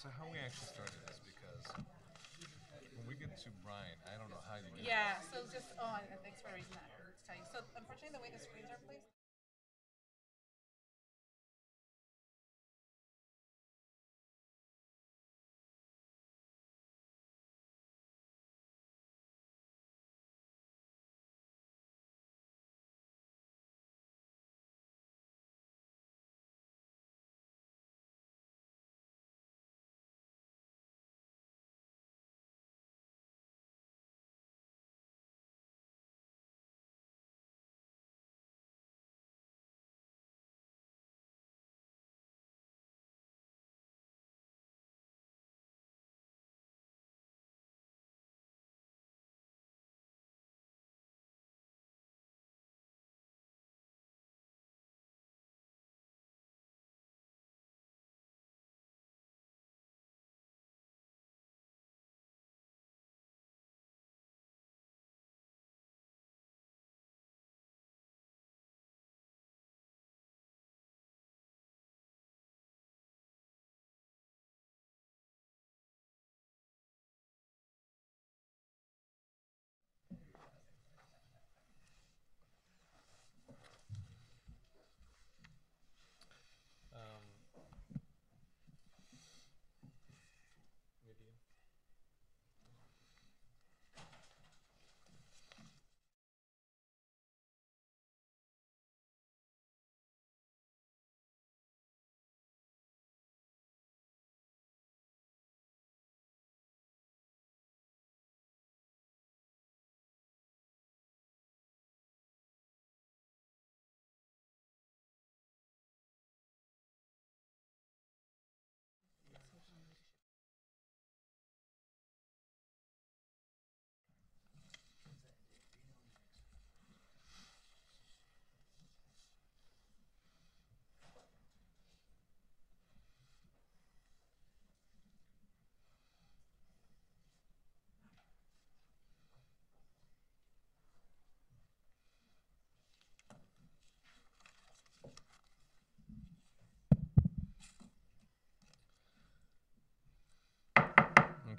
So how we actually started this because when we get to Brian, I don't know how you get. Yeah, so just, oh, and thanks for raising that. I forgot to tell you. So unfortunately, the way the screens are placed, Um, Medium.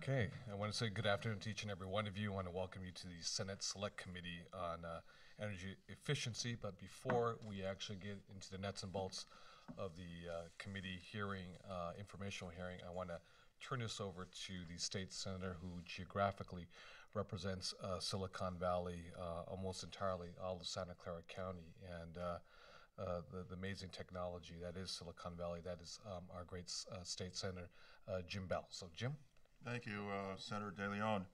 Okay, I want to say good afternoon to each and every one of you. I want to welcome you to the Senate Select Committee on Energy Efficiency. But before we actually get into the nuts and bolts of the committee hearing, informational hearing, I want to turn this over to the state senator who geographically represents Silicon Valley almost entirely, all of Santa Clara County. And the amazing technology that is Silicon Valley. That is our great state senator, Jim Bell. So, Jim. Thank you, Senator DeLeon.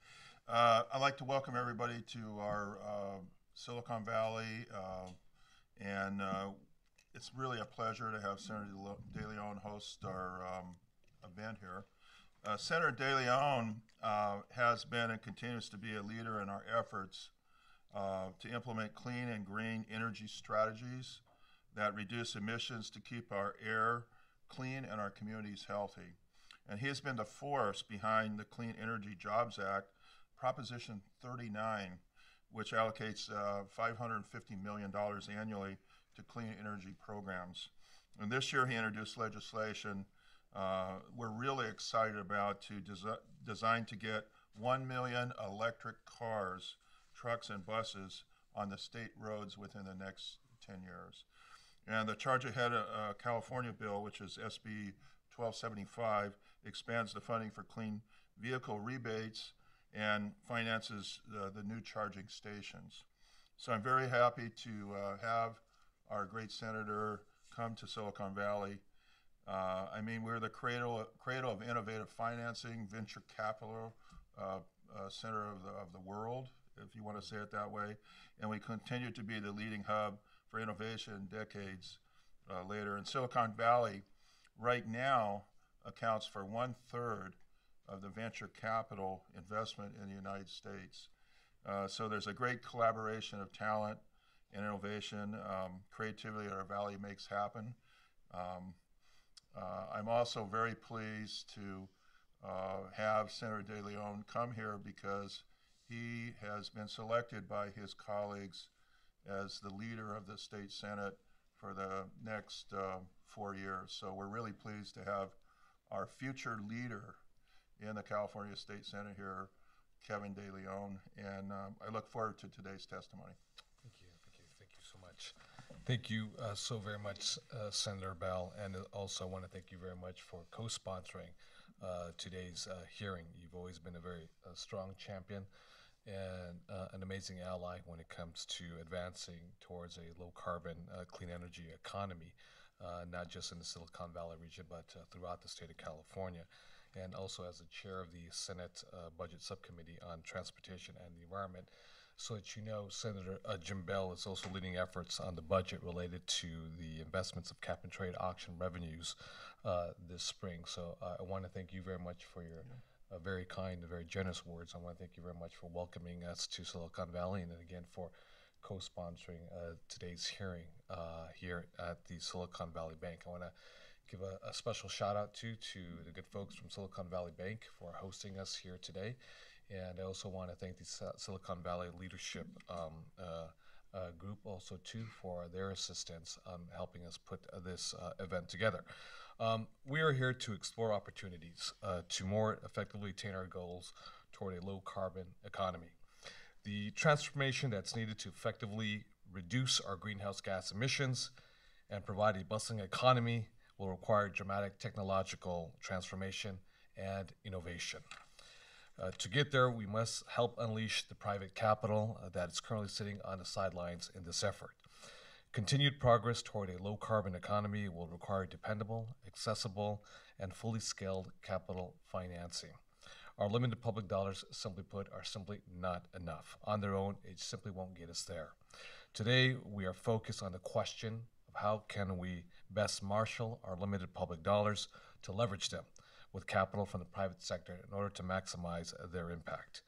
I'd like to welcome everybody to our Silicon Valley, and it's really a pleasure to have Senator DeLeon host our event here. Senator DeLeon has been and continues to be a leader in our efforts to implement clean and green energy strategies that reduce emissions to keep our air clean and our communities healthy. And he has been the force behind the Clean Energy Jobs Act, Proposition 39, which allocates $550 million annually to clean energy programs. And this year he introduced legislation we're really excited about to design to get 1 million electric cars, trucks, and buses on the state roads within the next 10 years. And the Charge Ahead California bill, which is SB 1275, expands the funding for clean vehicle rebates and finances the new charging stations. So I'm very happy to have our great senator come to Silicon Valley. I mean, we're the cradle of innovative financing, venture capital center of the world, if you want to say it that way. And we continue to be the leading hub for innovation decades later. And Silicon Valley right now accounts for 1/3 of the venture capital investment in the United States. So there's a great collaboration of talent and innovation, creativity that our valley makes happen. I'm also very pleased to have Senator DeLeon come here because he has been selected by his colleagues as the leader of the state senate for the next 4 years. So we're really pleased to have our future leader in the California State Senate here, Kevin DeLeon, and I look forward to today's testimony. Thank you so much. Thank you so very much, Senator Bell, and also I want to thank you very much for co-sponsoring today's hearing. You've always been a very strong champion and an amazing ally when it comes to advancing towards a low-carbon, clean energy economy, not just in the Silicon Valley region, but throughout the state of California. And also as the chair of the Senate Budget Subcommittee on Transportation and the Environment. So that you know, Senator Jim Bell is also leading efforts on the budget related to the investments of cap and trade auction revenues this spring. So I want to thank you very much for your very kind and very generous words. I want to thank you very much for welcoming us to Silicon Valley, and then again for co-sponsoring today's hearing here at the Silicon Valley Bank. I want to give a special shout out to the good folks from Silicon Valley Bank for hosting us here today. And I also want to thank the Silicon Valley Leadership group also too for their assistance helping us put this event together. We are here to explore opportunities to more effectively attain our goals toward a low carbon economy. The transformation that's needed to effectively reduce our greenhouse gas emissions and provide a bustling economy will require dramatic technological transformation and innovation. To get there, we must help unleash the private capital that is currently sitting on the sidelines in this effort. Continued progress toward a low-carbon economy will require dependable, accessible, and fully scaled capital financing. Our limited public dollars, simply put, are simply not enough. On their own, it simply won't get us there. Today, we are focused on the question of how can we best marshal our limited public dollars to leverage them with capital from the private sector in order to maximize their impact.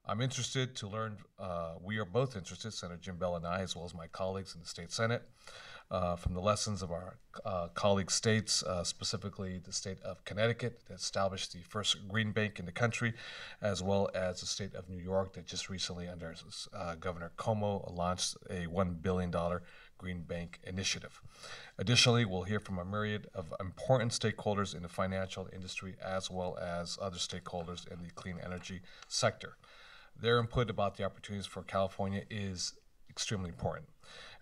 I'm interested to learn, we are both interested, Senator Jim Bell and I, as well as my colleagues in the state senate, from the lessons of our colleague states, specifically the state of Connecticut that established the first green bank in the country, as well as the state of New York that just recently under Governor Cuomo launched a $1 billion Green Bank Initiative. Additionally, we'll hear from a myriad of important stakeholders in the financial industry as well as other stakeholders in the clean energy sector. Their input about the opportunities for California is extremely important.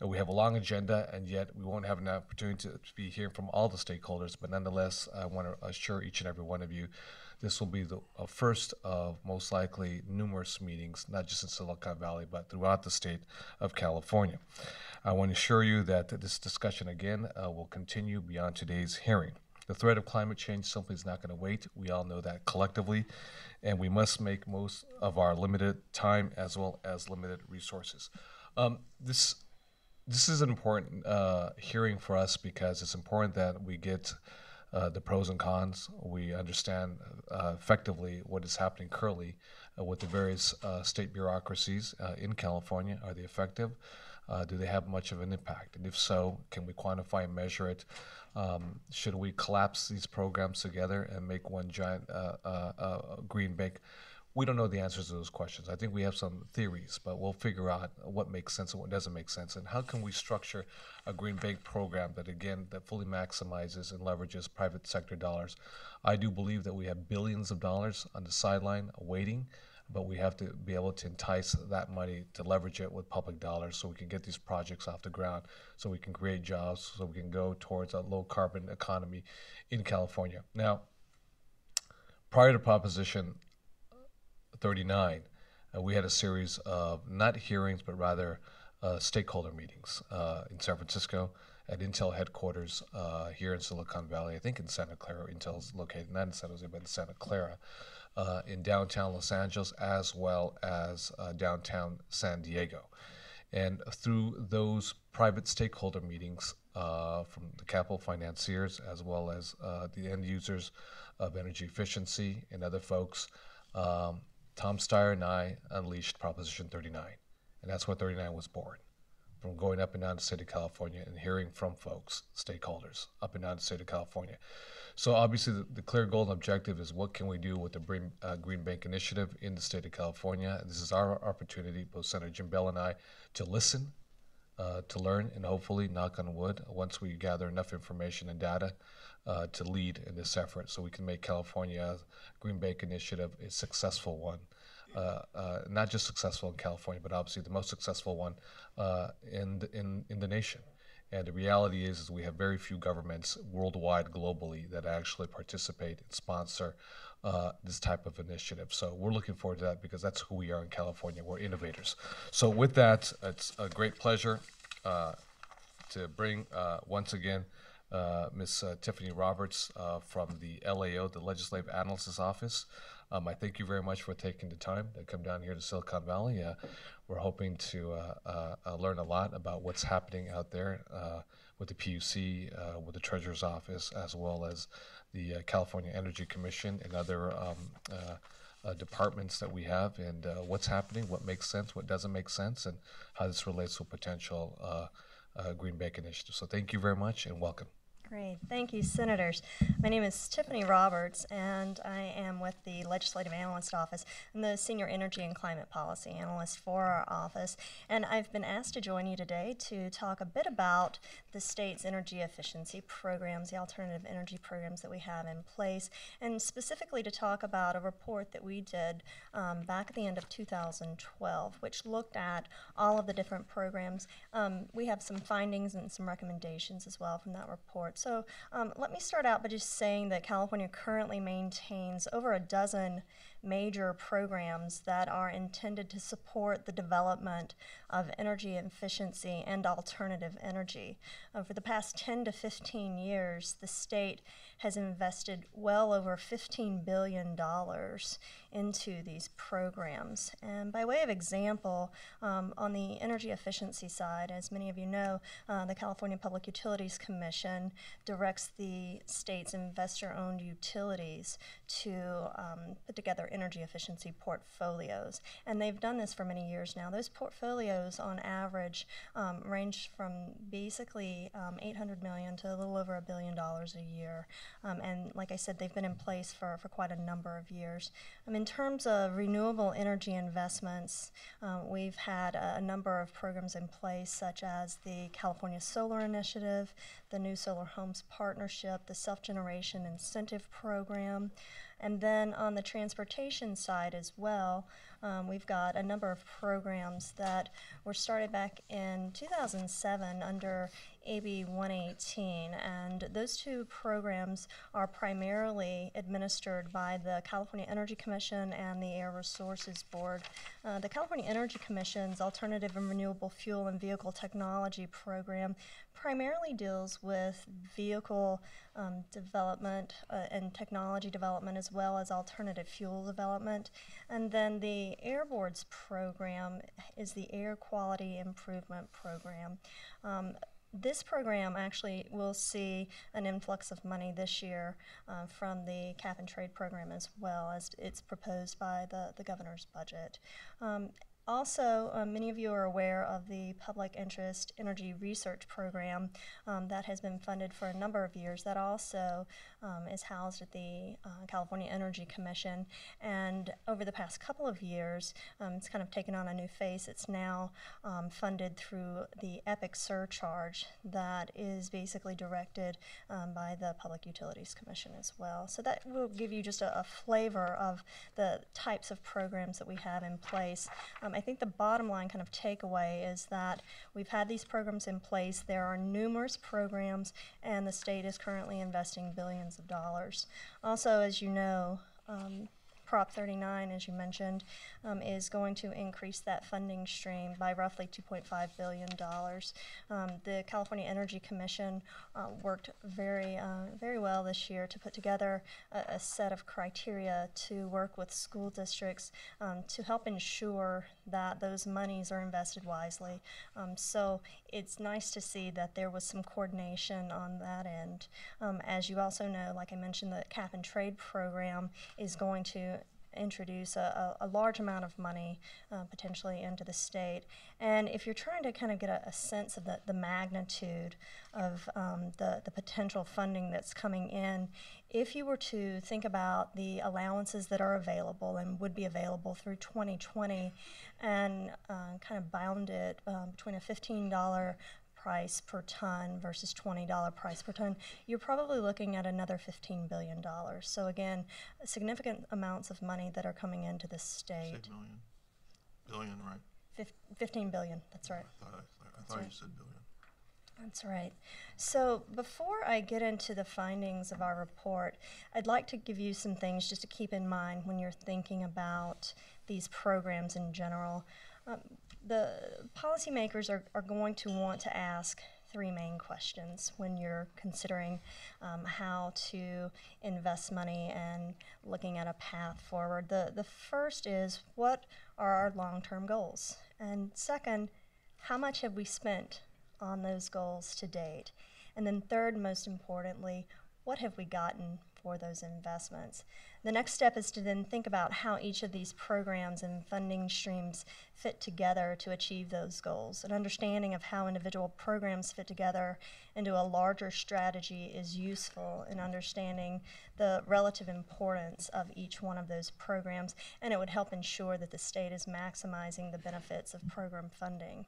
We have a long agenda, and yet we won't have an opportunity to be hearing from all the stakeholders. But nonetheless, I want to assure each and every one of you this will be the first of most likely numerous meetings, not just in Silicon Valley, but throughout the state of California. I want to assure you that this discussion, again, will continue beyond today's hearing. The threat of climate change simply is not going to wait. We all know that collectively, and we must make most of our limited time as well as limited resources. This is an important hearing for us because it's important that we get the pros and cons. We understand effectively what is happening currently with the various state bureaucracies in California. Are they effective? Do they have much of an impact? And if so, can we quantify and measure it? Should we collapse these programs together and make one giant green bank? We don't know the answers to those questions. I think we have some theories, but we'll figure out what makes sense and what doesn't make sense, and how can we structure a green bank program that, again, that fully maximizes and leverages private sector dollars. I do believe that we have billions of dollars on the sideline waiting, but we have to be able to entice that money to leverage it with public dollars so we can get these projects off the ground, so we can create jobs, so we can go towards a low carbon economy in California. Now, prior to Proposition 39, we had a series of not hearings, but rather stakeholder meetings in San Francisco at Intel headquarters here in Silicon Valley. I think in Santa Clara. Intel's located not in San Jose, but in Santa Clara, in downtown Los Angeles, as well as downtown San Diego. And through those private stakeholder meetings from the capital financiers, as well as the end users of energy efficiency and other folks, Tom Steyer and I unleashed Proposition 39, and that's where 39 was born, from going up and down the state of California and hearing from folks, stakeholders, up and down the state of California. So obviously the clear goal and objective is what can we do with the Green Bank Initiative in the state of California. This is our opportunity, both Senator Jim Bell and I, to listen, to learn, and hopefully, knock on wood, once we gather enough information and data, to lead in this effort so we can make California Green Bank Initiative a successful one. Not just successful in California, but obviously the most successful one in the nation. And the reality is we have very few governments worldwide, globally, that actually participate and sponsor this type of initiative. So we're looking forward to that because that's who we are in California. We're innovators. So with that, it's a great pleasure to bring once again Ms. Tiffany Roberts from the LAO, the Legislative Analyst's Office. I thank you very much for taking the time to come down here to Silicon Valley. We're hoping to learn a lot about what's happening out there with the PUC, with the Treasurer's Office, as well as the California Energy Commission and other departments that we have, and what's happening, what makes sense, what doesn't make sense, and how this relates to a potential Green Bank Initiative. So thank you very much and welcome. Great. Thank you, Senators. My name is Tiffany Roberts, and I am with the Legislative Analyst Office. I'm the Senior Energy and Climate Policy Analyst for our office, and I've been asked to join you today to talk a bit about the state's energy efficiency programs, the alternative energy programs that we have in place, and specifically to talk about a report that we did back at the end of 2012, which looked at all of the different programs. We have some findings and some recommendations as well from that report. So let me start out by just saying that California currently maintains over a dozen major programs that are intended to support the development of energy efficiency and alternative energy. For the past 10 to 15 years, the state has invested well over $15 billion into these programs. And by way of example, on the energy efficiency side, as many of you know, the California Public Utilities Commission directs the state's investor-owned utilities to put together energy efficiency portfolios. And they've done this for many years now. Those portfolios, on average, range from basically $800 million to a little over $1 billion a year. And like I said, they've been in place for quite a number of years. In terms of renewable energy investments, we've had a number of programs in place, such as the California Solar Initiative, the New Solar Homes Partnership, the Self-Generation Incentive Program. And then on the transportation side as well, we've got a number of programs that were started back in 2007 under AB 118, and those two programs are primarily administered by the California Energy Commission and the Air Resources Board. The California Energy Commission's Alternative and Renewable Fuel and Vehicle Technology program primarily deals with vehicle development and technology development, as well as alternative fuel development. And then the Air Board's program is the Air Quality Improvement Program. This program actually will see an influx of money this year from the cap and trade program, as well as it's proposed by the governor's budget. Also, many of you are aware of the Public Interest Energy Research Program that has been funded for a number of years. That also is housed at the California Energy Commission. And over the past couple of years, it's kind of taken on a new face. It's now funded through the EPIC surcharge that is basically directed by the Public Utilities Commission as well. So that will give you just a flavor of the types of programs that we have in place. I think the bottom line kind of takeaway is that we've had these programs in place. There are numerous programs, and the state is currently investing billions of dollars. Also, as you know, Prop 39, as you mentioned, is going to increase that funding stream by roughly $2.5 billion. The California Energy Commission worked very well this year to put together a set of criteria to work with school districts to help ensure that those monies are invested wisely. So it's nice to see that there was some coordination on that end. As you also know, like I mentioned, the cap and trade program is going to introduce a large amount of money potentially into the state. And if you're trying to kind of get a sense of the magnitude of the potential funding that's coming in, if you were to think about the allowances that are available and would be available through 2020 and kind of bound it between a $15 price per ton versus $20 price per ton, you're probably looking at another $15 billion. So again, significant amounts of money that are coming into the state. 6 million. Billion, right? 15 billion, that's right. I thought you said billion. That's right. So before I get into the findings of our report, I'd like to give you some things just to keep in mind when you're thinking about these programs in general. The policymakers are going to want to ask three main questions when you're considering how to invest money and looking at a path forward. The first is, what are our long-term goals? And second, how much have we spent on those goals to date? And then third, most importantly, what have we gotten for those investments? The next step is to then think about how each of these programs and funding streams fit together to achieve those goals. An understanding of how individual programs fit together into a larger strategy is useful in understanding the relative importance of each one of those programs, and it would help ensure that the state is maximizing the benefits of program funding.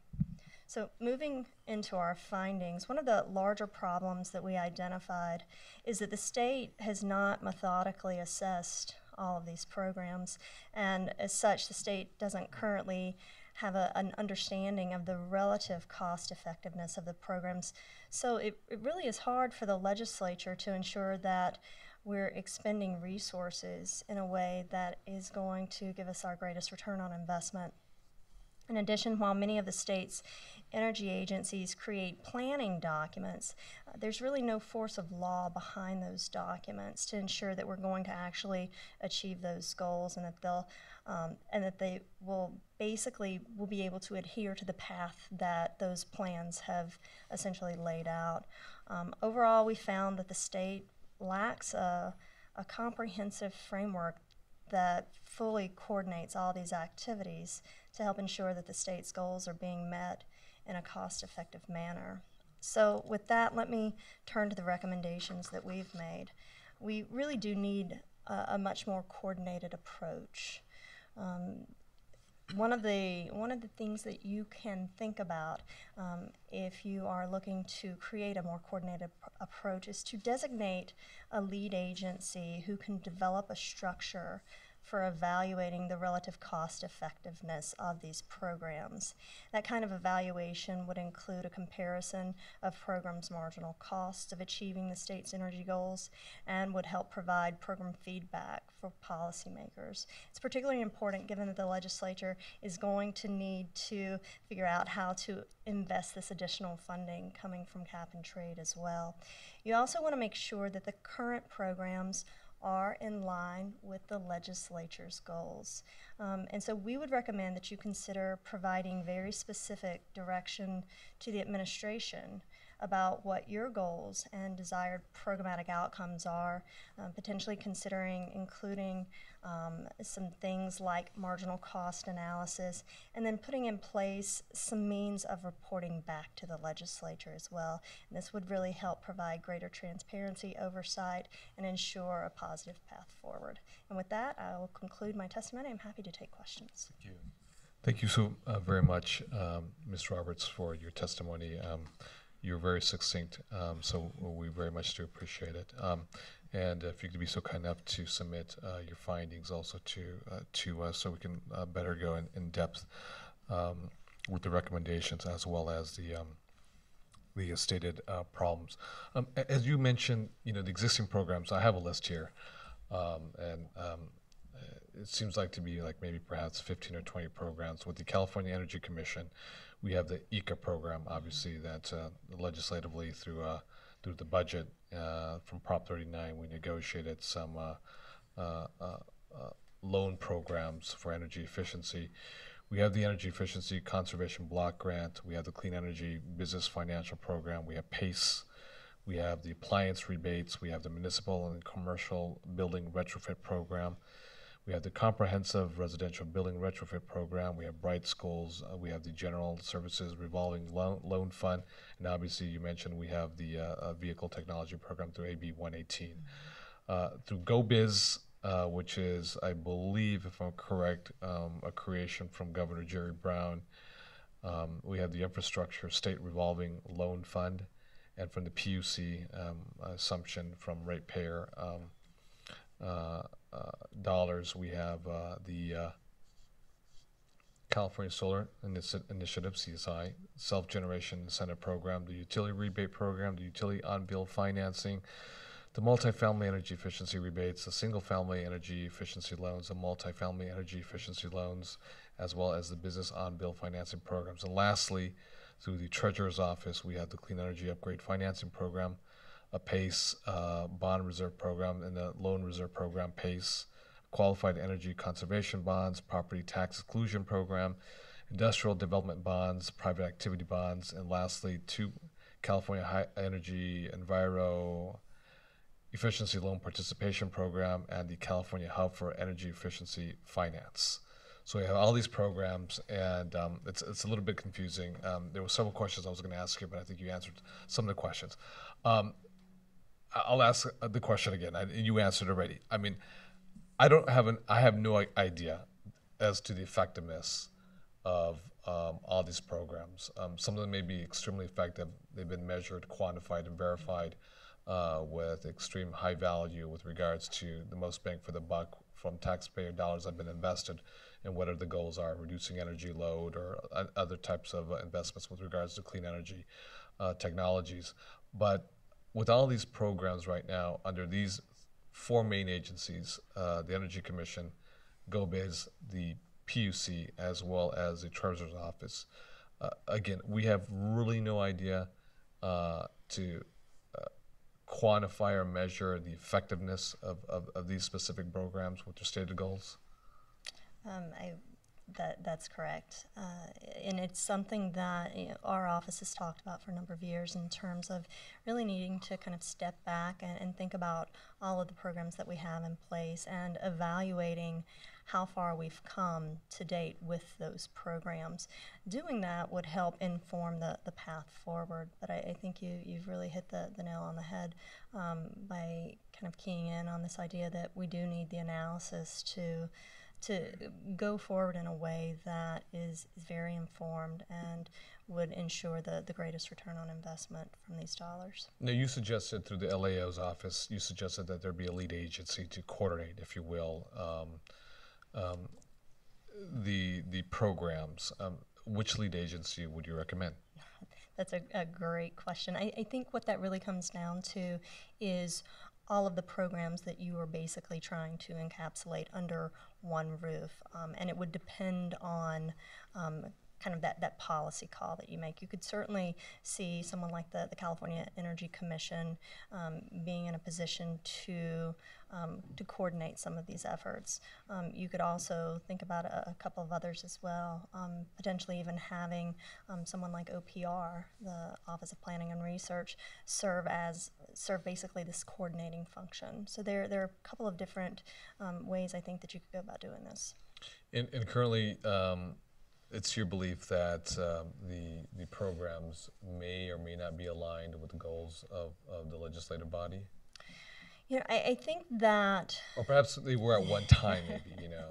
So moving into our findings, one of the larger problems that we identified is that the state has not methodically assessed all of these programs, and as such, the state doesn't currently have an understanding of the relative cost effectiveness of the programs. So it really is hard for the legislature to ensure that we're expending resources in a way that is going to give us our greatest return on investment. In addition, while many of the state's energy agencies create planning documents, there's really no force of law behind those documents to ensure that we're going to actually achieve those goals, and that they will be able to adhere to the path that those plans have essentially laid out. Overall, we found that the state lacks a comprehensive framework that fully coordinates all these activities to help ensure that the state's goals are being met in a cost-effective manner. So with that, let me turn to the recommendations that we've made. We really do need a much more coordinated approach. One of the things that you can think about if you are looking to create a more coordinated approach is to designate a lead agency who can develop a structure for evaluating the relative cost effectiveness of these programs. That kind of evaluation would include a comparison of programs' marginal costs of achieving the state's energy goals and would help provide program feedback for policymakers. It's particularly important given that the legislature is going to need to figure out how to invest this additional funding coming from cap and trade as well. You also want to make sure that the current programs are in line with the legislature's goals. And so we would recommend that you consider providing very specific direction to the administration about what your goals and desired programmatic outcomes are, potentially considering including some things like marginal cost analysis, and then putting in place some means of reporting back to the legislature as well. And this would really help provide greater transparency, oversight, and ensure a positive path forward. And with that, I will conclude my testimony. I'm happy to take questions. Thank you. Thank you so very much, Ms. Roberts, for your testimony. You're very succinct, so we very much do appreciate it. And if you could be so kind enough to submit your findings also to us, so we can better go in depth with the recommendations as well as the stated problems. As you mentioned, the existing programs. I have a list here, and it seems like to be like maybe perhaps 15 or 20 programs with the California Energy Commission. We have the ECA program, obviously, that legislatively through the budget from Prop 39, we negotiated some loan programs for energy efficiency. We have the Energy Efficiency Conservation Block Grant. We have the Clean Energy Business Financial Program. We have PACE. We have the appliance rebates. We have the Municipal and Commercial Building Retrofit Program. We have the Comprehensive Residential Building Retrofit Program. We have Bright Schools. We have the General Services Revolving Loan Fund. And obviously, you mentioned we have the Vehicle Technology Program through AB 118. Through GoBiz, which is, I believe, if I'm correct, a creation from Governor Jerry Brown. We have the Infrastructure State Revolving Loan Fund. And from the PUC, assumption from ratepayer dollars, we have the California Solar Initiative, CSI, Self-Generation Incentive Program, the Utility Rebate Program, the Utility On-Bill Financing, the Multifamily Energy Efficiency Rebates, the Single-Family Energy Efficiency Loans, the Multifamily Energy Efficiency Loans, as well as the Business On-Bill Financing Programs. And lastly, through the Treasurer's Office, we have the Clean Energy Upgrade Financing Program, a PACE bond reserve program, and the loan reserve program, PACE, qualified energy conservation bonds, property tax exclusion program, industrial development bonds, private activity bonds, and lastly, 2 California High Energy Enviro Efficiency Loan Participation Program and the California Hub for Energy Efficiency Finance. So we have all these programs, and it's a little bit confusing. There were several questions I was going to ask you, but I think you answered some of the questions. I'll ask the question again. You answered already. I mean, I have no idea as to the effectiveness of all these programs. Some of them may be extremely effective. They've been measured, quantified, and verified with extreme high value with regards to the most bang for the buck from taxpayer dollars that have been invested and what the goals are, reducing energy load or other types of investments with regards to clean energy technologies. But with all these programs right now under these 4 main agencies, the Energy Commission, GoBiz, the PUC, as well as the Treasurer's Office, again, we have really no idea to quantify or measure the effectiveness of these specific programs with their stated goals? That's correct. And it's something that our office has talked about for a number of years in terms of really needing to kind of step back and think about all of the programs that we have in place and evaluating how far we've come to date with those programs. Doing that would help inform the path forward. But I think you've really hit the nail on the head by kind of keying in on this idea that we do need the analysis to go forward in a way that is very informed and would ensure the greatest return on investment from these dollars. Now, you suggested through the LAO's office, you suggested that there be a lead agency to coordinate, if you will, the programs, which lead agency would you recommend? That's a great question. I think what that really comes down to is all of the programs that you are basically trying to encapsulate under one roof. And it would depend on kind of that policy call that you make. You could certainly see someone like the California Energy Commission being in a position to coordinate some of these efforts. You could also think about a couple of others as well, potentially even having someone like OPR, the Office of Planning and Research, serve basically this coordinating function. So there are a couple of different ways I think that you could go about doing this. And currently, it's your belief that the programs may or may not be aligned with the goals of the legislative body? You know, I think that, Or perhaps they were at one time, maybe, you know.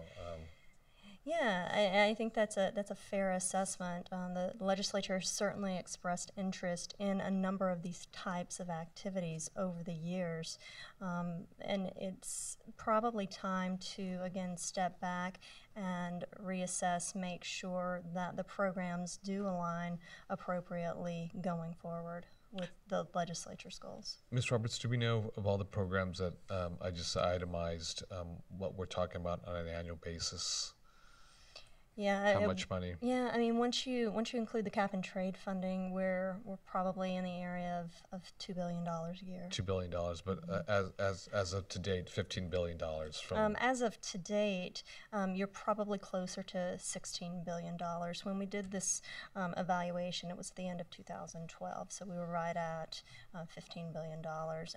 yeah, I think that's a fair assessment. The legislature certainly expressed interest in a number of these types of activities over the years, and it's probably time to again step back and reassess, make sure that the programs do align appropriately going forward with the legislature's goals. Ms. Roberts, do we know of all the programs that I just itemized, what we're talking about on an annual basis? Yeah. How much money? Yeah, I mean, once you include the cap and trade funding, we're probably in the area of $2 billion a year. $2 billion, but as of to date, $15 billion from. As of to date, you're probably closer to $16 billion. When we did this evaluation, it was at the end of 2012, so we were right at $15 billion.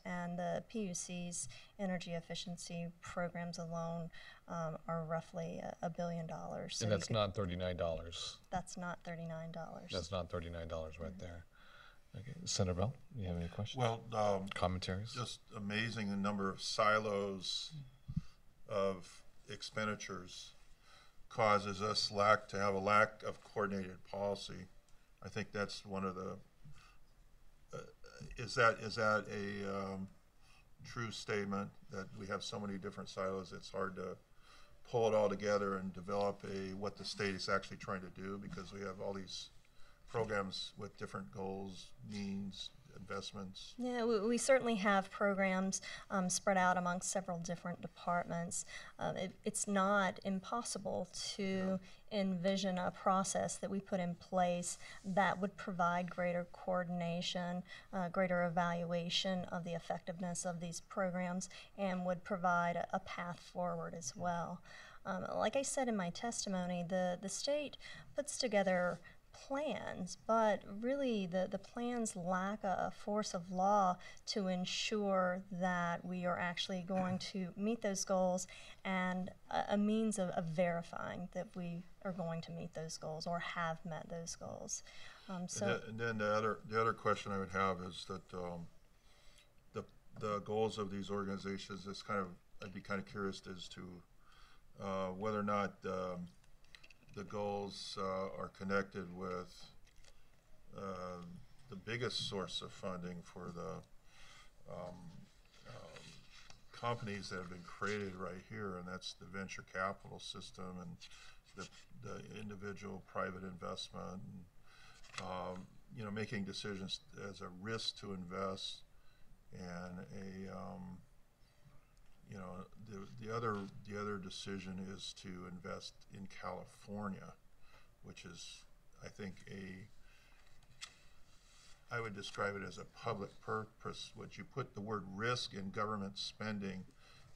And the PUC's energy efficiency programs alone are roughly $1 billion. So And that's not $39. That's not $39. That's not $39 right there. Okay, Senator Bell, you have any questions? Well, Commentaries? just amazing the number of silos of expenditures causes us to have a lack of coordinated policy. I think that's one of the, is that a true statement that we have so many different silos, it's hard to pull it all together and develop what the state is actually trying to do, because we have all these programs with different goals, means, investments. Yeah, we certainly have programs spread out amongst several different departments. It's not impossible to envision a process that we put in place that would provide greater coordination, greater evaluation of the effectiveness of these programs, and would provide a path forward as well. Like I said in my testimony, the state puts together plans, but really the plans lack a force of law to ensure that we are actually going to meet those goals, and a means of verifying that we are going to meet those goals or have met those goals. And then the other question I would have is that the goals of these organizations is I'd be kind of curious as to whether or not the goals are connected with the biggest source of funding for the companies that have been created right here, and that's the venture capital system and the individual private investment, and, you know, making decisions as a risk to invest, and you know, the other decision is to invest in California, which is, I think, I would describe it as a public purpose. When you put the word risk in government spending,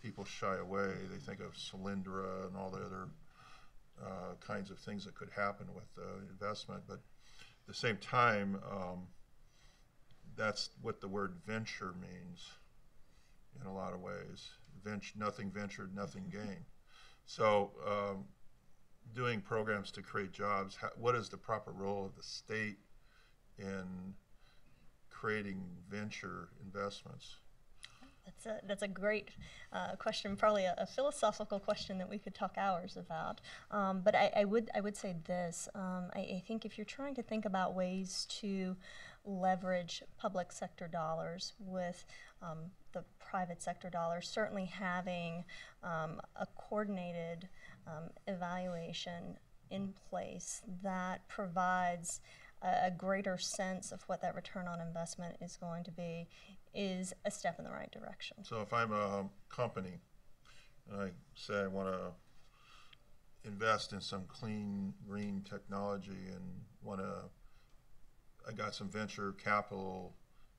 people shy away. They think of Solyndra and all the other kinds of things that could happen with investment. But at the same time, that's what the word venture means in a lot of ways. Nothing ventured, nothing gained. So doing programs to create jobs, what is the proper role of the state in creating venture investments? That's a great question, probably a philosophical question that we could talk hours about. But I would say this. I think if you're trying to think about ways to leverage public sector dollars with the private sector dollars. Certainly having a coordinated evaluation in place that provides a greater sense of what that return on investment is going to be is a step in the right direction. So if I'm a company and I say I want to invest in some clean green technology and I got some venture capital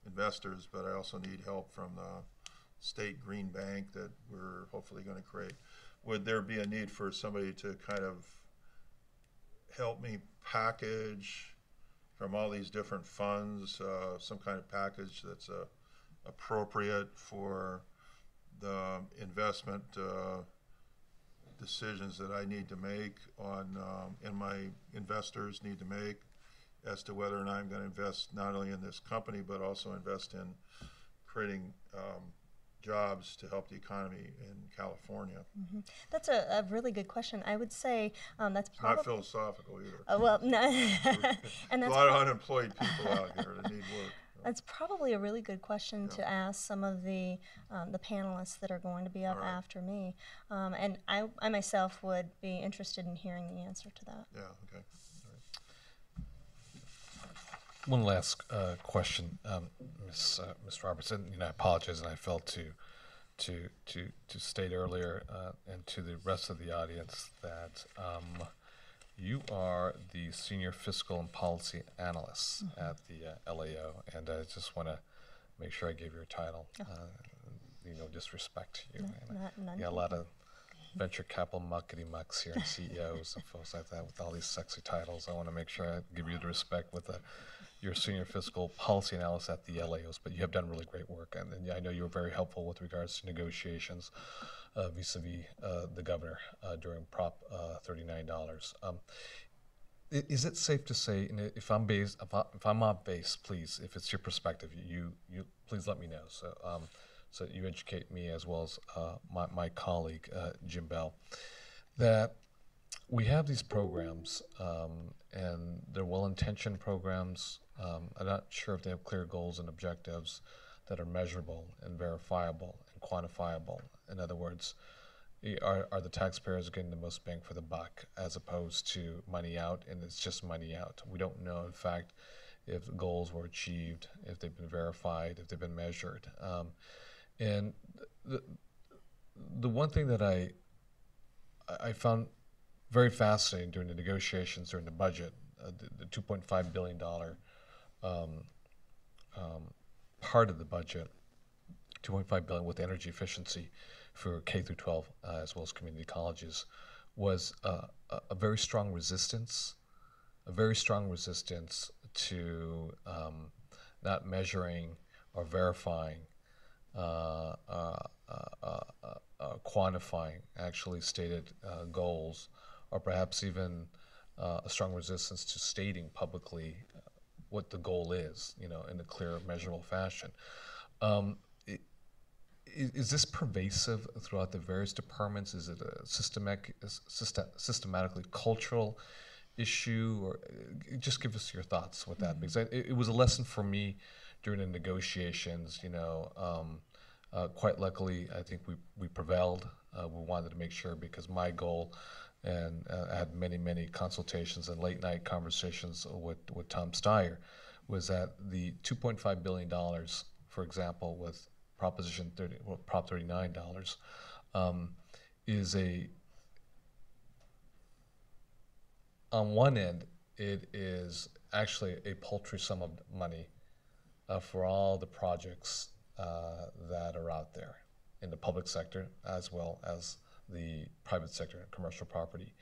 investors, but I also need help from the state green bank that we're hopefully going to create, would there be a need for somebody to kind of help me package from all these different funds some kind of package that's appropriate for the investment decisions that I need to make on and my investors need to make as to whether or not I'm going to invest not only in this company but also invest in creating jobs to help the economy in California. Mm-hmm. That's a really good question. I would say that's probably not philosophical either. Well, no, and a that's lot of unemployed people out here that need work. That's probably a really good question to ask some of the panelists that are going to be up after me, and I myself would be interested in hearing the answer to that. Yeah. Okay. One last question, Ms. Robertson. I apologize, and I failed to state earlier, and to the rest of the audience that you are the Senior Fiscal and Policy Analyst at the LAO, and I just want to make sure I gave your title. Just respect you. None. A lot of venture capital muckety-mucks here, and CEOs and folks like that with all these sexy titles. I want to make sure I give you the respect with your Senior Fiscal Policy Analyst at the LAOs, but you have done really great work, and I know you were very helpful with regards to negotiations vis-a-vis the governor during Prop $39. Is it safe to say, if I'm off base, please, if it's your perspective, you please let me know. So you educate me as well as my colleague Jim Bell, that we have these programs, and they're well-intentioned programs. I'm not sure if they have clear goals and objectives that are measurable and verifiable and quantifiable. In other words, are the taxpayers getting the most bang for the buck as opposed to money out, and it's just money out. We don't know, in fact, if goals were achieved, if they've been verified, if they've been measured. And the one thing that I found very fascinating during the negotiations during the budget, the $2.5 billion part of the budget, $2.5 billion with energy efficiency for K through 12 as well as community colleges, was a very strong resistance, to not measuring or verifying, quantifying actually stated goals, or perhaps even a strong resistance to stating publicly what the goal is, in a clear, measurable fashion. Is this pervasive throughout the various departments? Is it a systematically cultural issue? Or just give us your thoughts with that, because it was a lesson for me during the negotiations. Quite luckily, I think we prevailed. We wanted to make sure, because my goal, and I had many consultations and late night conversations with Tom Steyer, was that the $2.5 billion, for example, with Prop 39 is on one end, it is actually a paltry sum of money for all the projects that are out there in the public sector as well as the private sector and commercial property.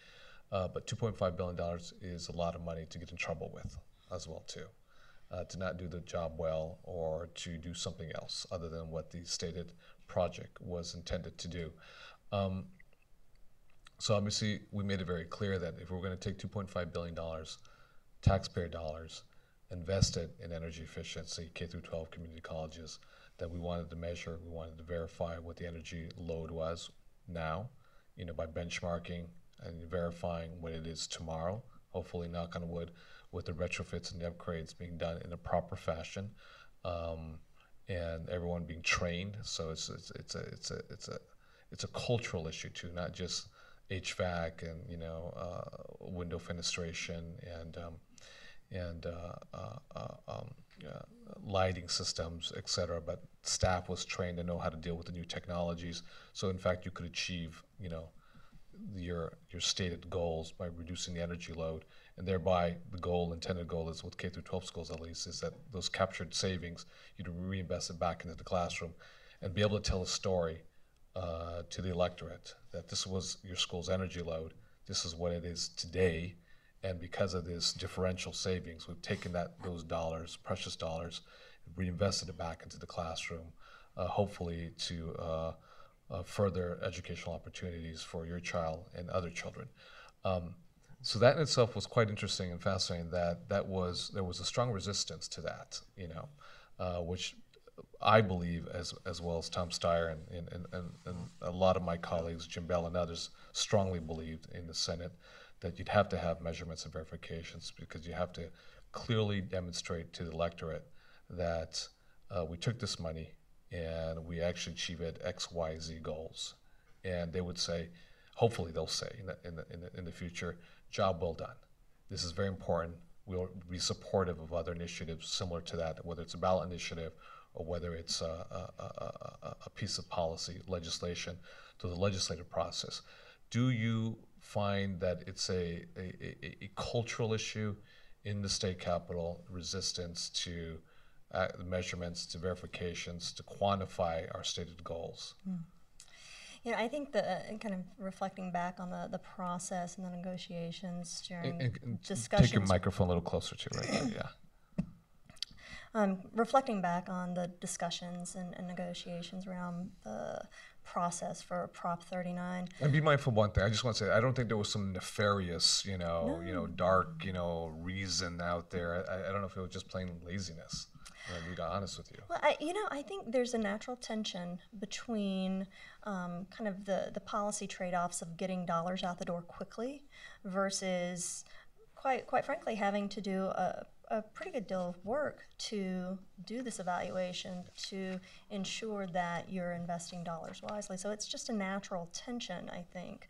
But $2.5 billion is a lot of money to get in trouble with as well too. To not do the job well, or to do something else other than what the stated project was intended to do. So obviously we made it very clear that if we're going to take $2.5 billion, taxpayer dollars, invested in energy efficiency, K through 12 community colleges, that we wanted to measure, we wanted to verify what the energy load was now, by benchmarking and verifying what it is tomorrow, hopefully, knock on wood, with the retrofits and the upgrades being done in a proper fashion, and everyone being trained. So it's a cultural issue too, not just HVAC and window fenestration and lighting systems, etc. But staff was trained to know how to deal with the new technologies. So in fact, you could achieve your stated goals by reducing the energy load, and thereby the intended goal is with K through 12 schools at least, is that those captured savings you'd reinvest it back into the classroom and be able to tell a story to the electorate that this was your school's energy load, this is what it is today, and because of this differential savings, we've taken those dollars, precious dollars, reinvested it back into the classroom, hopefully to further educational opportunities for your child and other children. So that in itself was quite interesting and fascinating. There was a strong resistance to that, which I believe, as well as Tom Steyer and a lot of my colleagues, Jim Bell and others, strongly believed in the Senate that you'd have to have measurements and verifications, because you have to clearly demonstrate to the electorate that we took this money and we actually achieved X, Y, Z goals. And they would say, hopefully they'll say in the future, job well done. This is very important. We'll be supportive of other initiatives similar to that, whether it's a ballot initiative or whether it's a piece of policy, legislation, to the legislative process. Do you find that it's a cultural issue in the state capitol, resistance to measurements, to verifications, to quantify our stated goals? I think kind of reflecting back on the process and the negotiations during And discussions. take your microphone a little closer to right there, yeah. Reflecting back on the discussions and negotiations around the process for Prop 39. And be mindful of one thing. I just want to say, I don't think there was some nefarious, dark, reason out there. I don't know if it was just plain laziness. To be honest with you. Well, I think there's a natural tension between kind of the policy trade-offs of getting dollars out the door quickly versus, quite frankly, having to do a pretty good deal of work to do this evaluation to ensure that you're investing dollars wisely. So it's just a natural tension, I think.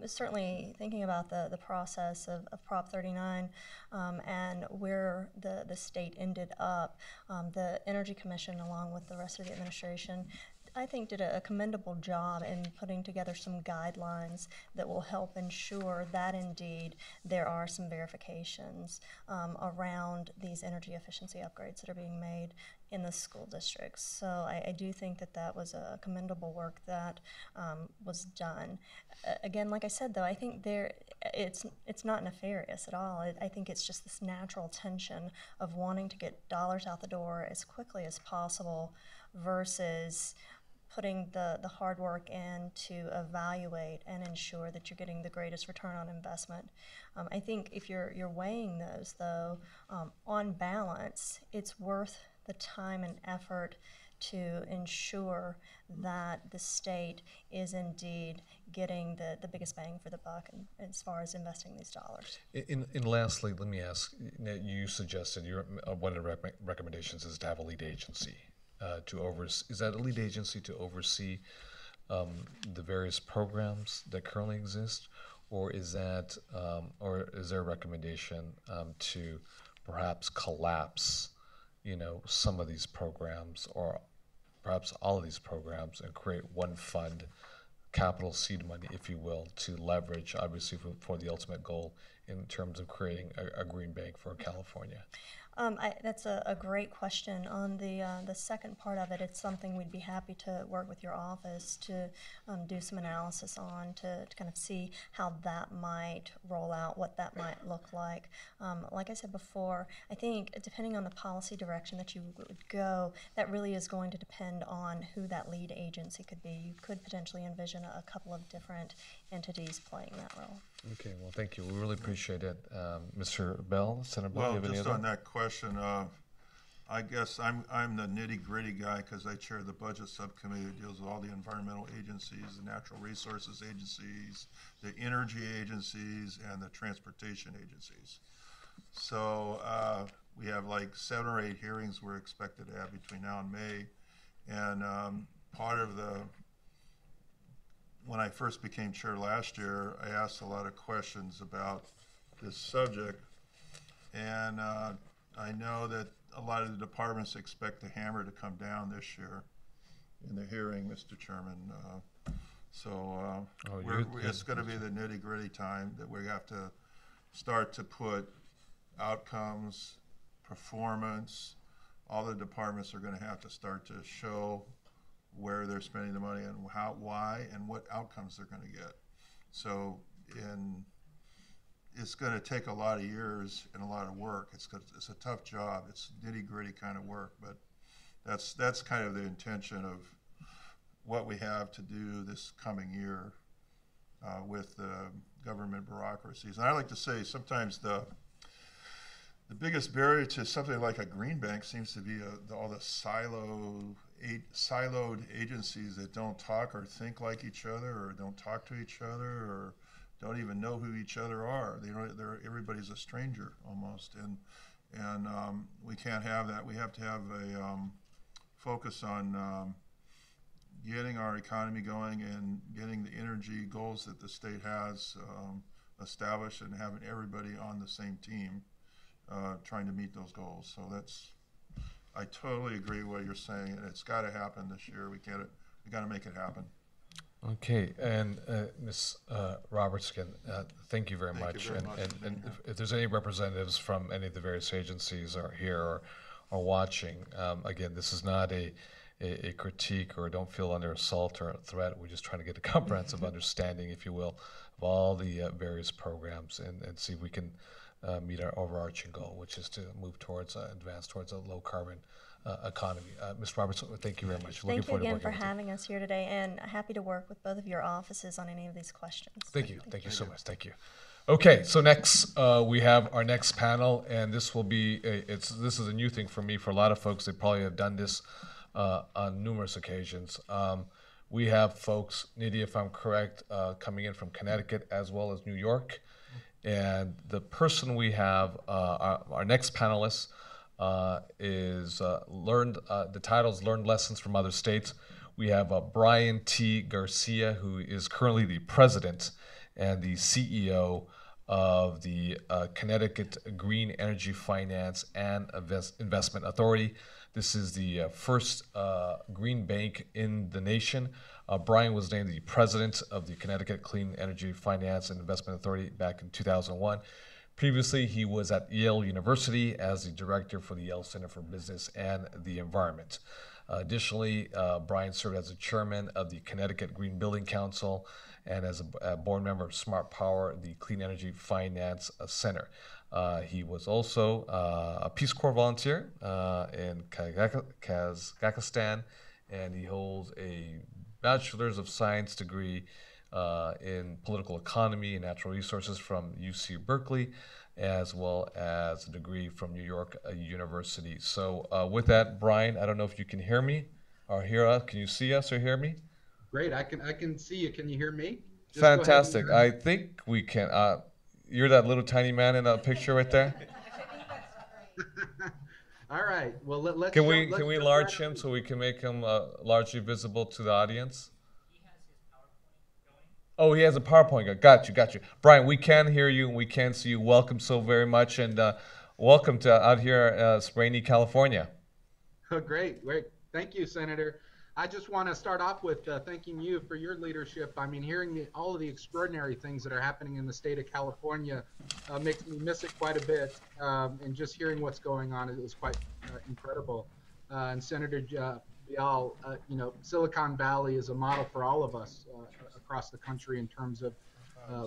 Certainly thinking about the process of Prop 39 and where the state ended up, the Energy Commission, along with the rest of the administration, I think did a commendable job in putting together some guidelines that will help ensure that indeed there are some verifications around these energy efficiency upgrades that are being made in the school districts. So I do think that was a commendable work that was done. Again, like I said, though, I think it's not nefarious at all. I think it's just this natural tension of wanting to get dollars out the door as quickly as possible versus putting the hard work in to evaluate and ensure that you're getting the greatest return on investment. I think if you're weighing those, though, on balance, it's worth the time and effort to ensure that the state is indeed getting the biggest bang for the buck as far as investing these dollars. And lastly, let me ask, you suggested one of the recommendations is to have a lead agency. Is that a lead agency to oversee the various programs that currently exist, or is there a recommendation to perhaps collapse, some of these programs or perhaps all of these programs and create one fund, capital seed money, if you will, to leverage obviously for the ultimate goal in terms of creating a green bank for California? That's a great question. On the second part of it, it's something we'd be happy to work with your office to do some analysis on to kind of see how that might roll out, what that might look like. Like I said before, I think depending on the policy direction that you would go, that really is going to depend on who that lead agency could be. You could potentially envision a couple of different entities playing that role. Okay, well, thank you. We really appreciate it. Mr. Bell, Senator Bell, Well, you have any just other? on that question, I guess I'm the nitty-gritty guy because I chair the budget subcommittee that deals with all the environmental agencies, the natural resources agencies, the energy agencies, and the transportation agencies. So we have like 7 or 8 hearings we're expected to have between now and May. And part of when I first became chair last year, I asked a lot of questions about this subject. And I know that a lot of the departments expect the hammer to come down this year in the hearing, Mr. Chairman. It's going to be the nitty-gritty time that we have to start to put outcomes, performance. All the departments are going to have to start to show where they're spending the money and why, and what outcomes they're going to get. So, it's going to take a lot of years and a lot of work. It's a tough job. It's nitty-gritty kind of work, but that's kind of the intention of what we have to do this coming year with the government bureaucracies. And I like to say sometimes the biggest barrier to something like a green bank seems to be all the siloed agencies that don't talk or think like each other, or don't talk to each other, or don't even know who each other are. Everybody's a stranger almost, and we can't have that. We have to have a focus on getting our economy going and getting the energy goals that the state has established, and having everybody on the same team trying to meet those goals. So I totally agree with what you're saying, and it's got to happen this year. We got to make it happen. Okay, and Ms. Roberts, again, thank you very much. And if there's any representatives from any of the various agencies are here or watching, again, this is not a critique, or don't feel under assault or threat. We're just trying to get a comprehensive understanding, if you will, of all the various programs, and see if we can meet our overarching goal, which is to move towards, advance towards a low carbon economy. Ms. Roberts, thank you very much. Thank you again for having us here today, and happy to work with both of your offices on any of these questions. Thank you so much. Thank you. Okay, so next we have our next panel, and this will be this is a new thing for me. For a lot of folks, they probably have done this on numerous occasions. We have folks, Nydia, if I'm correct, coming in from Connecticut as well as New York. And the person we have, our next panelist, is the title is Learned Lessons from Other States. We have Brian T. Garcia, who is currently the president and the CEO of the Connecticut Green Energy Finance and Investment Authority. This is the first green bank in the nation. Brian was named the president of the Connecticut Clean Energy Finance and Investment Authority back in 2001. Previously, he was at Yale University as the director for the Yale Center for Business and the Environment. Additionally, Brian served as the chairman of the Connecticut Green Building Council and as a board member of Smart Power, the Clean Energy Finance Center. He was also a Peace Corps volunteer in Kazakhstan, and he holds a Bachelor's of Science degree in Political Economy and Natural Resources from UC Berkeley, as well as a degree from New York University. So with that, Brian, I don't know if you can hear me or hear us. Can you see us or hear me? Great, I can see you. Can you hear me? Just fantastic. I think we can. You're that little tiny man in that picture right there. All right. Well, let's. Can we enlarge him so we can make him largely visible to the audience? He has his PowerPoint going. Oh, he has a PowerPoint going. Got you. Brian, we can hear you and we can see you. Welcome so very much, and welcome to out here, rainy California. Oh, great. Thank you, Senator. I just want to start off with thanking you for your leadership. I mean, hearing all of the extraordinary things that are happening in the state of California makes me miss it quite a bit. And just hearing what's going on, it was quite incredible. And Senator Vial, Silicon Valley is a model for all of us across the country in terms of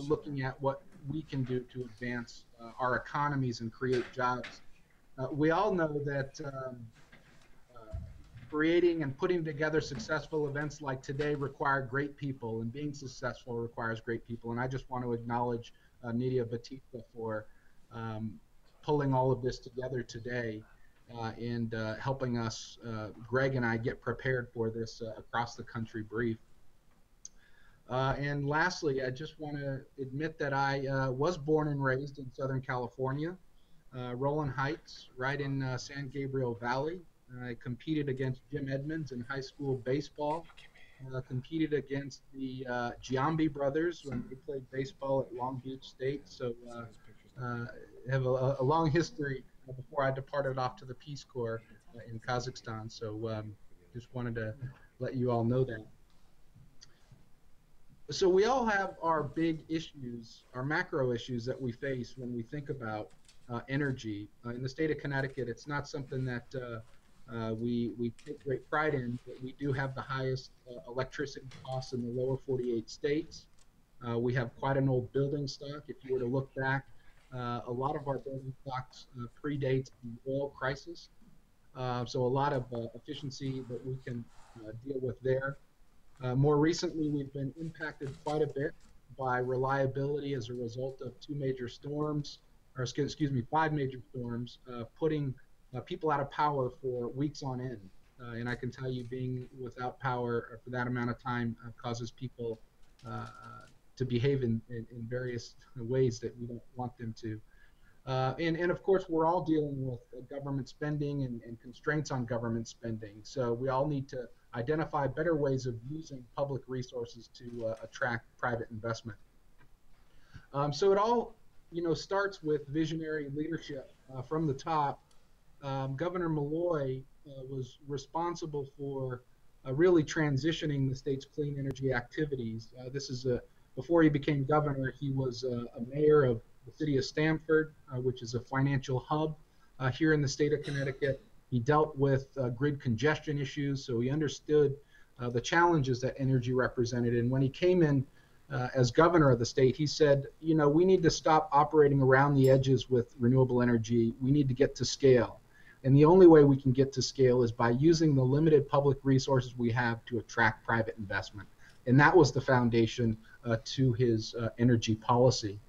looking at what we can do to advance our economies and create jobs. We all know that creating and putting together successful events like today require great people, and being successful requires great people. And I just want to acknowledge Nydia Batista for pulling all of this together today and helping us, Greg and I, get prepared for this across the country brief. And lastly, I just want to admit that I was born and raised in Southern California. Rowland Heights, right in San Gabriel Valley. I competed against Jim Edmonds in high school baseball. Competed against the Giambi brothers when they played baseball at Long Beach State. So have a long history before I departed off to the Peace Corps in Kazakhstan. So just wanted to let you all know that. So we all have our big issues, our macro issues that we face when we think about energy. In the state of Connecticut, it's not something that we take great pride in, but we do have the highest electricity costs in the lower 48 states. We have quite an old building stock. If you were to look back, a lot of our building stocks predates the oil crisis. So a lot of efficiency that we can deal with there. More recently, we've been impacted quite a bit by reliability as a result of 5 major storms, putting people out of power for weeks on end. And I can tell you being without power for that amount of time causes people to behave in various ways that we don't want them to. And of course, we're all dealing with government spending and constraints on government spending. So we all need to identify better ways of using public resources to attract private investment. So it all, starts with visionary leadership from the top. Governor Malloy was responsible for really transitioning the state's clean energy activities. Before he became governor, he was a mayor of the city of Stamford, which is a financial hub here in the state of Connecticut. He dealt with grid congestion issues, so he understood the challenges that energy represented. And when he came in as governor of the state, he said, we need to stop operating around the edges with renewable energy. We need to get to scale. And the only way we can get to scale is by using the limited public resources we have to attract private investment. And that was the foundation to his energy policy.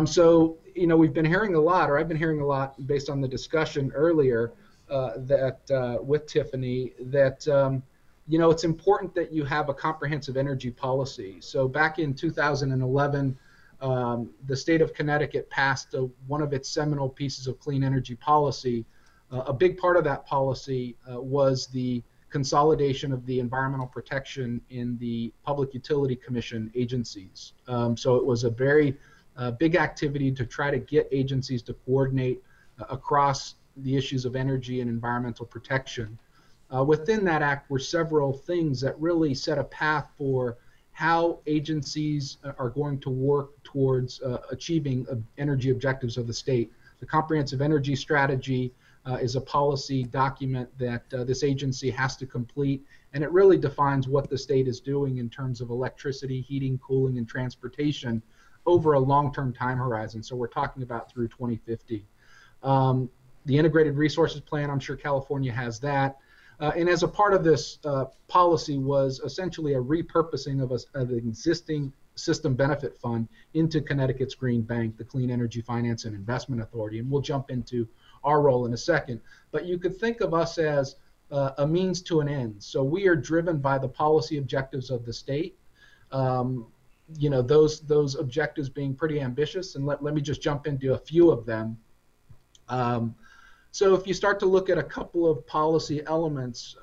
So, we've been hearing a lot, or I've been hearing a lot based on the discussion earlier with Tiffany, that, it's important that you have a comprehensive energy policy. So back in 2011, the state of Connecticut passed one of its seminal pieces of clean energy policy. A big part of that policy was the consolidation of the environmental protection in the Public Utility Commission agencies. So it was a very big activity to try to get agencies to coordinate across the issues of energy and environmental protection. Within that act were several things that really set a path for how agencies are going to work towards achieving energy objectives of the state. The Comprehensive Energy Strategy is a policy document that this agency has to complete, and it really defines what the state is doing in terms of electricity, heating, cooling, and transportation over a long-term time horizon. So we're talking about through 2050. The Integrated Resources Plan, I'm sure California has that. And as a part of this policy was essentially a repurposing of an existing system benefit fund into Connecticut's Green Bank, the Clean Energy Finance and Investment Authority. And we'll jump into our role in a second. But you could think of us as a means to an end. So we are driven by the policy objectives of the state. Those objectives being pretty ambitious. And let me just jump into a few of them. So if you start to look at a couple of policy elements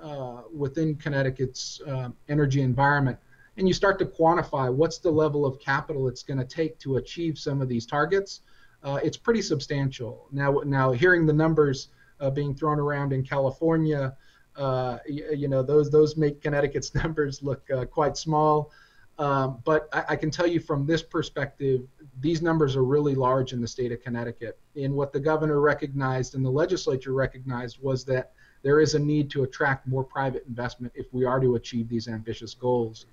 within Connecticut's energy environment, and you start to quantify what's the level of capital it's going to take to achieve some of these targets, it's pretty substantial. Now hearing the numbers being thrown around in California, those make Connecticut's numbers look quite small. But I can tell you from this perspective, these numbers are really large in the state of Connecticut. And what the governor recognized and the legislature recognized was that there is a need to attract more private investment if we are to achieve these ambitious goals.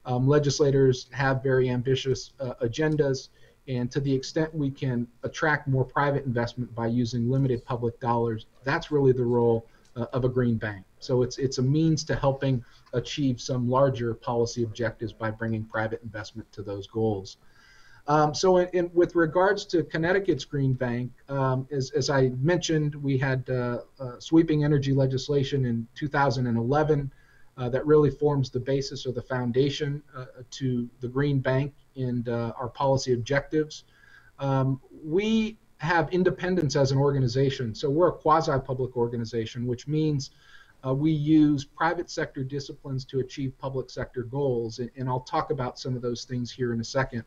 Legislators have very ambitious agendas, and to the extent we can attract more private investment by using limited public dollars, that's really the role of a green bank. So it's a means to helping achieve some larger policy objectives by bringing private investment to those goals. So with regards to Connecticut's Green Bank, as I mentioned, we had sweeping energy legislation in 2011 that really forms the basis or the foundation to the Green Bank and our policy objectives. We have independence as an organization. So we're a quasi-public organization, which means we use private sector disciplines to achieve public sector goals. And I'll talk about some of those things here in a second.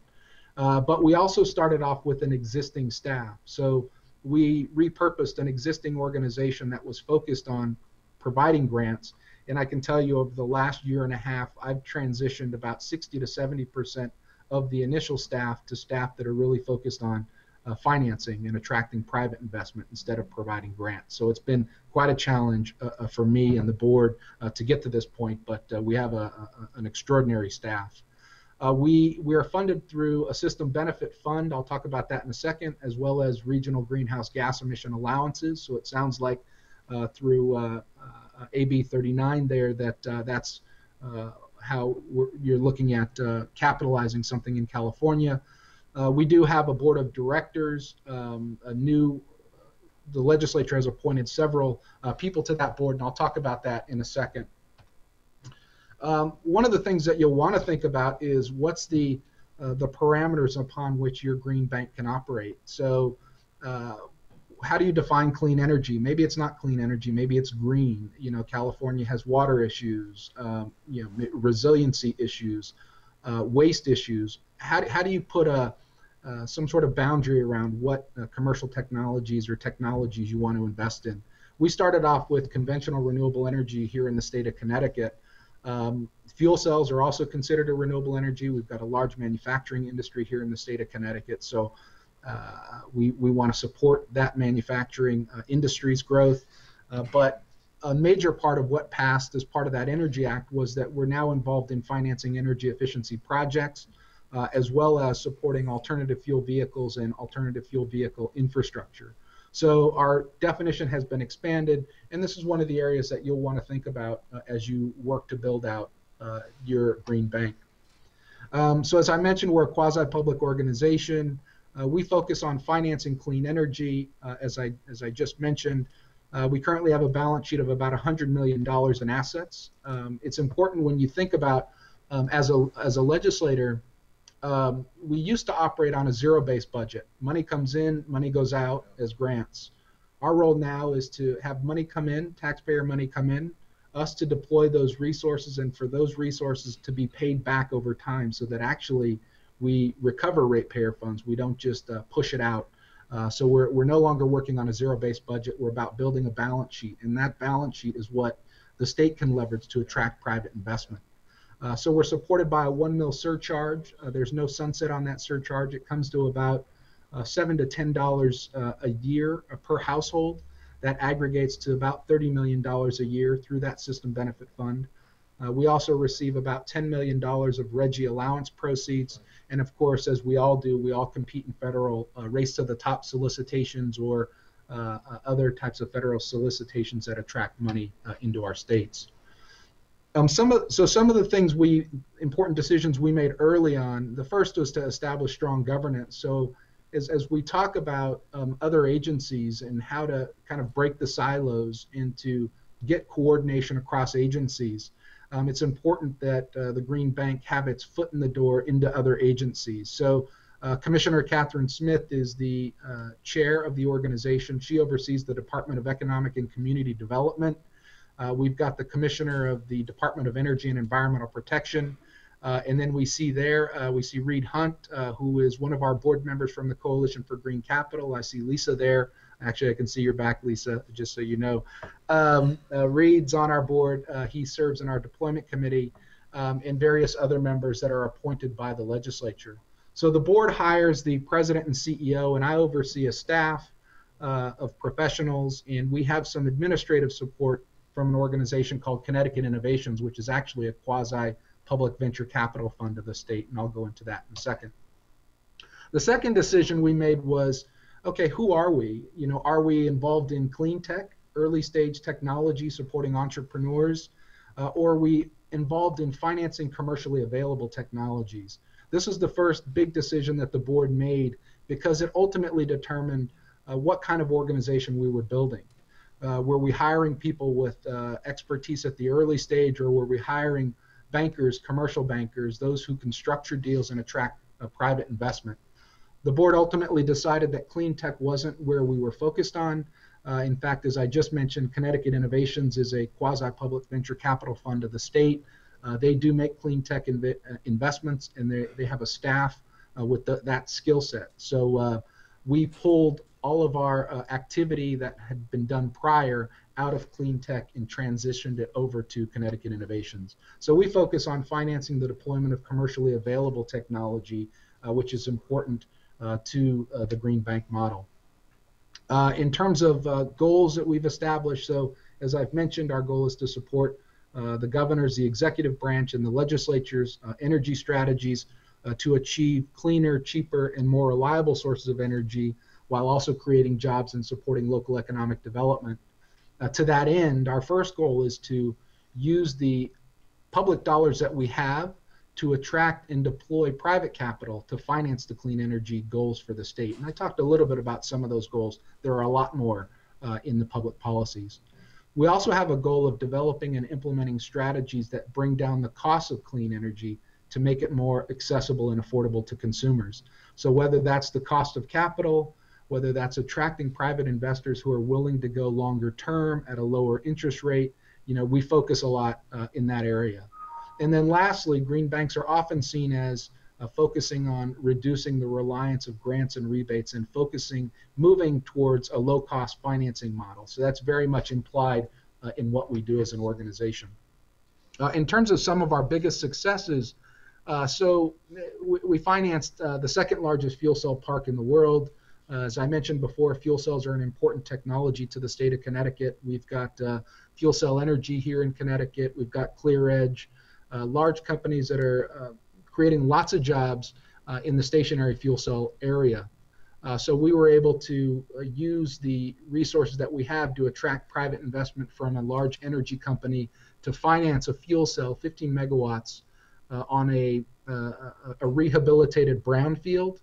But we also started off with an existing staff. So we repurposed an existing organization that was focused on providing grants. And I can tell you over the last year and a half, I've transitioned about 60 to 70% of the initial staff to staff that are really focused on financing and attracting private investment instead of providing grants. So it's been quite a challenge for me and the board to get to this point, but we have an extraordinary staff. We are funded through a system benefit fund. I'll talk about that in a second, as well as regional greenhouse gas emission allowances. So it sounds like through AB 39 there that's how you're looking at capitalizing something in California. We do have a board of directors. The legislature has appointed several people to that board, and I'll talk about that in a second. One of the things that you'll want to think about is what's the parameters upon which your green bank can operate. So how do you define clean energy? Maybe it's not clean energy, maybe it's green. You know, California has water issues, resiliency issues, waste issues. How do you put some sort of boundary around what commercial technologies or technologies you want to invest in? We started off with conventional renewable energy here in the state of Connecticut. Fuel cells are also considered a renewable energy. We've got a large manufacturing industry here in the state of Connecticut, so we want to support that manufacturing industry's growth. But a major part of what passed as part of that Energy Act was that we're now involved in financing energy efficiency projects, as well as supporting alternative fuel vehicles and alternative fuel vehicle infrastructure. So our definition has been expanded, and this is one of the areas that you'll want to think about as you work to build out your green bank. So as I mentioned, we're a quasi-public organization. We focus on financing clean energy, as I just mentioned. We currently have a balance sheet of about $100 million in assets. It's important when you think about, as a legislator, we used to operate on a zero-based budget. Money comes in, money goes out as grants. Our role now is to have money come in, taxpayer money come in, us to deploy those resources, and for those resources to be paid back over time so that actually we recover ratepayer funds. We don't just push it out. So we're no longer working on a zero-based budget. We're about building a balance sheet, and that balance sheet is what the state can leverage to attract private investment. So we're supported by a 1 mil surcharge. There's no sunset on that surcharge. It comes to about $7 to $10 a year per household. That aggregates to about $30 million a year through that system benefit fund. We also receive about $10 million of RGGI allowance proceeds. And of course, as we all do, we all compete in federal race to the top solicitations or other types of federal solicitations that attract money into our states. Some of the important decisions we made early on, the first was to establish strong governance. So as we talk about other agencies and how to kind of break the silos and to get coordination across agencies, it's important that the Green Bank have its foot in the door into other agencies. So Commissioner Catherine Smith is the chair of the organization. She oversees the Department of Economic and Community Development. We've got the commissioner of the Department of Energy and Environmental Protection. And then we see Reed Hunt, who is one of our board members from the Coalition for Green Capital. I see Lisa there. Actually, I can see your back, Lisa, just so you know. Reed's on our board. He serves in our deployment committee and various other members that are appointed by the legislature. So the board hires the president and CEO, and I oversee a staff of professionals, and we have some administrative support from an organization called Connecticut Innovations, which is actually a quasi-public venture capital fund of the state, and I'll go into that in a second. The second decision we made was, okay, who are we? You know, are we involved in clean tech, early stage technology supporting entrepreneurs, or are we involved in financing commercially available technologies? This is the first big decision that the board made because it ultimately determined what kind of organization we were building. Were we hiring people with expertise at the early stage, or were we hiring bankers, commercial bankers, those who can structure deals and attract private investment? The board ultimately decided that clean tech wasn't where we were focused on. In fact, as I just mentioned, Connecticut Innovations is a quasi-public venture capital fund of the state. They do make clean tech investments, and they have a staff with that skill set. So we pulled all of our activity that had been done prior out of clean tech and transitioned it over to Connecticut Innovations. So we focus on financing the deployment of commercially available technology, which is important to the green bank model. In terms of goals that we've established, so as I've mentioned, our goal is to support the governors, the executive branch, and the legislature's energy strategies to achieve cleaner, cheaper, and more reliable sources of energy while also creating jobs and supporting local economic development. To that end, our first goal is to use the public dollars that we have to attract and deploy private capital to finance the clean energy goals for the state. And I talked a little bit about some of those goals. There are a lot more in the public policies. We also have a goal of developing and implementing strategies that bring down the cost of clean energy to make it more accessible and affordable to consumers. So whether that's the cost of capital, whether that's attracting private investors who are willing to go longer term at a lower interest rate, we focus a lot in that area. And then lastly, green banks are often seen as focusing on reducing the reliance of grants and rebates and moving towards a low-cost financing model. So that's very much implied in what we do as an organization. In terms of some of our biggest successes, so we financed the second largest fuel cell park in the world. As I mentioned before, fuel cells are an important technology to the state of Connecticut. We've got Fuel Cell Energy here in Connecticut. We've got ClearEdge, large companies that are creating lots of jobs in the stationary fuel cell area. So we were able to use the resources that we have to attract private investment from a large energy company to finance a fuel cell, 15 megawatts, on a rehabilitated brownfield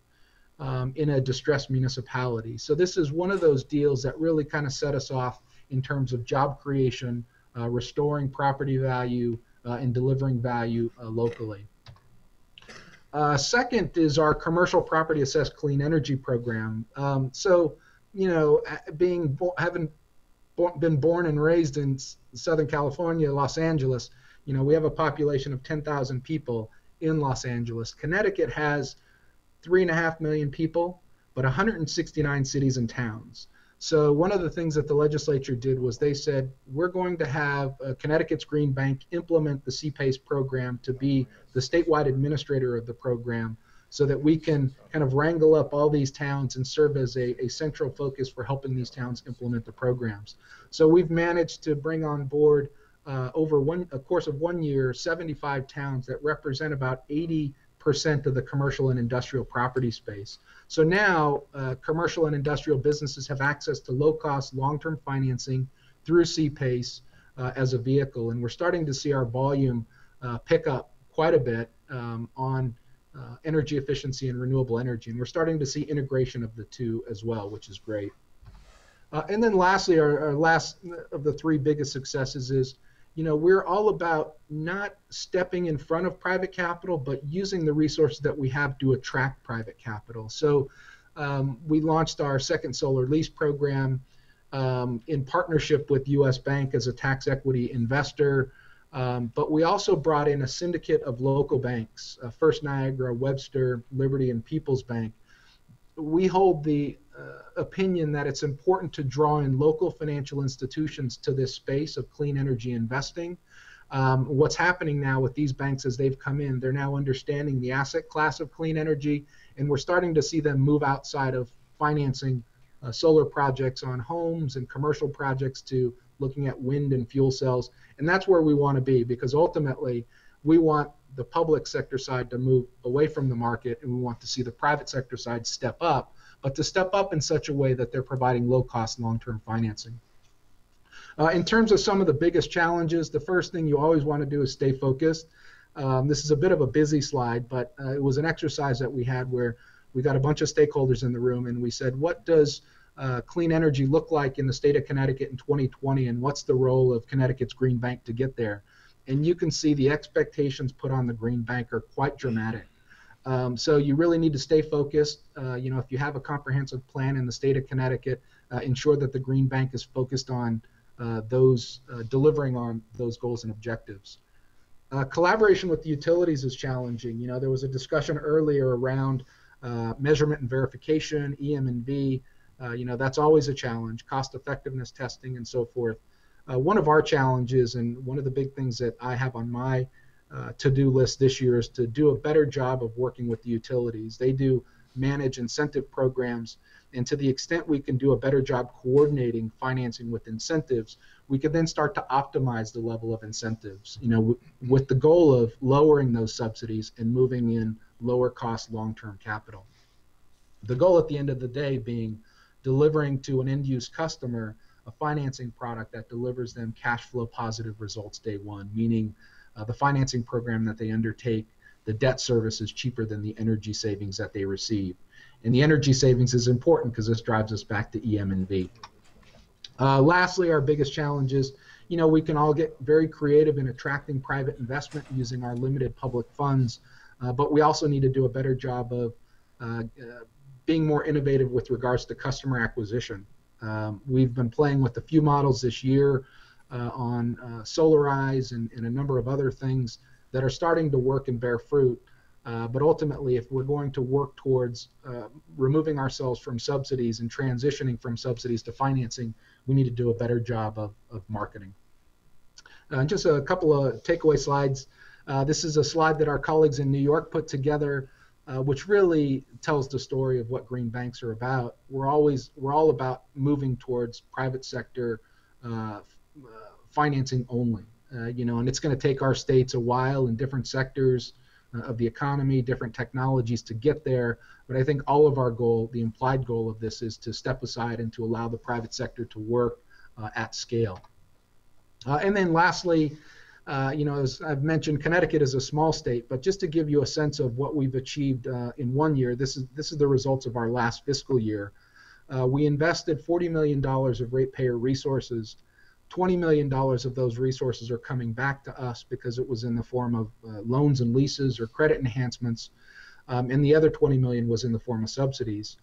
in a distressed municipality. So this is one of those deals that really kind of set us off in terms of job creation, restoring property value, and delivering value locally. Second is our commercial property assessed clean energy program. Having been born and raised in Southern California, Los Angeles, we have a population of 10,000 people in Los Angeles. Connecticut has 3.5 million people, but 169 cities and towns. So one of the things that the legislature did was they said, we're going to have Connecticut's Green Bank implement the CPACE program to be the statewide administrator of the program so that we can kind of wrangle up all these towns and serve as a central focus for helping these towns implement the programs. So we've managed to bring on board over a course of 1 year, 75 towns that represent about 80% of the commercial and industrial property space. So now commercial and industrial businesses have access to low-cost, long-term financing through CPACE as a vehicle. And we're starting to see our volume pick up quite a bit on energy efficiency and renewable energy. And we're starting to see integration of the two as well, which is great. And then lastly, our last of the three biggest successes is, we're all about not stepping in front of private capital, but using the resources that we have to attract private capital. So we launched our second solar lease program in partnership with US Bank as a tax equity investor. But we also brought in a syndicate of local banks, First Niagara, Webster, Liberty, and People's Bank. We hold the opinion that it's important to draw in local financial institutions to this space of clean energy investing. What's happening now with these banks as they've come in, they're now understanding the asset class of clean energy, and we're starting to see them move outside of financing solar projects on homes and commercial projects to looking at wind and fuel cells. And that's where we want to be, because ultimately we want the public sector side to move away from the market, and we want to see the private sector side step up, but to step up in such a way that they're providing low-cost, long-term financing. In terms of some of the biggest challenges, the first thing you always want to do is stay focused. This is a bit of a busy slide, but it was an exercise that we had where we got a bunch of stakeholders in the room, and we said, what does clean energy look like in the state of Connecticut in 2020, and what's the role of Connecticut's Green Bank to get there? And you can see the expectations put on the Green Bank are quite dramatic. So you really need to stay focused. If you have a comprehensive plan in the state of Connecticut, ensure that the Green Bank is focused on delivering on those goals and objectives. Collaboration with the utilities is challenging. There was a discussion earlier around measurement and verification, EM&V. That's always a challenge, cost effectiveness testing and so forth. One of our challenges, and one of the big things that I have on my to-do list this year, is to do a better job of working with the utilities. They do manage incentive programs, and to the extent we can do a better job coordinating financing with incentives, we could then start to optimize the level of incentives, with the goal of lowering those subsidies and moving in lower cost long-term capital. The goal at the end of the day being delivering to an end-use customer a financing product that delivers them cash flow positive results day one, meaning the financing program that they undertake, the debt service is cheaper than the energy savings that they receive. And the energy savings is important because this drives us back to EM&V. Lastly, our biggest challenge is, we can all get very creative in attracting private investment using our limited public funds, but we also need to do a better job of being more innovative with regards to customer acquisition. We've been playing with a few models this year on Solarize and a number of other things that are starting to work and bear fruit. But ultimately, if we're going to work towards removing ourselves from subsidies and transitioning from subsidies to financing, we need to do a better job of marketing. Just a couple of takeaway slides. This is a slide that our colleagues in New York put together, which really tells the story of what green banks are about. We're all about moving towards private sector financing only, and it's going to take our states a while in different sectors of the economy, different technologies to get there. But I think all of our goal, the implied goal of this, is to step aside and to allow the private sector to work at scale. And then lastly, as I've mentioned, Connecticut is a small state, but just to give you a sense of what we've achieved in 1 year, this is the results of our last fiscal year. We invested $40 million of ratepayer resources. $20 million of those resources are coming back to us because it was in the form of loans and leases or credit enhancements, and the other $20 million was in the form of subsidies,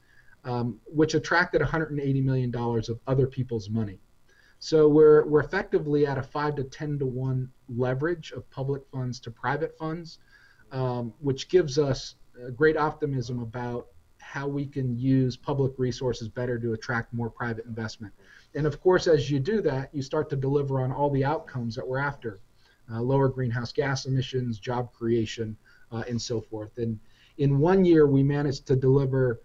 which attracted $180 million of other people's money. So we're effectively at a 5 to 10 to 1 leverage of public funds to private funds, which gives us great optimism about how we can use public resources better to attract more private investment. And of course, as you do that, you start to deliver on all the outcomes that we're after: lower greenhouse gas emissions, job creation, and so forth. And in 1 year, we managed to deliver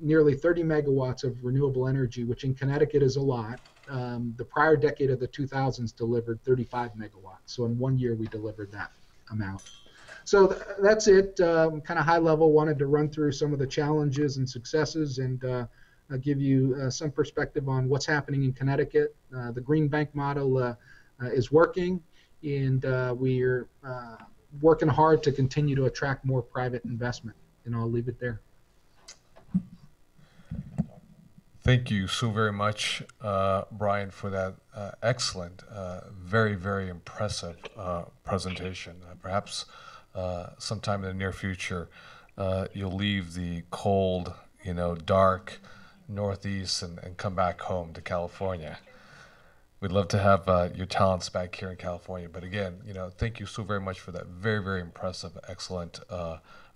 nearly 30 megawatts of renewable energy, which in Connecticut is a lot. The prior decade of the 2000s delivered 35 megawatts. So in 1 year, we delivered that amount. So that's it, kind of high level. Wanted to run through some of the challenges and successes and give you some perspective on what's happening in Connecticut. The Green Bank model is working, and we're working hard to continue to attract more private investment. And I'll leave it there. Thank you so very much, Brian, for that excellent, very, very impressive presentation. Perhaps sometime in the near future, you'll leave the cold, dark Northeast and come back home to California. We'd love to have your talents back here in California. But again, thank you so very much for that very, very impressive, excellent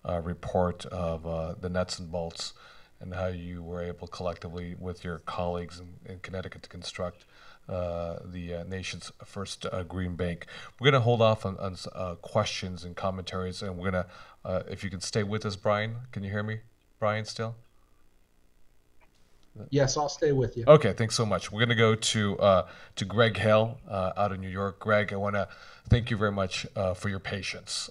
report of the nuts and bolts and how you were able collectively with your colleagues in Connecticut to construct the nation's first green bank. We're going to hold off on questions and commentaries, and we're going to, if you can stay with us, Brian. Can you hear me, Brian, still? Yes, I'll stay with you. Okay, thanks so much. We're going to go to Greg Hale out of New York. Greg, I want to thank you very much for your patience.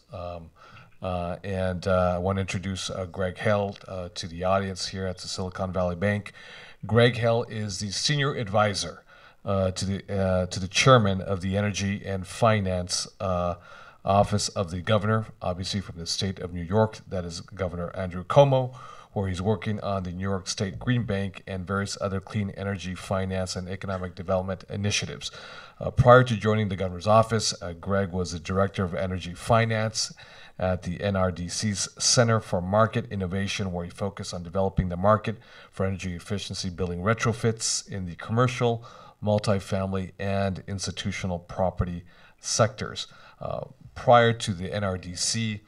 And I want to introduce Greg Hale to the audience here at the Silicon Valley Bank. Greg Hale is the senior advisor to the chairman of the Energy and Finance Office of the Governor, obviously from the state of New York. That is Governor Andrew Cuomo. where he's working on the New York State Green Bank and various other clean energy, finance, and economic development initiatives. Prior to joining the governor's office, Greg was the director of energy finance at the NRDC's Center for Market Innovation, where he focused on developing the market for energy efficiency building retrofits in the commercial, multifamily, and institutional property sectors. Prior to the NRDC,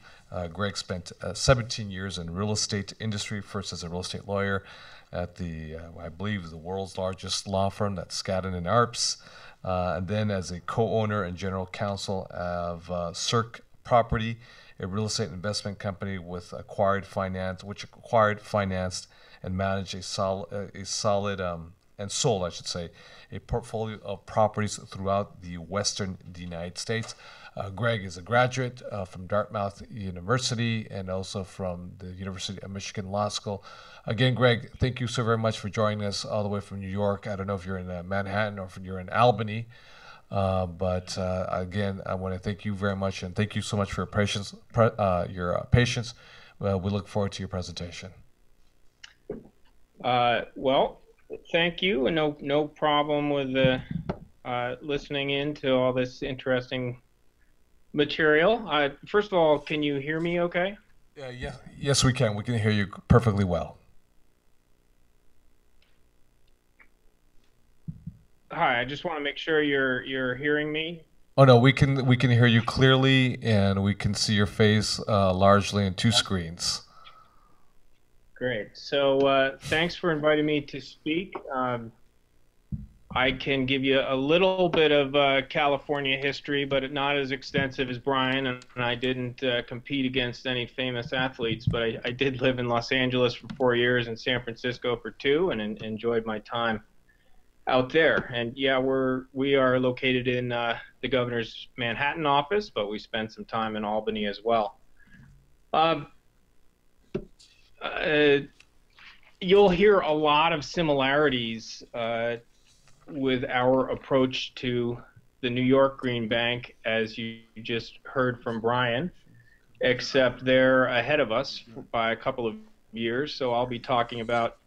Greg spent 17 years in real estate industry, first as a real estate lawyer at I believe, the world's largest law firm, that's Skadden and Arps, and then as a co-owner and general counsel of Cirque Property, a real estate investment company which acquired, financed, and managed and sold, I should say, a portfolio of properties throughout the western United States. Greg is a graduate from Dartmouth University and also from the University of Michigan Law School. Again, Greg, thank you so very much for joining us all the way from New York. I don't know if you're in Manhattan or if you're in Albany, but again, I want to thank you very much, and thank you so much for your patience. We look forward to your presentation. Well, thank you, and no problem with listening in to all this interesting material. First of all, can you hear me okay? Yes, we can. We can hear you perfectly well. Hi, I just want to make sure you're hearing me. Oh no, we can hear you clearly, and we can see your face largely in two screens. Great. So thanks for inviting me to speak. I can give you a little bit of California history, but not as extensive as Brian, and I didn't compete against any famous athletes, but I did live in Los Angeles for 4 years and San Francisco for 2, and enjoyed my time out there. And yeah, we are located in the governor's Manhattan office, but we spent some time in Albany as well. You'll hear a lot of similarities with our approach to the New York Green Bank, as you just heard from Brian, except they're ahead of us by a couple of years. So I'll be talking about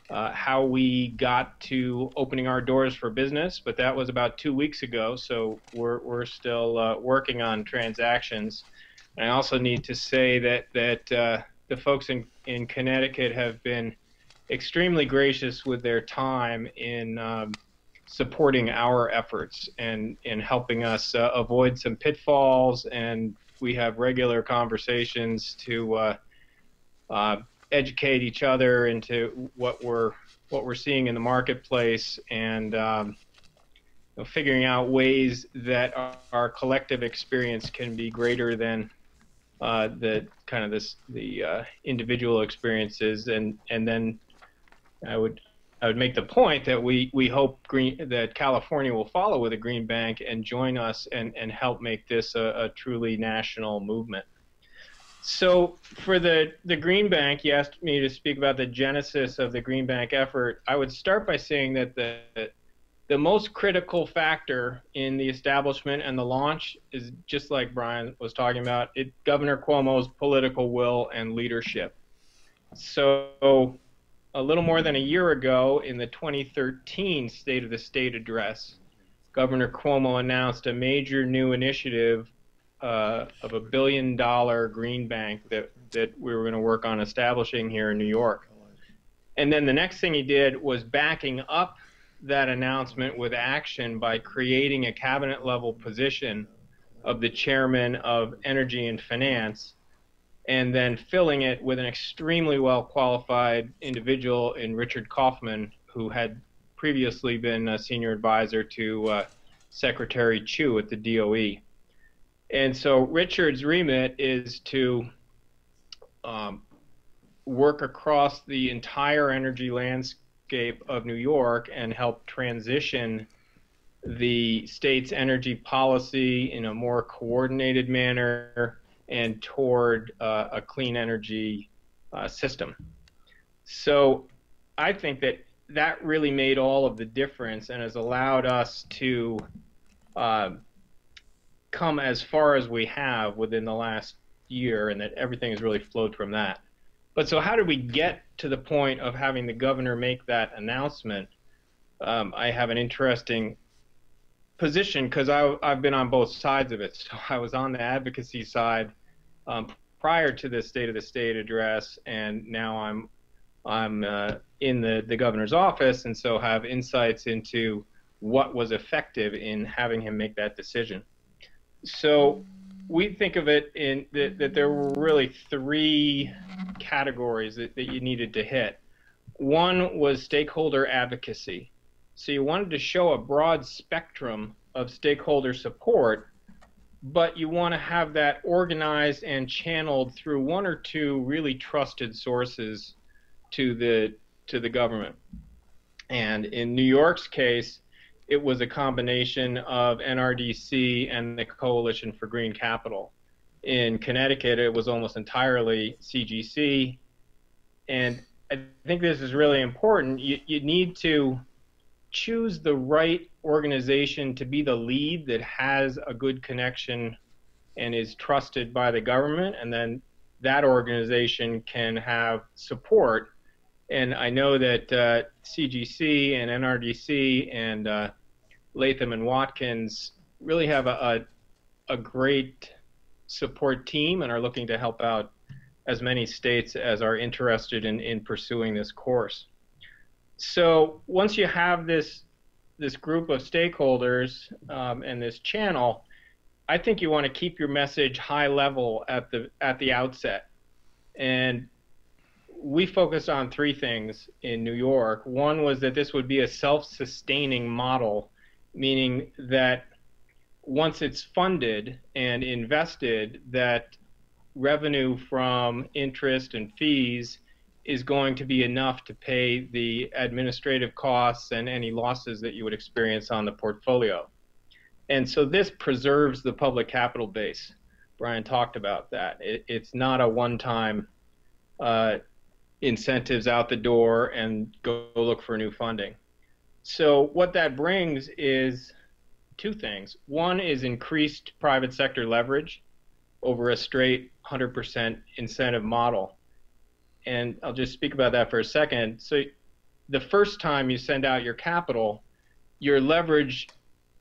how we got to opening our doors for business, but that was about 2 weeks ago, so we're still working on transactions. And I also need to say that the folks in Connecticut have been extremely gracious with their time in supporting our efforts and in helping us avoid some pitfalls, and we have regular conversations to educate each other into what we're seeing in the marketplace, and figuring out ways that our collective experience can be greater than the individual experiences, and then I would make the point that we hope that California will follow with a green bank and join us and help make this a truly national movement. So for the Green Bank, you asked me to speak about the genesis of the Green Bank effort. I would start by saying that the most critical factor in the establishment and the launch is, just like Brian was talking about, Governor Cuomo's political will and leadership. So a little more than a year ago, in the 2013 State of the State address, Governor Cuomo announced a major new initiative of $1 billion green bank that we were going to work on establishing here in New York. And then the next thing he did was backing up that announcement with action by creating a cabinet level position of the chairman of Energy and Finance, and then filling it with an extremely well qualified individual in Richard Kaufman, who had previously been a senior advisor to Secretary Chu at the DOE. And so Richard's remit is to work across the entire energy landscape of New York and help transition the state's energy policy in a more coordinated manner and toward a clean energy system. So I think that really made all of the difference and has allowed us to come as far as we have within the last year, and that everything has really flowed from that. But so how did we get to the point of having the governor make that announcement? I have an interesting position because I've been on both sides of it. So I was on the advocacy side prior to the State of the State address, and now I'm in the governor's office, and so have insights into what was effective in having him make that decision. So we think of it in that there were really three categories that you needed to hit. One was stakeholder advocacy. So you wanted to show a broad spectrum of stakeholder support, but you want to have that organized and channeled through one or two really trusted sources to the government. And in New York's case, it was a combination of NRDC and the Coalition for Green Capital. In Connecticut, it was almost entirely CGC. And I think this is really important. You need to choose the right organization to be the lead that has a good connection and is trusted by the government, and then that organization can have support. And I know that CGC and NRDC and Latham and Watkins really have a great support team and are looking to help out as many states as are interested in pursuing this course. So once you have this group of stakeholders and this channel, I think you want to keep your message high level at the outset. And we focused on three things in New York. One was that this would be a self-sustaining model, meaning that once it's funded and invested, that revenue from interest and fees is going to be enough to pay the administrative costs and any losses that you would experience on the portfolio. And so this preserves the public capital base. Brian talked about that. It's not a one-time incentives out the door and go look for new funding. So what that brings is two things. One is increased private sector leverage over a straight 100% incentive model. And I'll just speak about that for a second. So the first time you send out your capital, your leverage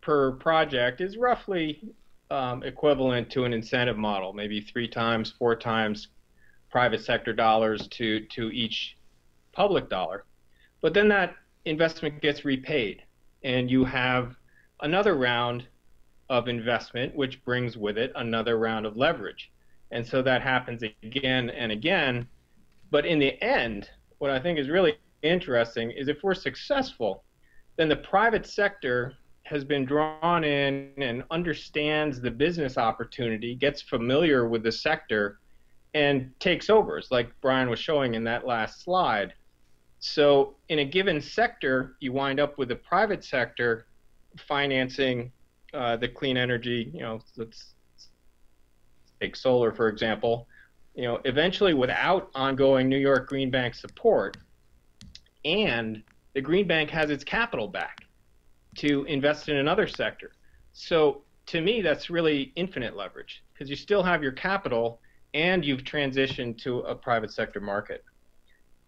per project is roughly equivalent to an incentive model, maybe 3 times, 4 times private sector dollars to each public dollar. But then that investment gets repaid, and you have another round of investment, which brings with it another round of leverage. And so that happens again and again. But in the end, what I think is really interesting is if we're successful, then the private sector has been drawn in and understands the business opportunity, gets familiar with the sector, and takes over, it's like Brian was showing in that last slide. So in a given sector, you wind up with the private sector financing the clean energy, let's take solar, for example, eventually without ongoing New York Green Bank support, and the Green Bank has its capital back to invest in another sector. So to me, that's really infinite leverage, because you still have your capital and you've transitioned to a private sector market.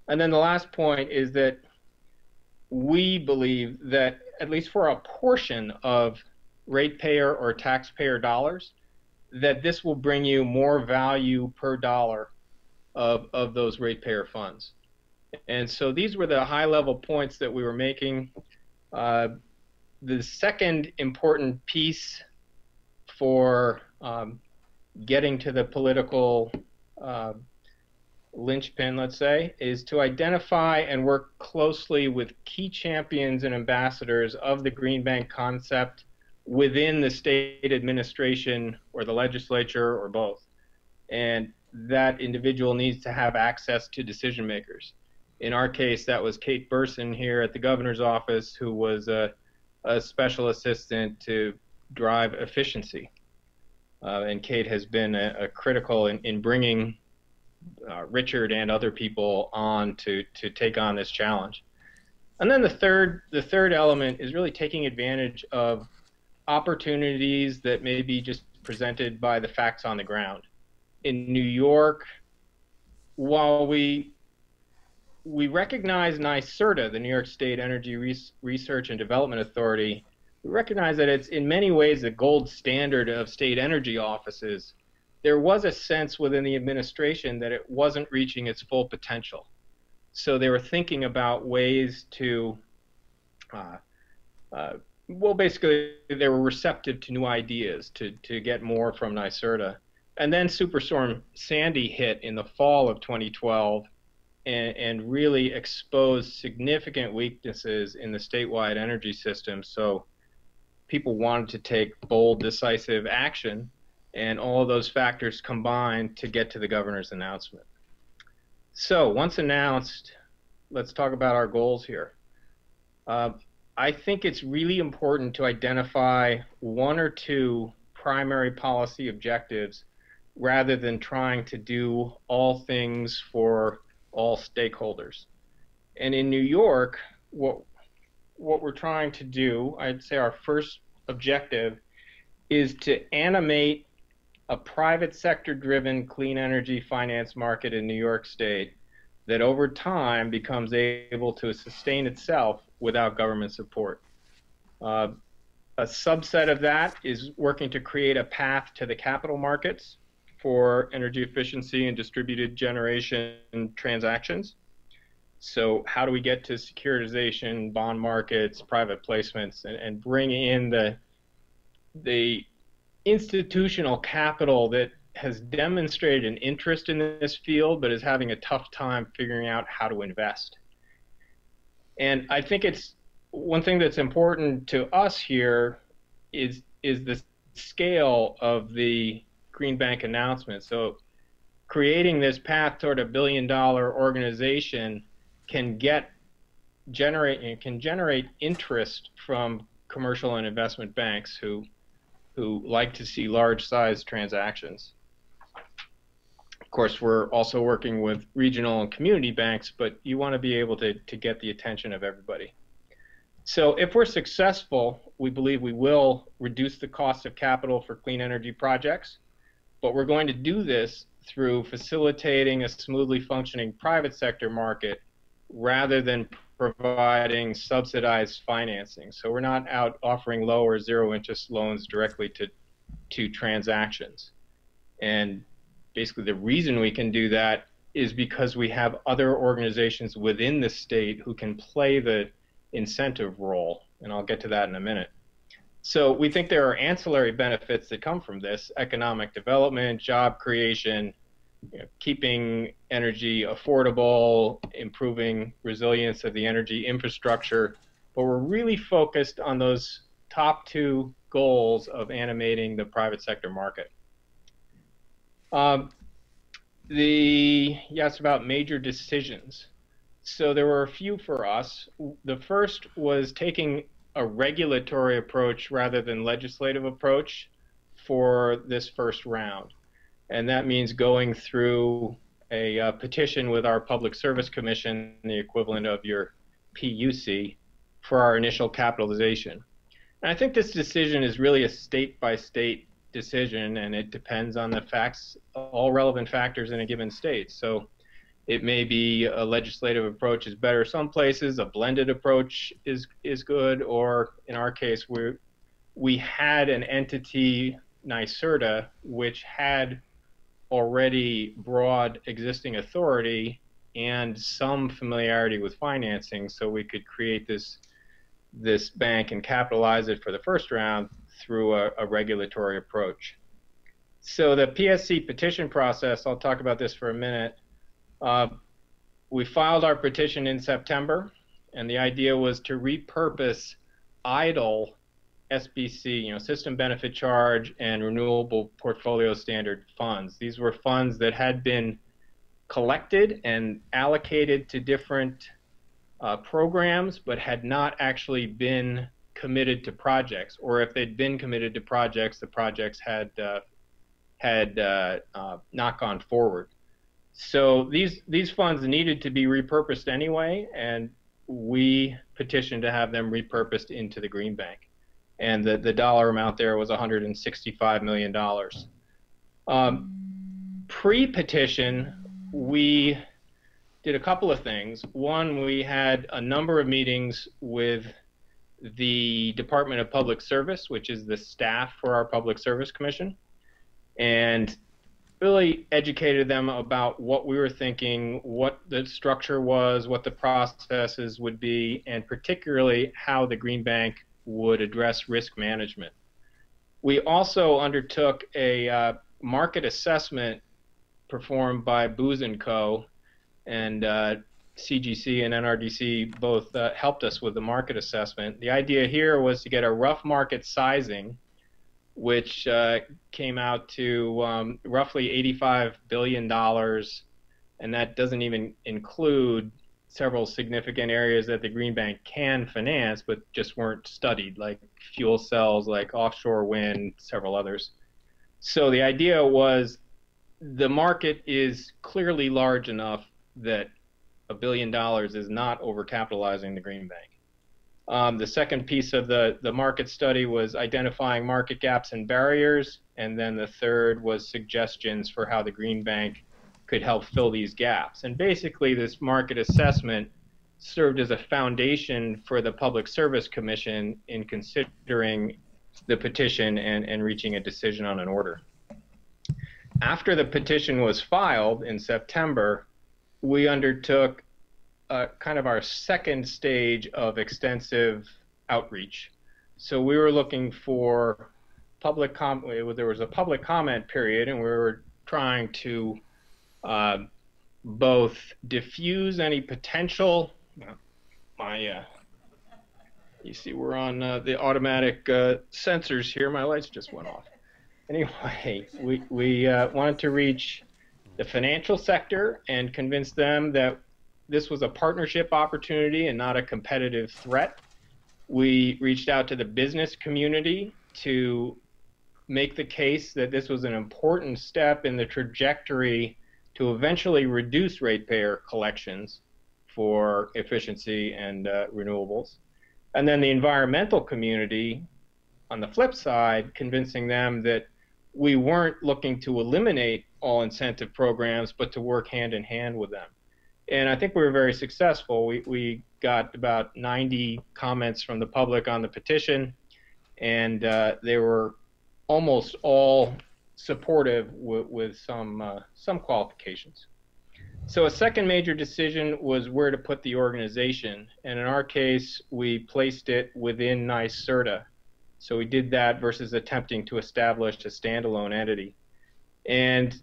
And then the last point is that we believe that at least for a portion of ratepayer or taxpayer dollars, that this will bring you more value per dollar of those ratepayer funds. And so these were the high-level points that we were making. The second important piece for getting to the political linchpin, let's say, is to identify and work closely with key champions and ambassadors of the Green Bank concept within the state administration or the legislature or both. And that individual needs to have access to decision makers. In our case, that was Kate Burson here at the governor's office, who was a special assistant to drive efficiency. And Kate has been a critical in bringing Richard and other people on to take on this challenge. And then the third element is really taking advantage of opportunities that may be just presented by the facts on the ground. In New York, while we recognize NYSERDA, the New York State Energy Research and Development Authority, we recognize that it's in many ways the gold standard of state energy offices. There was a sense within the administration that it wasn't reaching its full potential. So they were thinking about ways to, well, basically they were receptive to new ideas to get more from NYSERDA. And then Superstorm Sandy hit in the fall of 2012 and really exposed significant weaknesses in the statewide energy system. So people wanted to take bold, decisive action, and all of those factors combined to get to the governor's announcement. So once announced, let's talk about our goals here. I think it's really important to identify one or two primary policy objectives rather than trying to do all things for all stakeholders. And in New York, what we're trying to do, I'd say our first objective is to animate a private sector driven clean energy finance market in New York State that over time becomes able to sustain itself without government support. A subset of that is working to create a path to the capital markets for energy efficiency and distributed generation transactions. So how do we get to securitization, bond markets, private placements, and bring in the institutional capital that has demonstrated an interest in this field but is having a tough time figuring out how to invest. And I think it's one thing that's important to us here is the scale of the Green Bank announcement. So creating this path toward $1 billion organization can generate interest from commercial and investment banks who like to see large size transactions. Of course, we're also working with regional and community banks, but you want to be able to get the attention of everybody. So if we're successful, we believe we will reduce the cost of capital for clean energy projects, but we're going to do this through facilitating a smoothly functioning private sector market rather than providing subsidized financing. So we're not out offering low or zero interest loans directly to transactions. And basically the reason we can do that is because we have other organizations within the state who can play the incentive role, and I'll get to that in a minute. So we think there are ancillary benefits that come from this: economic development, job creation, keeping energy affordable, improving resilience of the energy infrastructure. But we're really focused on those top two goals of animating the private sector market. You asked about major decisions. So there were a few for us. The first was taking a regulatory approach rather than legislative approach for this first round. And that means going through a petition with our Public Service Commission, the equivalent of your PUC, for our initial capitalization. And I think this decision is really a state-by-state decision, and it depends on the facts, all relevant factors in a given state. So it may be a legislative approach is better some places, a blended approach is good, or in our case, we had an entity, NYSERDA, which had already broad existing authority and some familiarity with financing, so we could create this bank and capitalize it for the first round through a regulatory approach. So the PSC petition process, I'll talk about this for a minute. We filed our petition in September, and the idea was to repurpose idle SBC, System Benefit Charge and Renewable Portfolio Standard funds. These were funds that had been collected and allocated to different programs, but had not actually been committed to projects, or if they'd been committed to projects, the projects had not gone forward. So these funds needed to be repurposed anyway, and we petitioned to have them repurposed into the Green Bank. And the dollar amount there was $165 million. Pre-petition, we did a couple of things. One, we had a number of meetings with the Department of Public Service, which is the staff for our Public Service Commission, and really educated them about what we were thinking, what the structure was, what the processes would be, and particularly how the Green Bank would address risk management. We also undertook a market assessment performed by Booz & Co. and CGC and NRDC both helped us with the market assessment. The idea here was to get a rough market sizing, which came out to roughly $85 billion, and that doesn't even include several significant areas that the Green Bank can finance, but just weren't studied, like fuel cells, like offshore wind, several others. So the idea was the market is clearly large enough that $1 billion is not overcapitalizing the Green Bank. The second piece of the market study was identifying market gaps and barriers, and then the third was suggestions for how the Green Bank could help fill these gaps. And basically this market assessment served as a foundation for the Public Service Commission in considering the petition and reaching a decision on an order. After the petition was filed in September, we undertook kind of our second stage of extensive outreach. So we were looking for public there was a public comment period, and we were trying to both diffuse any potential. You see, we're on the automatic sensors here. My lights just went off. Anyway, we wanted to reach the financial sector and convince them that this was a partnership opportunity and not a competitive threat. We reached out to the business community to make the case that this was an important step in the trajectory to eventually reduce ratepayer collections for efficiency and renewables. And then the environmental community, on the flip side, convincing them that we weren't looking to eliminate all incentive programs, but to work hand in hand with them. And I think we were very successful. We got about 90 comments from the public on the petition, and they were almost all supportive with some qualifications. So a second major decision was where to put the organization, and in our case, we placed it within NYSERDA. So we did that versus attempting to establish a standalone entity. And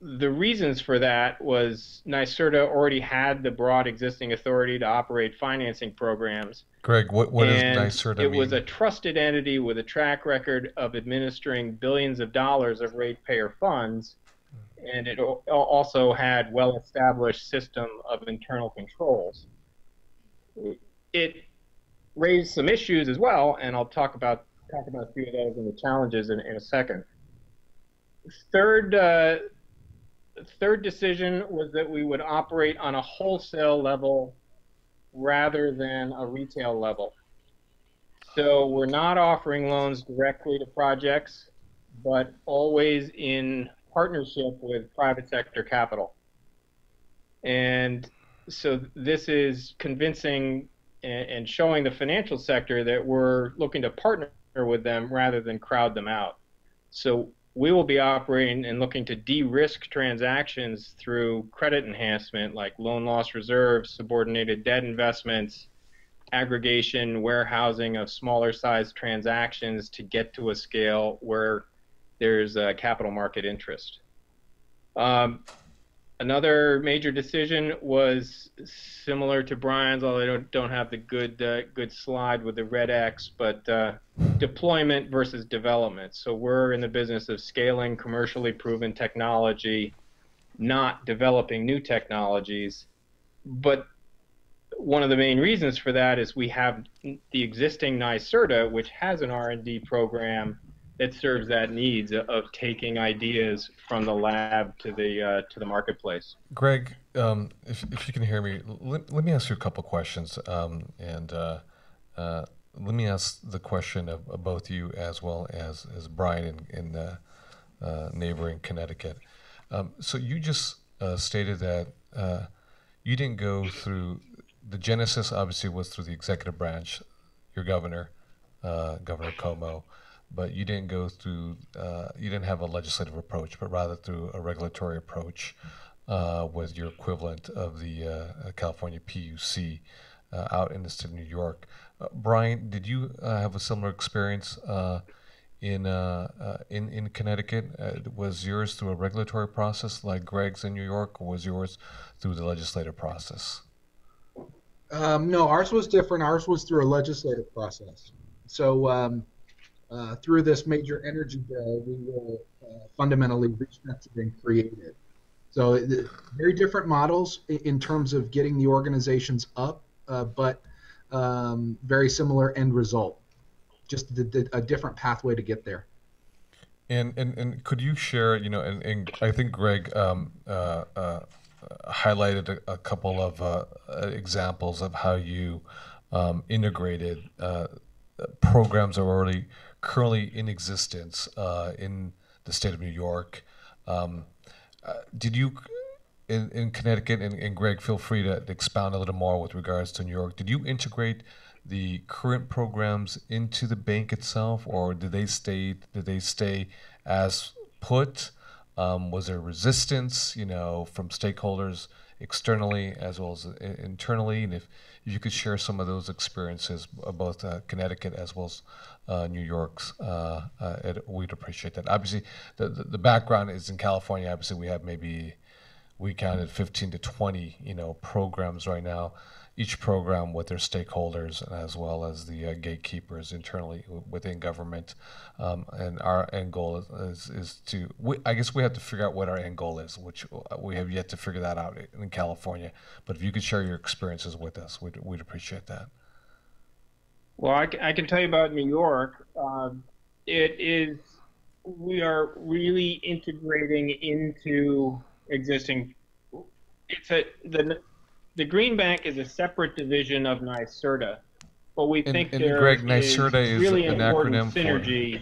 the reasons for that was NYSERDA already had the broad existing authority to operate financing programs. Greg, what does NYSERDA mean? It was a trusted entity with a track record of administering billions of dollars of ratepayer funds, and it also had well-established system of internal controls. It raised some issues as well, and I'll talk about a few of those and the challenges in a second. Third decision was that we would operate on a wholesale level rather than a retail level. So we're not offering loans directly to projects, but always in partnership with private sector capital. And so this is convincing and showing the financial sector that we're looking to partner with them rather than crowd them out. So we will be operating and looking to de-risk transactions through credit enhancement like loan loss reserves, subordinated debt investments, aggregation, warehousing of smaller sized transactions to get to a scale where there's a capital market interest. Another major decision was similar to Brian's, although I don't have the good slide with the red X, but deployment versus development. So we're in the business of scaling commercially proven technology, not developing new technologies. But one of the main reasons for that is we have the existing NYSERDA, which has an R&D program that serves that needs of taking ideas from the lab to the marketplace. Greg, if you can hear me, let me ask you a couple questions, and let me ask the question of both you as well as Brian in neighboring Connecticut. So you just stated that you didn't go through the genesis. Obviously, was through the executive branch, your governor, Governor Cuomo, but you didn't go through. You didn't have a legislative approach, but rather through a regulatory approach with your equivalent of the California PUC out in the state of New York. Brian, did you have a similar experience in Connecticut? Was yours through a regulatory process like Greg's in New York, or was yours through the legislative process? No, ours was different. Ours was through a legislative process. So through this major energy bill, we will fundamentally restructured and created. So very different models in terms of getting the organizations up, but very similar end result. Just a different pathway to get there. And could you share, and I think Greg highlighted a couple of examples of how you integrated programs that were already currently in existence in the state of New York. Did you, in Connecticut, and Greg, feel free to expound a little more with regards to New York, did you integrate the current programs into the bank itself, or did they stay as put? Was there resistance, from stakeholders externally as well as internally? And if you could share some of those experiences, both Connecticut as well as New York's, we'd appreciate that. Obviously, the background is in California. Obviously, we counted 15 to 20, programs right now. Each program with their stakeholders as well as the gatekeepers internally within government. And our end goal is to, I guess we have to figure out what our end goal is, which we have yet to figure that out in California. But if you could share your experiences with us, we'd appreciate that. Well, I can tell you about New York. We are really integrating into existing. The Green Bank is a separate division of NYSERDA, but we think there Greg, is NYSERDA is really an important acronym synergy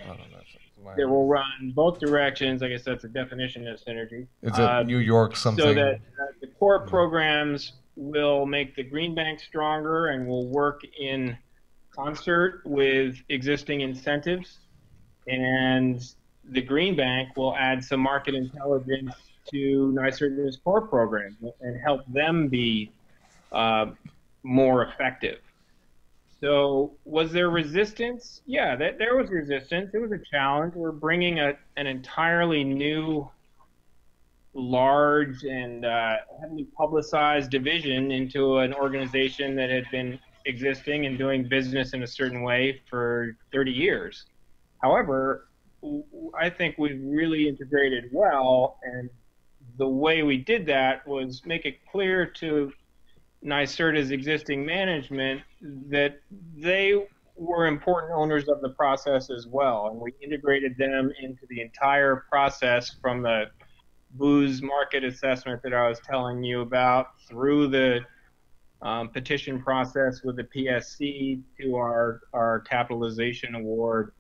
that will run both directions. I guess that's a definition of synergy. Is it New York something? So that the core programs will make the Green Bank stronger and will work in concert with existing incentives, and the Green Bank will add some market intelligence to NYSERDA's core programs and help them be more effective. So was there resistance? Yeah, there was resistance. It was a challenge. We're bringing an entirely new, large and heavily publicized division into an organization that had been existing and doing business in a certain way for 30 years. However, I think we've really integrated well, and the way we did that was make it clear to NYSERDA's existing management that they were important owners of the process as well, and we integrated them into the entire process, from the booze market assessment that I was telling you about, through the petition process with the PSC to our capitalization award.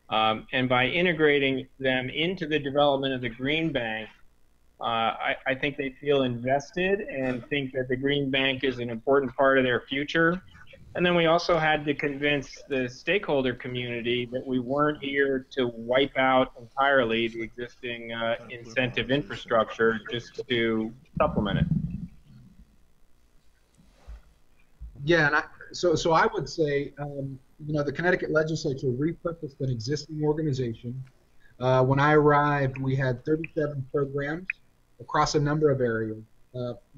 And by integrating them into the development of the Green Bank, I think they feel invested and think that the Green Bank is an important part of their future. And then we also had to convince the stakeholder community that we weren't here to wipe out entirely the existing incentive infrastructure, just to supplement it. Yeah, and so I would say, the Connecticut legislature repurposed an existing organization. When I arrived, we had 37 programs across a number of areas,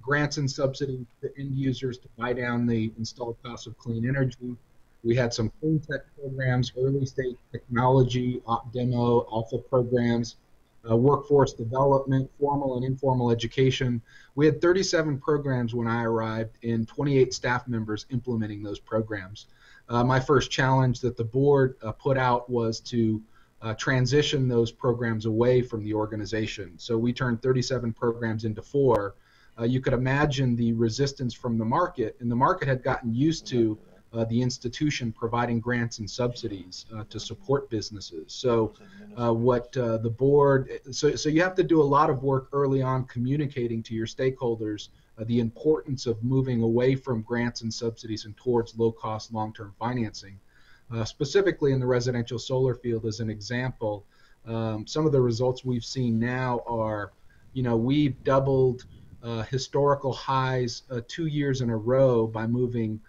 grants and subsidies to end users to buy down the installed cost of clean energy. We had some clean tech programs, early stage technology, demo, alpha programs, workforce development, formal and informal education. We had 37 programs when I arrived and 28 staff members implementing those programs. My first challenge that the board put out was to transition those programs away from the organization. So we turned 37 programs into 4. You could imagine the resistance from the market, and the market had gotten used to the institution providing grants and subsidies to support businesses. So what the board, so you have to do a lot of work early on communicating to your stakeholders the importance of moving away from grants and subsidies and towards low-cost long-term financing. Specifically in the residential solar field as an example, some of the results we've seen now are, we've doubled historical highs 2 years in a row by moving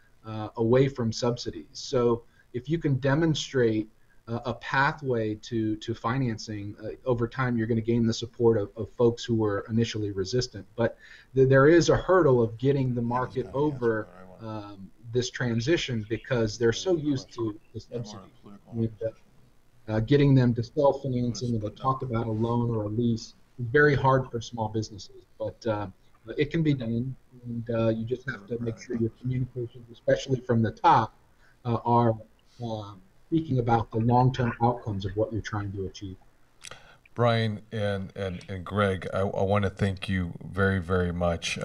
away from subsidies. So if you can demonstrate a pathway to financing, over time you're going to gain the support of folks who were initially resistant. But there is a hurdle of getting the market over this transition because they're so used to the subsidy. Getting them to self-financing and to talk about a loan or a lease is very hard for small businesses. But it can be done, and you just have to make sure your communications, especially from the top, are speaking about the long-term outcomes of what you're trying to achieve. Brian and Greg, I want to thank you very, very much.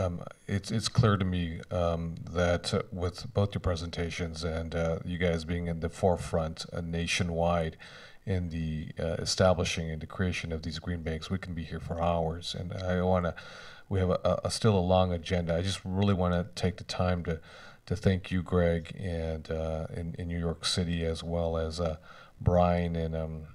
It's clear to me that with both your presentations and you guys being in the forefront nationwide in the establishing and the creation of these green banks, we can be here for hours. And we have still a long agenda. I just really want to take the time to thank you, Greg, and in New York City, as well as Brian in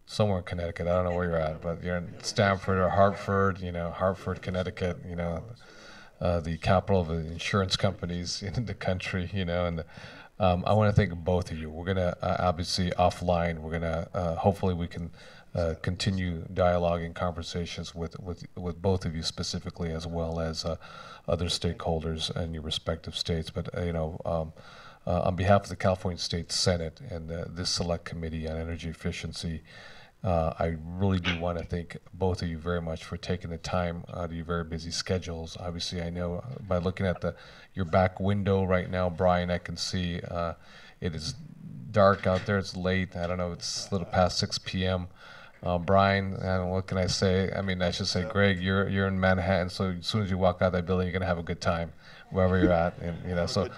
somewhere in Connecticut. I don't know where you're at, but you're in Stamford or Hartford, Hartford, Connecticut, the capital of the insurance companies in the country, and I want to thank both of you. We're going to obviously offline, we're going to hopefully we can continue dialoguing conversations with both of you specifically, as well as other stakeholders in your respective states. But on behalf of the California State Senate and this Select Committee on Energy Efficiency, I really do want to thank both of you very much for taking the time out of your very busy schedules. Obviously, I know by looking at your back window right now, Brian, I can see it is dark out there. It's late. I don't know. It's a little past 6 p.m. Brian, and what can I say? I mean, I should say, Greg, you're in Manhattan, so as soon as you walk out that building, you're gonna have a good time wherever you're at, and so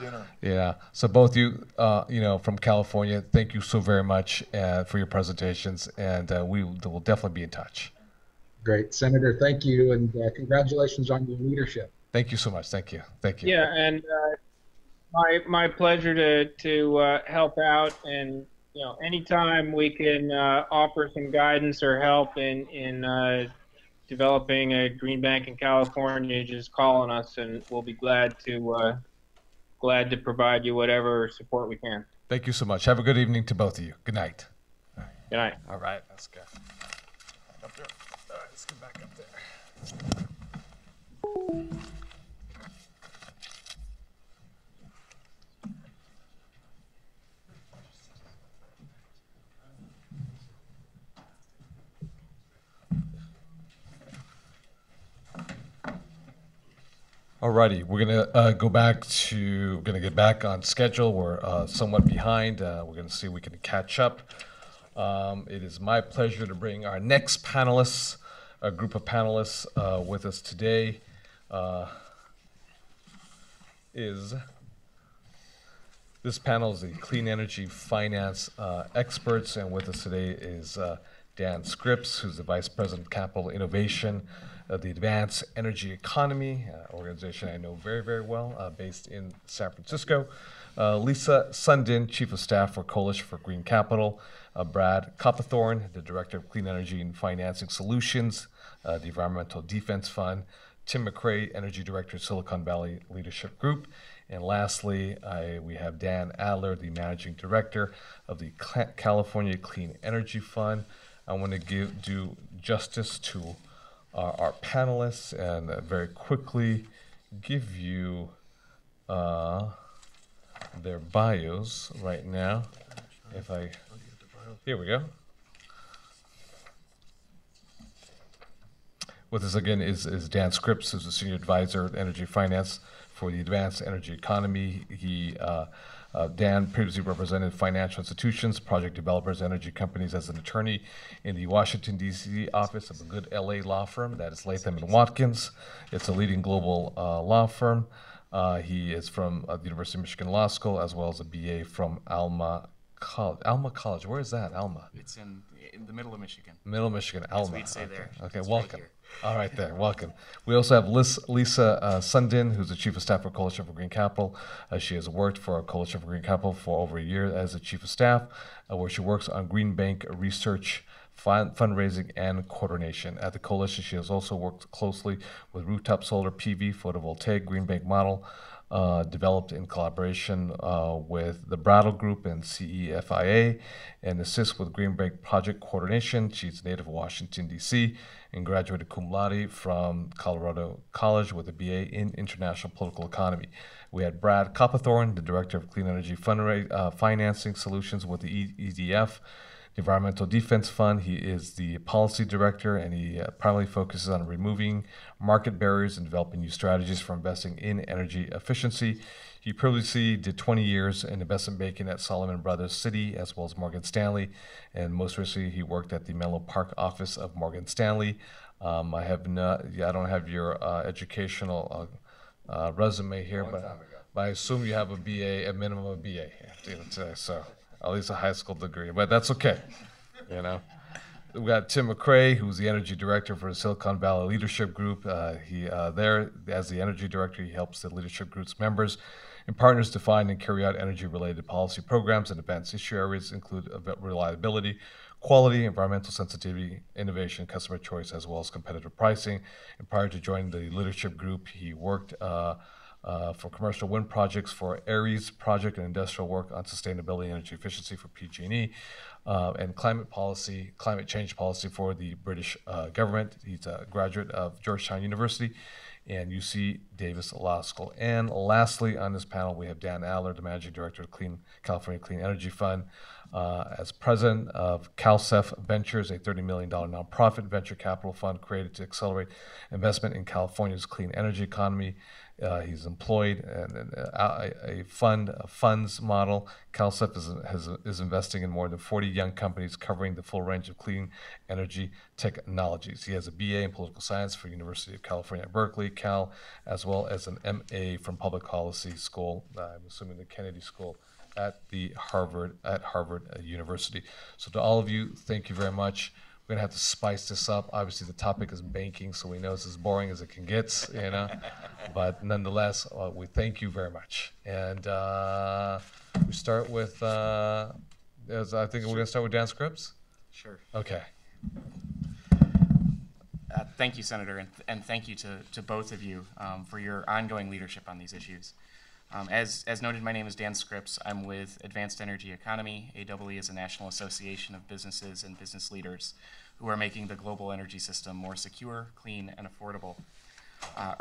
yeah. So both you, from California, thank you so very much for your presentations, and we will definitely be in touch. Great, Senator. Thank you, and congratulations on your leadership. Thank you so much. Thank you. Thank you. Yeah, and my pleasure to help out, and anytime we can offer some guidance or help in developing a green bank in California, just call on us, and we'll be glad to provide you whatever support we can. Thank you so much. Have a good evening to both of you. Good night. Good night. All right, let's go. Up there. All right, let's get back up there. Alrighty, we're gonna get back on schedule. We're somewhat behind. We're gonna see if we can catch up. It is my pleasure to bring our next panelists, a group of panelists with us today. This panel is the clean energy finance experts, and with us today is Dan Scripps, who's the Vice President of Capital Innovation of the Advanced Energy Economy, organization I know very, very well, based in San Francisco. Lisa Sundin, Chief of Staff for Coalition for Green Capital. Brad Copperthorne, the Director of Clean Energy and Financing Solutions, the Environmental Defense Fund. Tim McRae, Energy Director, Silicon Valley Leadership Group. And lastly, we have Dan Adler, the Managing Director of the California Clean Energy Fund. I want to do justice to our panelists and very quickly give you their bios right now. Here we go. With us again is Dan Scripps, who's a Senior Advisor at Energy Finance for the Advanced Energy Economy. Dan previously represented financial institutions, project developers, energy companies as an attorney in the Washington, D.C. office of a good L.A. law firm, that is Latham & Watkins. It's a leading global law firm. He is from the University of Michigan Law School, as well as a BA from Alma College. Alma College, where is that, Alma? It's in the middle of Michigan. Middle Michigan, Alma. we'd say there. Okay, It's right welcome. here. All right, there, welcome. We also have Lisa Sundin, who's the Chief of Staff for Coalition for Green Capital. She has worked for Coalition for Green Capital for over a year as the Chief of Staff, where she works on green bank research, fundraising, and coordination. At the Coalition, she has also worked closely with rooftop solar PV photovoltaic green bank model, developed in collaboration with the Brattle Group and CEFIA, and assists with green bank project coordination. She's native of Washington, D.C., and graduated cum laude from Colorado College with a BA in International Political Economy. We had Brad Copperthorne, the Director of Clean Energy Financing Solutions with the EDF, the Environmental Defense Fund. He is the Policy Director, and he primarily focuses on removing market barriers and developing new strategies for investing in energy efficiency. He previously did 20 years in investment banking at Solomon Brothers Citi, as well as Morgan Stanley, and most recently he worked at the Menlo Park office of Morgan Stanley. I don't have your educational resume here, but I assume you have a BA, a minimum of a BA, so at least a high school degree, but that's okay, you know. We got Tim McCrae, who's the Energy Director for the Silicon Valley Leadership Group. There, as the Energy Director, he helps the Leadership Group's members and partners define and carry out energy-related policy programs and advance issue areas include reliability, quality, environmental sensitivity, innovation, customer choice, as well as competitive pricing. And prior to joining the Leadership Group, he worked for commercial wind projects for Ares Project and industrial work on sustainability and energy efficiency for PG&E, and climate change policy for the British government. He's a graduate of Georgetown University and UC Davis Law School. And lastly on this panel, we have Dan Adler, the Managing Director of California Clean Energy Fund, as president of CalCEF Ventures, a $30 million nonprofit venture capital fund created to accelerate investment in California's clean energy economy. He's employed in a funds model. CalCEF is investing in more than 40 young companies covering the full range of clean energy technologies. He has a BA in political science from University of California at Berkeley, Cal, as well as an MA from Public Policy School, I'm assuming the Kennedy School, at Harvard University. So to all of you, thank you very much. We're gonna have to spice this up. Obviously, the topic is banking, so we know it's as boring as it can get, you know. But nonetheless, we thank you very much. And we start with, I think we're gonna start with Dan Scripps. Sure. Okay. Thank you, Senator, and thank you to both of you for your ongoing leadership on these issues. As noted, my name is Dan Scripps. I'm with Advanced Energy Economy. AEE is a national association of businesses and business leaders who are making the global energy system more secure, clean, and affordable.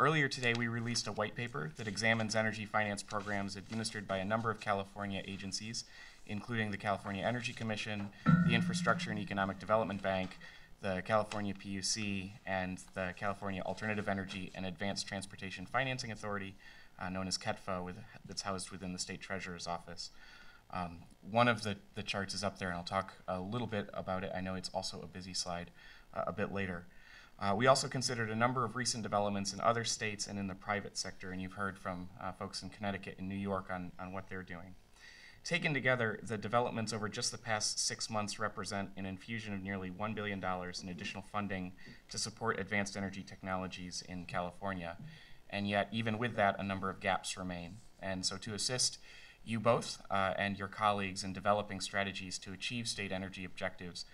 Earlier today, we released a white paper that examines energy finance programs administered by a number of California agencies, including the California Energy Commission, the Infrastructure and Economic Development Bank, the California PUC, and the California Alternative Energy and Advanced Transportation Financing Authority, known as CETFA, that's housed within the State Treasurer's Office. One of the charts is up there, and I'll talk a little bit about it. I know it's also a busy slide a bit later. We also considered a number of recent developments in other states and in the private sector, and you've heard from folks in Connecticut and New York on what they're doing. Taken together, the developments over just the past 6 months represent an infusion of nearly $1 billion in additional funding to support advanced energy technologies in California. And yet, even with that, a number of gaps remain. And so to assist you both and your colleagues in developing strategies to achieve state energy objectives,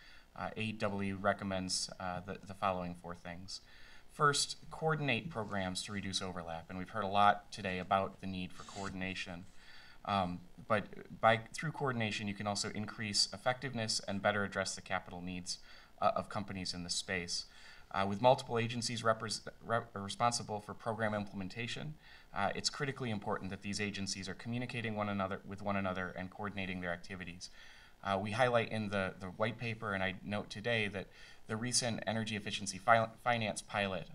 AEE recommends the following 4 things. First, coordinate programs to reduce overlap. And we've heard a lot today about the need for coordination. But through coordination, you can also increase effectiveness and better address the capital needs of companies in this space. With multiple agencies responsible for program implementation, it's critically important that these agencies are communicating with one another and coordinating their activities. We highlight in the white paper, and I note today, that the recent energy efficiency finance pilot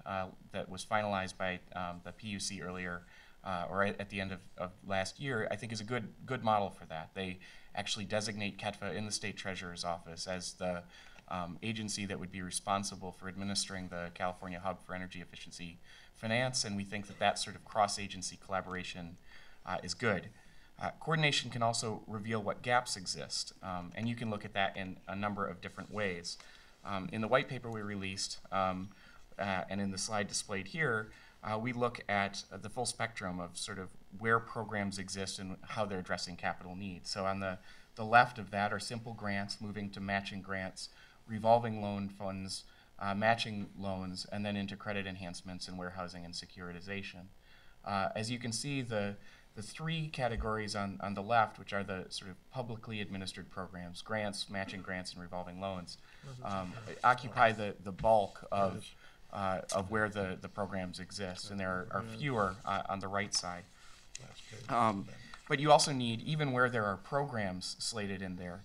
that was finalized by the PUC earlier, or at the end of last year, I think is a good model for that. They actually designate CETFA in the State Treasurer's Office as the agency that would be responsible for administering the California Hub for Energy Efficiency Finance, and we think that that sort of cross-agency collaboration is good. Coordination can also reveal what gaps exist, and you can look at that in a number of different ways. In the white paper we released, and in the slide displayed here, we look at the full spectrum of sort of where programs exist and how they're addressing capital needs. So on the left of that are simple grants moving to matching grants, revolving loan funds, matching loans, and then into credit enhancements and warehousing and securitization. As you can see, the three categories on the left, which are the sort of publicly administered programs, grants, matching grants, and revolving loans, occupy the bulk of where the programs exist, and there are fewer on the right side. But you also need, even where there are programs slated in there,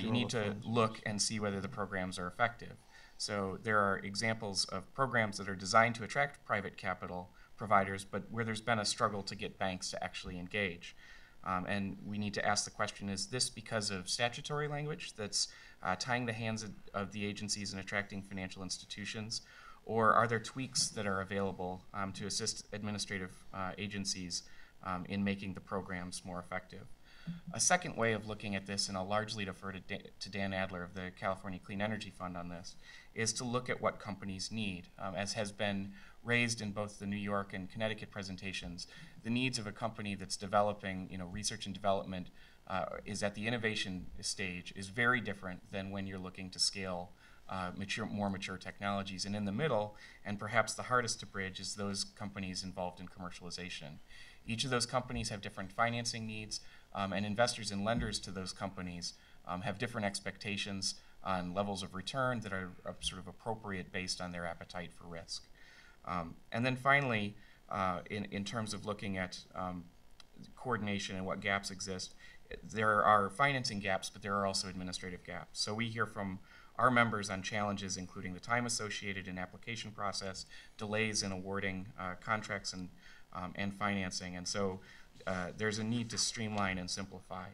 you need to look and see whether the programs are effective. So there are examples of programs that are designed to attract private capital providers, but where there's been a struggle to get banks to actually engage. And we need to ask the question, is this because of statutory language that's tying the hands of the agencies in attracting financial institutions, or are there tweaks that are available to assist administrative agencies in making the programs more effective? A second way of looking at this, and I'll largely defer to Dan Adler of the California Clean Energy Fund on this, is to look at what companies need. As has been raised in both the New York and Connecticut presentations, the needs of a company that's developing, research and development is at the innovation stage is very different than when you're looking to scale more mature technologies. And in the middle, and perhaps the hardest to bridge, is those companies involved in commercialization. Each of those companies have different financing needs, and investors and lenders to those companies have different expectations on levels of return that are sort of appropriate based on their appetite for risk. And then finally, in terms of looking at coordination and what gaps exist, there are financing gaps, but there are also administrative gaps. So we hear from our members on challenges including the time associated in application process, delays in awarding contracts and financing, and so there's a need to streamline and simplify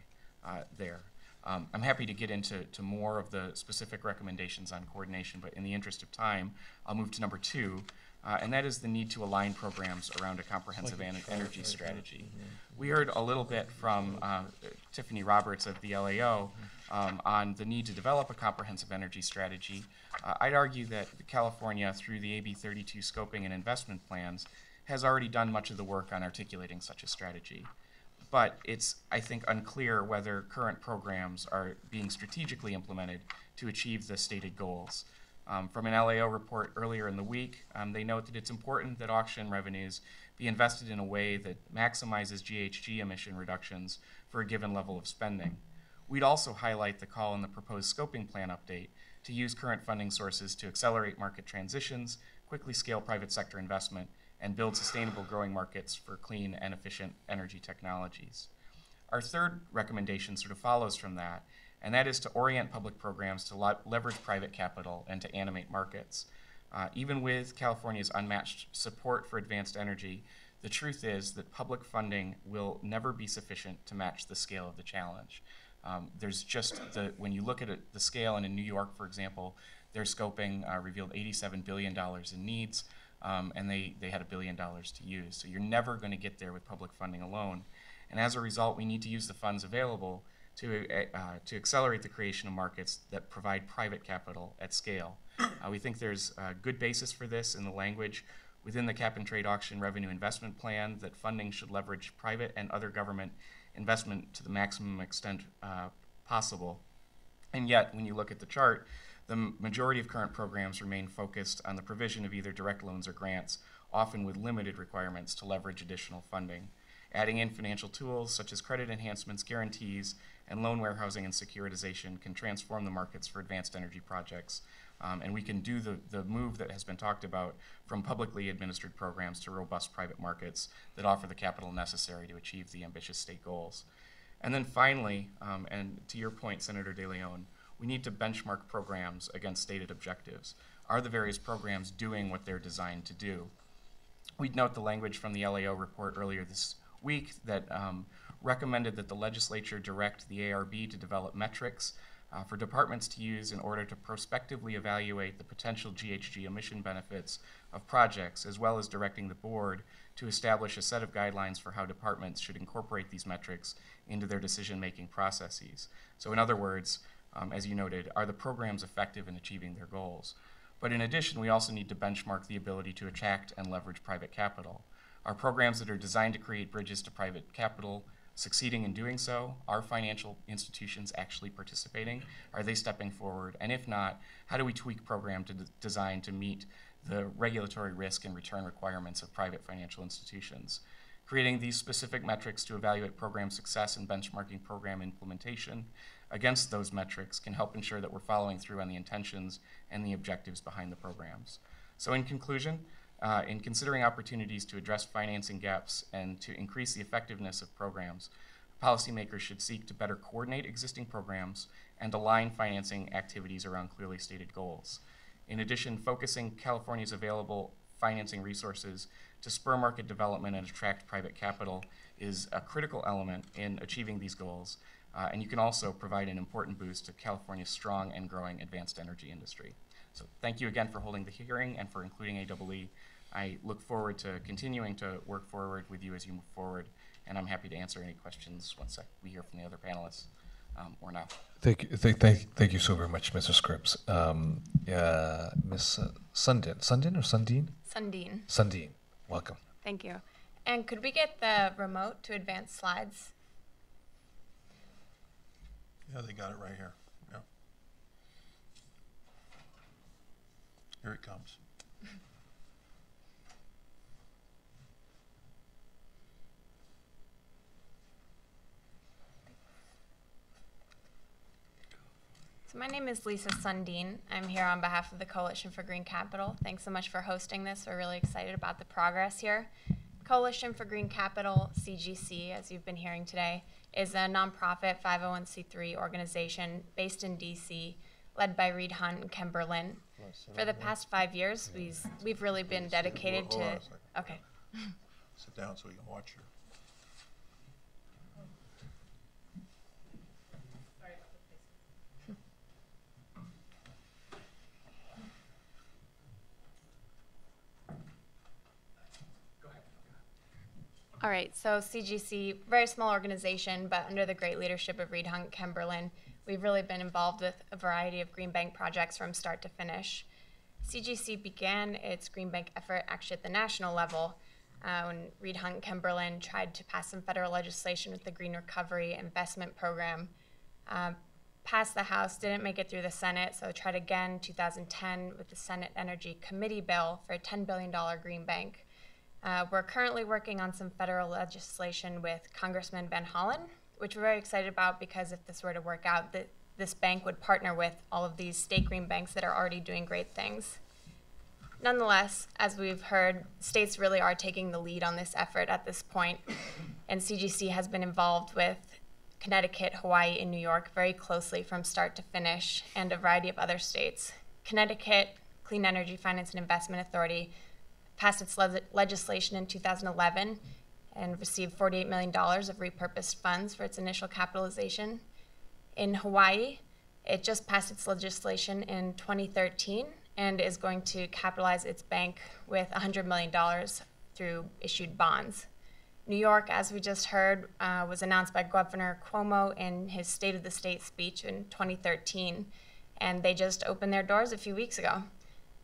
there. I'm happy to get into more of the specific recommendations on coordination, but in the interest of time, I'll move to number 2, and that is the need to align programs around a comprehensive energy strategy. We heard a little bit from Tiffany Roberts of the LAO on the need to develop a comprehensive energy strategy. I'd argue that California, through the AB 32 scoping and investment plans, has already done much of the work on articulating such a strategy. But it's, I think, unclear whether current programs are being strategically implemented to achieve the stated goals. From an LAO report earlier in the week, they note that it's important that auction revenues be invested in a way that maximizes GHG emission reductions for a given level of spending. We'd also highlight the call in the proposed scoping plan update to use current funding sources to accelerate market transitions, quickly scale private sector investment, and build sustainable growing markets for clean and efficient energy technologies. Our third recommendation sort of follows from that, and that is to orient public programs to leverage private capital and to animate markets. Even with California's unmatched support for advanced energy, the truth is that public funding will never be sufficient to match the scale of the challenge. There's just, when you look at the scale, and in New York, for example, their scoping revealed $87 billion in needs, and they had $1 billion to use. So you're never going to get there with public funding alone. And as a result, we need to use the funds available to accelerate the creation of markets that provide private capital at scale. We think there's a good basis for this in the language within the Cap and Trade Auction Revenue Investment Plan that funding should leverage private and other government investment to the maximum extent possible. And yet, when you look at the chart, the majority of current programs remain focused on the provision of either direct loans or grants, often with limited requirements to leverage additional funding. Adding in financial tools such as credit enhancements, guarantees, and loan warehousing and securitization can transform the markets for advanced energy projects. And we can do the move that has been talked about from publicly administered programs to robust private markets that offer the capital necessary to achieve the ambitious state goals. And then finally, and to your point, Senator De Leon, we need to benchmark programs against stated objectives. Are the various programs doing what they're designed to do? We'd note the language from the LAO report earlier this week that recommended that the legislature direct the ARB to develop metrics for departments to use in order to prospectively evaluate the potential GHG emission benefits of projects, as well as directing the board to establish a set of guidelines for how departments should incorporate these metrics into their decision-making processes. So in other words, as you noted, are the programs effective in achieving their goals? But in addition, we also need to benchmark the ability to attract and leverage private capital. Are programs that are designed to create bridges to private capital succeeding in doing so? Are financial institutions actually participating? Are they stepping forward? And if not, how do we tweak program design to meet the regulatory risk and return requirements of private financial institutions? Creating these specific metrics to evaluate program success and benchmarking program implementation against those metrics can help ensure that we're following through on the intentions and the objectives behind the programs. So in conclusion, in considering opportunities to address financing gaps and to increase the effectiveness of programs, policymakers should seek to better coordinate existing programs and align financing activities around clearly stated goals. In addition, focusing California's available financing resources to spur market development and attract private capital is a critical element in achieving these goals, and you can also provide an important boost to California's strong and growing advanced energy industry. So thank you again for holding the hearing and for including AEE. I look forward to continuing to work forward with you as you move forward, and I'm happy to answer any questions once we hear from the other panelists or now. Thank you so very much, Mr. Scripps. Ms. Sundin or Sundin? Sundin. Sundin, welcome. Thank you. And could we get the remote to advance slides? Yeah, they got it right here. Yeah. Here it comes. So my name is Lisa Sundin. I'm here on behalf of the Coalition for Green Capital. Thanks so much for hosting this. We're really excited about the progress here. Coalition for Green Capital, CGC, as you've been hearing today, is a nonprofit 501c3 organization based in DC, led by Reed Hunt and Ken Berlin. For the past 5 years, we've really been dedicated Hold on to. a second. Okay. Sit down so you can watch your. All right, so CGC, very small organization, but under the great leadership of Reed Hunt, Ken Berlin, we've really been involved with a variety of green bank projects from start to finish. CGC began its green bank effort actually at the national level when Reed Hunt and Ken Berlin tried to pass some federal legislation with the Green Recovery Investment Program. Passed the House, didn't make it through the Senate, so tried again in 2010 with the Senate Energy Committee bill for a $10 billion green bank. We're currently working on some federal legislation with Congressman Ben Holland, which we're very excited about because if this were to work out, this bank would partner with all of these state green banks that are already doing great things. Nonetheless, as we've heard, states really are taking the lead on this effort at this point, and CGC has been involved with Connecticut, Hawaii, and New York very closely from start to finish, and a variety of other states. Connecticut Clean Energy Finance and Investment Authority passed its legislation in 2011 and received $48 million of repurposed funds for its initial capitalization. In Hawaii, it just passed its legislation in 2013 and is going to capitalize its bank with $100 million through issued bonds. New York, as we just heard, was announced by Governor Cuomo in his State of the State speech in 2013, and they just opened their doors a few weeks ago.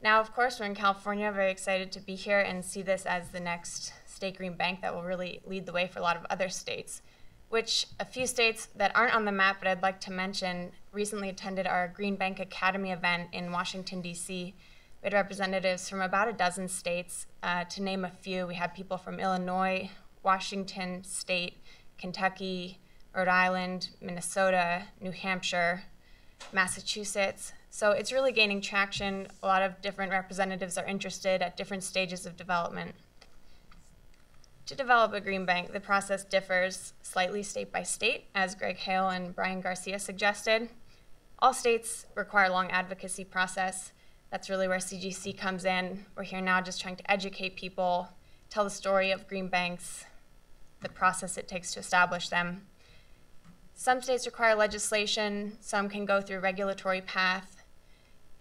Now, of course, we're in California, very excited to be here and see this as the next state green bank that will really lead the way for a lot of other states, which a few states that aren't on the map, but I'd like to mention, recently attended our Green Bank Academy event in Washington, D.C. We had representatives from about a dozen states. To name a few, we had people from Illinois, Washington State, Kentucky, Rhode Island, Minnesota, New Hampshire, Massachusetts. So it's really gaining traction. A lot of different representatives are interested at different stages of development. To develop a green bank, the process differs slightly state by state, as Greg Hale and Brian Garcia suggested. All states require a long advocacy process. That's really where CGC comes in. We're here now just trying to educate people, tell the story of green banks, the process it takes to establish them. Some states require legislation, some can go through regulatory path.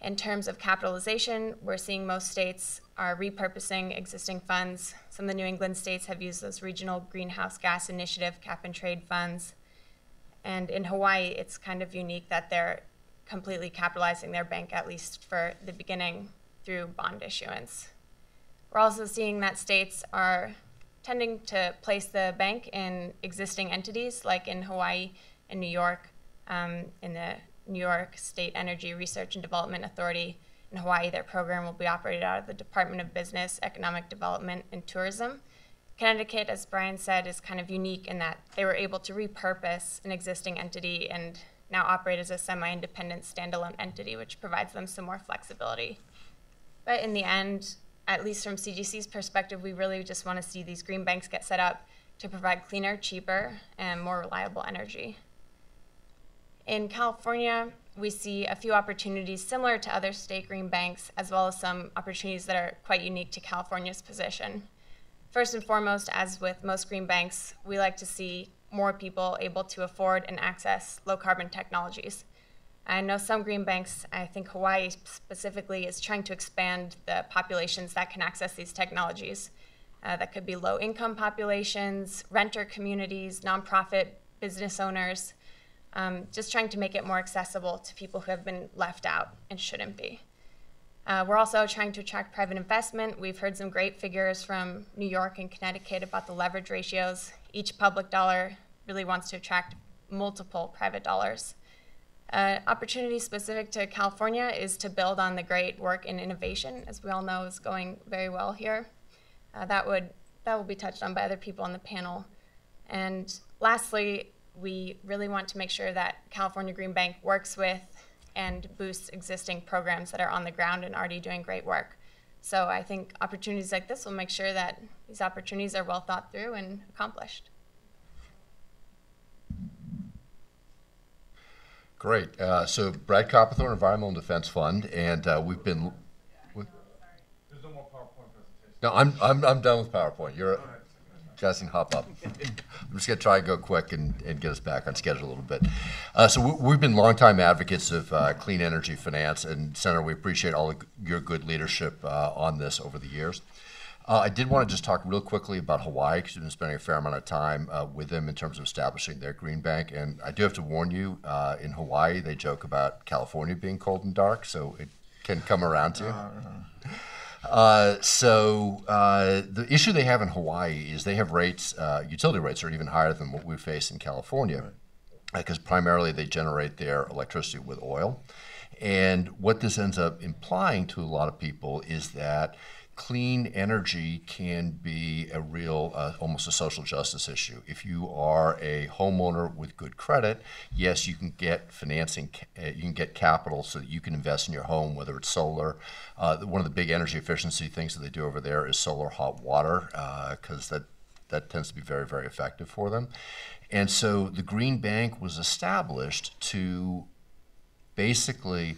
In terms of capitalization, we're seeing most states are repurposing existing funds. Some of the New England states have used those regional greenhouse gas initiative cap and trade funds. And in Hawaii, it's kind of unique that they're completely capitalizing their bank, at least for the beginning, through bond issuance. We're also seeing that states are tending to place the bank in existing entities, like in Hawaii and New York, in the New York State Energy Research and Development Authority. In Hawaii, their program will be operated out of the Department of Business, Economic Development, and Tourism. Connecticut, as Brian said, is kind of unique in that they were able to repurpose an existing entity and now operate as a semi-independent standalone entity, which provides them some more flexibility. But in the end, at least from CGC's perspective, we really just want to see these green banks get set up to provide cleaner, cheaper, and more reliable energy. In California, we see a few opportunities similar to other state green banks, as well as some opportunities that are quite unique to California's position. First and foremost, as with most green banks, we like to see more people able to afford and access low carbon technologies. I know some green banks, I think Hawaii specifically, is trying to expand the populations that can access these technologies. That could be low income populations, renter communities, nonprofit business owners, just trying to make it more accessible to people who have been left out and shouldn't be. We're also trying to attract private investment. We've heard some great figures from New York and Connecticut about the leverage ratios. Each public dollar really wants to attract multiple private dollars. Opportunity specific to California is to build on the great work in innovation, as we all know is going very well here. That will be touched on by other people on the panel. And lastly, we really want to make sure that California Green Bank works with and boosts existing programs that are on the ground and already doing great work. So I think opportunities like this will make sure that these opportunities are well thought through and accomplished. Great. So Brad Copperthorne, Environmental and Defense Fund, and we've been. There's no more PowerPoint presentation. No, I'm done with PowerPoint. You're. Justin, hop up. I'm just going to try and go quick and get us back on schedule a little bit. So we've been longtime advocates of clean energy finance, and Senator, we appreciate all of your good leadership on this over the years. I did want to just talk real quickly about Hawaii, because we've been spending a fair amount of time with them in terms of establishing their green bank. And I do have to warn you, in Hawaii, they joke about California being cold and dark, so it can come around to you. The issue they have in Hawaii is they have rates, utility rates are even higher than what we face in California, because primarily they generate their electricity with oil. And what this ends up implying to a lot of people is that clean energy can be a real, almost a social justice issue. If you are a homeowner with good credit, yes, you can get financing, you can get capital so that you can invest in your home, whether it's solar. One of the big energy efficiency things that they do over there is solar hot water, because that tends to be very, very effective for them. And so the Green Bank was established to basically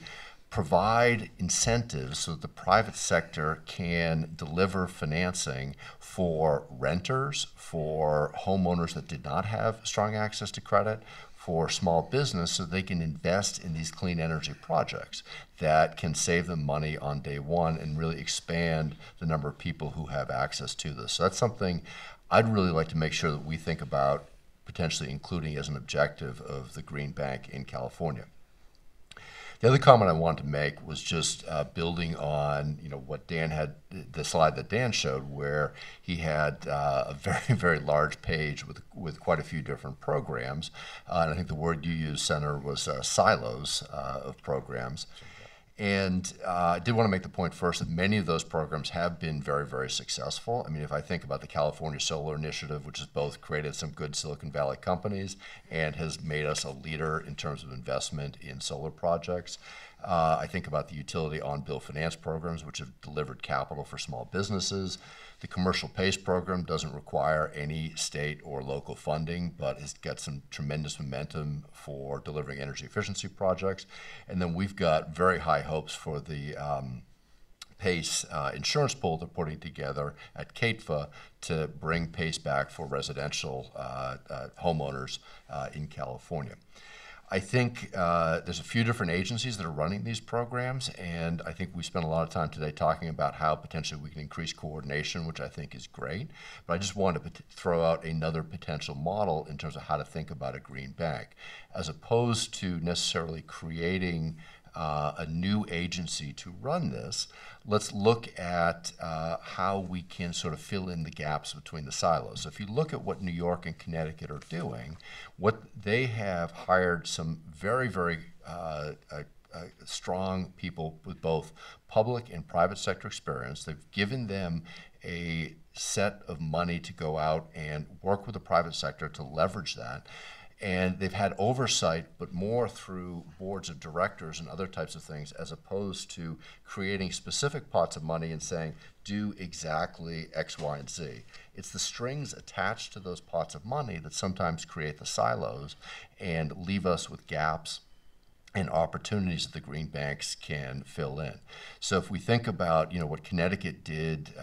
provide incentives so that the private sector can deliver financing for renters, for homeowners that did not have strong access to credit, for small business, so they can invest in these clean energy projects that can save them money on day one and really expand the number of people who have access to this. So that's something I'd really like to make sure that we think about potentially including as an objective of the Green Bank in California. The other comment I wanted to make was just building on, what Dan had, the slide that Dan showed, where he had a very, very large page with quite a few different programs. And I think the word you used, Senator, was silos of programs. And I did want to make the point first that many of those programs have been very, very successful. I mean, if I think about the California Solar Initiative, which has both created some good Silicon Valley companies and has made us a leader in terms of investment in solar projects. I think about the utility on-bill finance programs, which have delivered capital for small businesses. The Commercial PACE program doesn't require any state or local funding, but has got some tremendous momentum for delivering energy efficiency projects. And then we've got very high hopes for the PACE insurance pool they're putting together at CATFA to bring PACE back for residential homeowners in California. I think there's a few different agencies that are running these programs, and I think we spent a lot of time today talking about how potentially we can increase coordination, which I think is great. But I just wanted to throw out another potential model in terms of how to think about a green bank, as opposed to necessarily creating a new agency to run this. Let's look at how we can sort of fill in the gaps between the silos. So if you look at what New York and Connecticut are doing, what they have hired some very, very strong people with both public and private sector experience. They've given them a set of money to go out and work with the private sector to leverage that. And they've had oversight, but more through boards of directors and other types of things, as opposed to creating specific pots of money and saying, do exactly X, Y, and Z. It's the strings attached to those pots of money that sometimes create the silos and leave us with gaps and opportunities that the green banks can fill in. So if we think about, what Connecticut did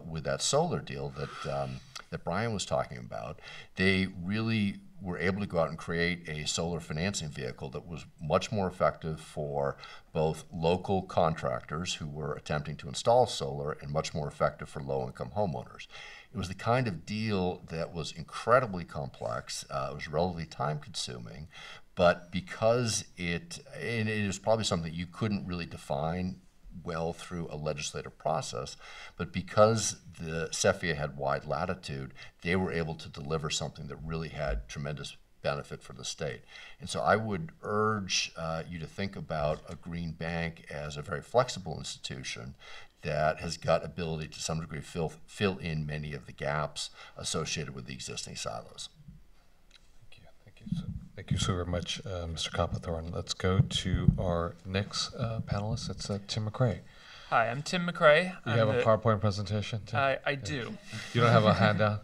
with that solar deal that Brian was talking about, they really were able to go out and create a solar financing vehicle that was much more effective for both local contractors who were attempting to install solar and much more effective for low-income homeowners. It was the kind of deal that was incredibly complex, it was relatively time-consuming, but because it is probably something that you couldn't really define well through a legislative process, but because the CEFIA had wide latitude, they were able to deliver something that really had tremendous benefit for the state. And so I would urge you to think about a green bank as a very flexible institution that has got ability to some degree fill in many of the gaps associated with the existing silos. Thank you so very much, Mr. Copperthorne. Let's go to our next panelist. It's Tim McRae. Hi, I'm Tim McRae. You have a PowerPoint presentation, Tim? I do. You don't have a handout?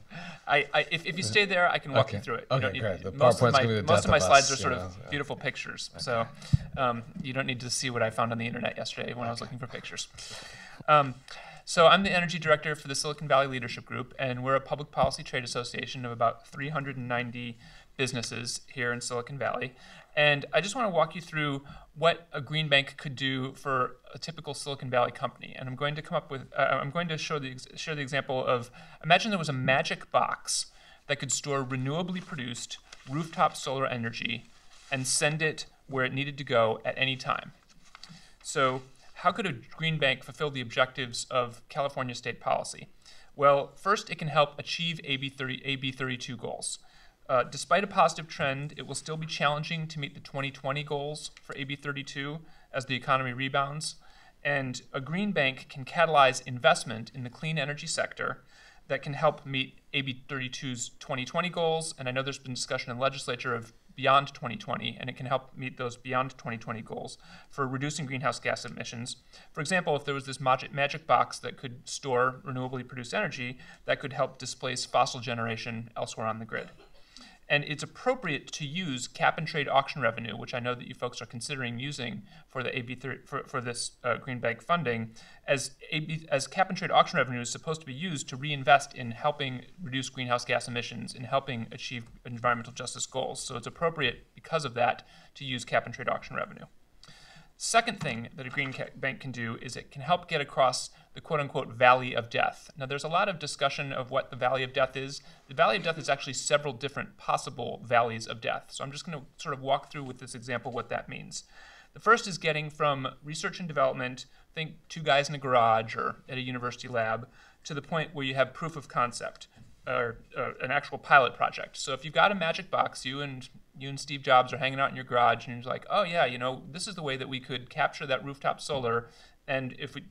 If you stay there, I can walk you through it. Okay, great. The most PowerPoint's going to be the most death of my of slides us, are sort of beautiful pictures, so you don't need to see what I found on the internet yesterday when I was looking for pictures. So I'm the energy director for the Silicon Valley Leadership Group, and we're a public policy trade association of about 390 businesses here in Silicon Valley. And I just want to walk you through what a green bank could do for a typical Silicon Valley company. And I'm going to come up with, I'm going to share the example of, imagine there was a magic box that could store renewably produced rooftop solar energy and send it where it needed to go at any time. So how could a green bank fulfill the objectives of California state policy? Well, first, it can help achieve AB 32 goals. Despite a positive trend, it will still be challenging to meet the 2020 goals for AB 32 as the economy rebounds. And a green bank can catalyze investment in the clean energy sector that can help meet AB 32's 2020 goals. And I know there's been discussion in the legislature of beyond 2020, and it can help meet those beyond 2020 goals for reducing greenhouse gas emissions. For example, if there was this magic box that could store renewably produced energy, that could help displace fossil generation elsewhere on the grid. And it's appropriate to use cap-and-trade auction revenue, which I know that you folks are considering using for the for this green bank funding, as cap-and-trade auction revenue is supposed to be used to reinvest in helping reduce greenhouse gas emissions and helping achieve environmental justice goals. So it's appropriate because of that to use cap-and-trade auction revenue. Second thing that a green bank can do is it can help get across the quote-unquote valley of death. Now, there's a lot of discussion of what the valley of death is. The valley of death is actually several different possible valleys of death. So I'm just going to sort of walk through with this example what that means. The first is getting from research and development, think two guys in a garage or at a university lab, to the point where you have proof of concept or an actual pilot project. So if you've got a magic box, you and Steve Jobs are hanging out in your garage, and you're like, oh yeah, this is the way that we could capture that rooftop solar, and if we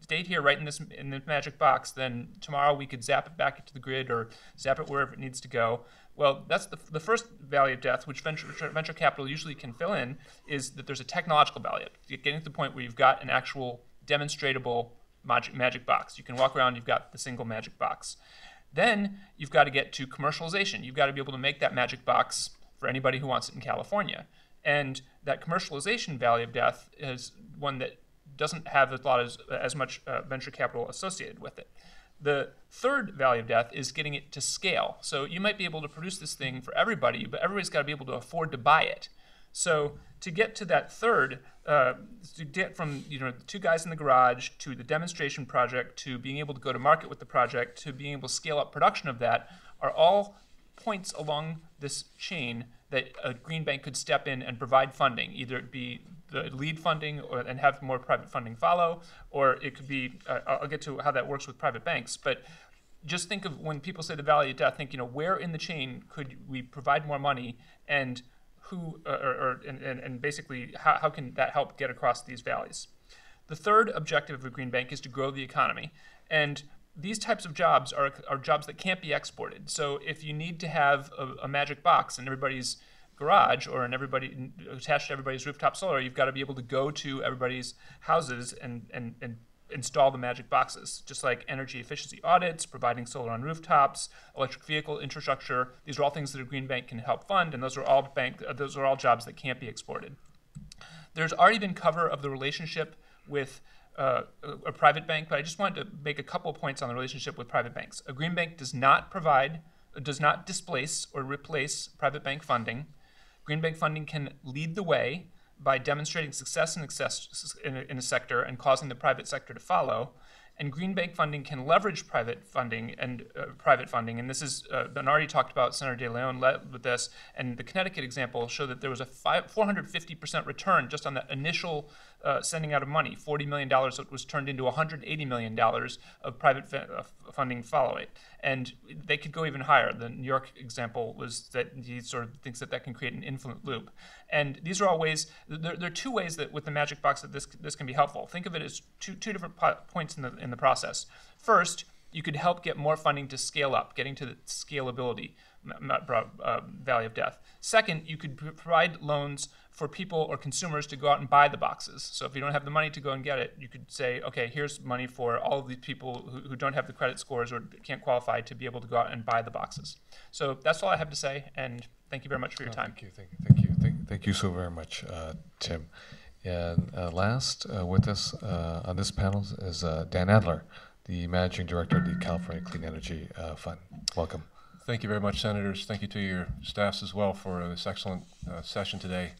stayed here right in this magic box, then tomorrow we could zap it back into the grid or zap it wherever it needs to go. Well, that's the first valley of death, which venture capital usually can fill in, is that there's a technological valley. Getting to the point where you've got an actual demonstratable magic box. You can walk around, you've got the single magic box. Then you've got to get to commercialization. You've got to be able to make that magic box for anybody who wants it in California. And that commercialization valley of death is one that doesn't have a lot as much venture capital associated with it. The third value of death is getting it to scale. So you might be able to produce this thing for everybody, but everybody's got to be able to afford to buy it. So to get to that third, to get from the two guys in the garage to the demonstration project to being able to go to market with the project to being able to scale up production of that are all points along this chain that a green bank could step in and provide funding, either it be the lead funding and have more private funding follow, or it could be, I'll get to how that works with private banks, but just think of when people say the value of death, think, where in the chain could we provide more money, and who, and basically how can that help get across these values. The third objective of a green bank is to grow the economy, and these types of jobs are jobs that can't be exported. So if you need to have a magic box in everybody's garage or attached to everybody's rooftop solar, you've got to be able to go to everybody's houses and install the magic boxes. Just like energy efficiency audits, providing solar on rooftops, electric vehicle infrastructure, these are all things that a green bank can help fund, and those are all jobs that can't be exported. There's already been cover of the relationship with a private bank, but I just wanted to make a couple of points on the relationship with private banks. A green bank does not displace or replace private bank funding. Green bank funding can lead the way by demonstrating success in a sector and causing the private sector to follow. And green bank funding can leverage private funding, and this has been already talked about. Senator De Leon led with this, and the Connecticut example showed that there was a 450% return just on the initial sending out of money. $40 million was turned into $180 million of private funding follow it. And they could go even higher. The New York example was that he sort of thinks that can create an infinite loop. And these are all ways, there are two ways that with the magic box that this can be helpful. Think of it as two different points in the process. First, you could help get more funding to scale up, getting to the scalability value of death. Second, you could provide loans for people or consumers to go out and buy the boxes. So if you don't have the money to go and get it, you could say, okay, here's money for all of these people who don't have the credit scores or can't qualify to be able to go out and buy the boxes. So that's all I have to say, and thank you very much for your time. Thank you so very much, Tim. And last with us on this panel is Dan Adler, the Managing Director of the California Clean Energy Fund. Welcome. Thank you very much, Senators. Thank you to your staffs as well for this excellent session today.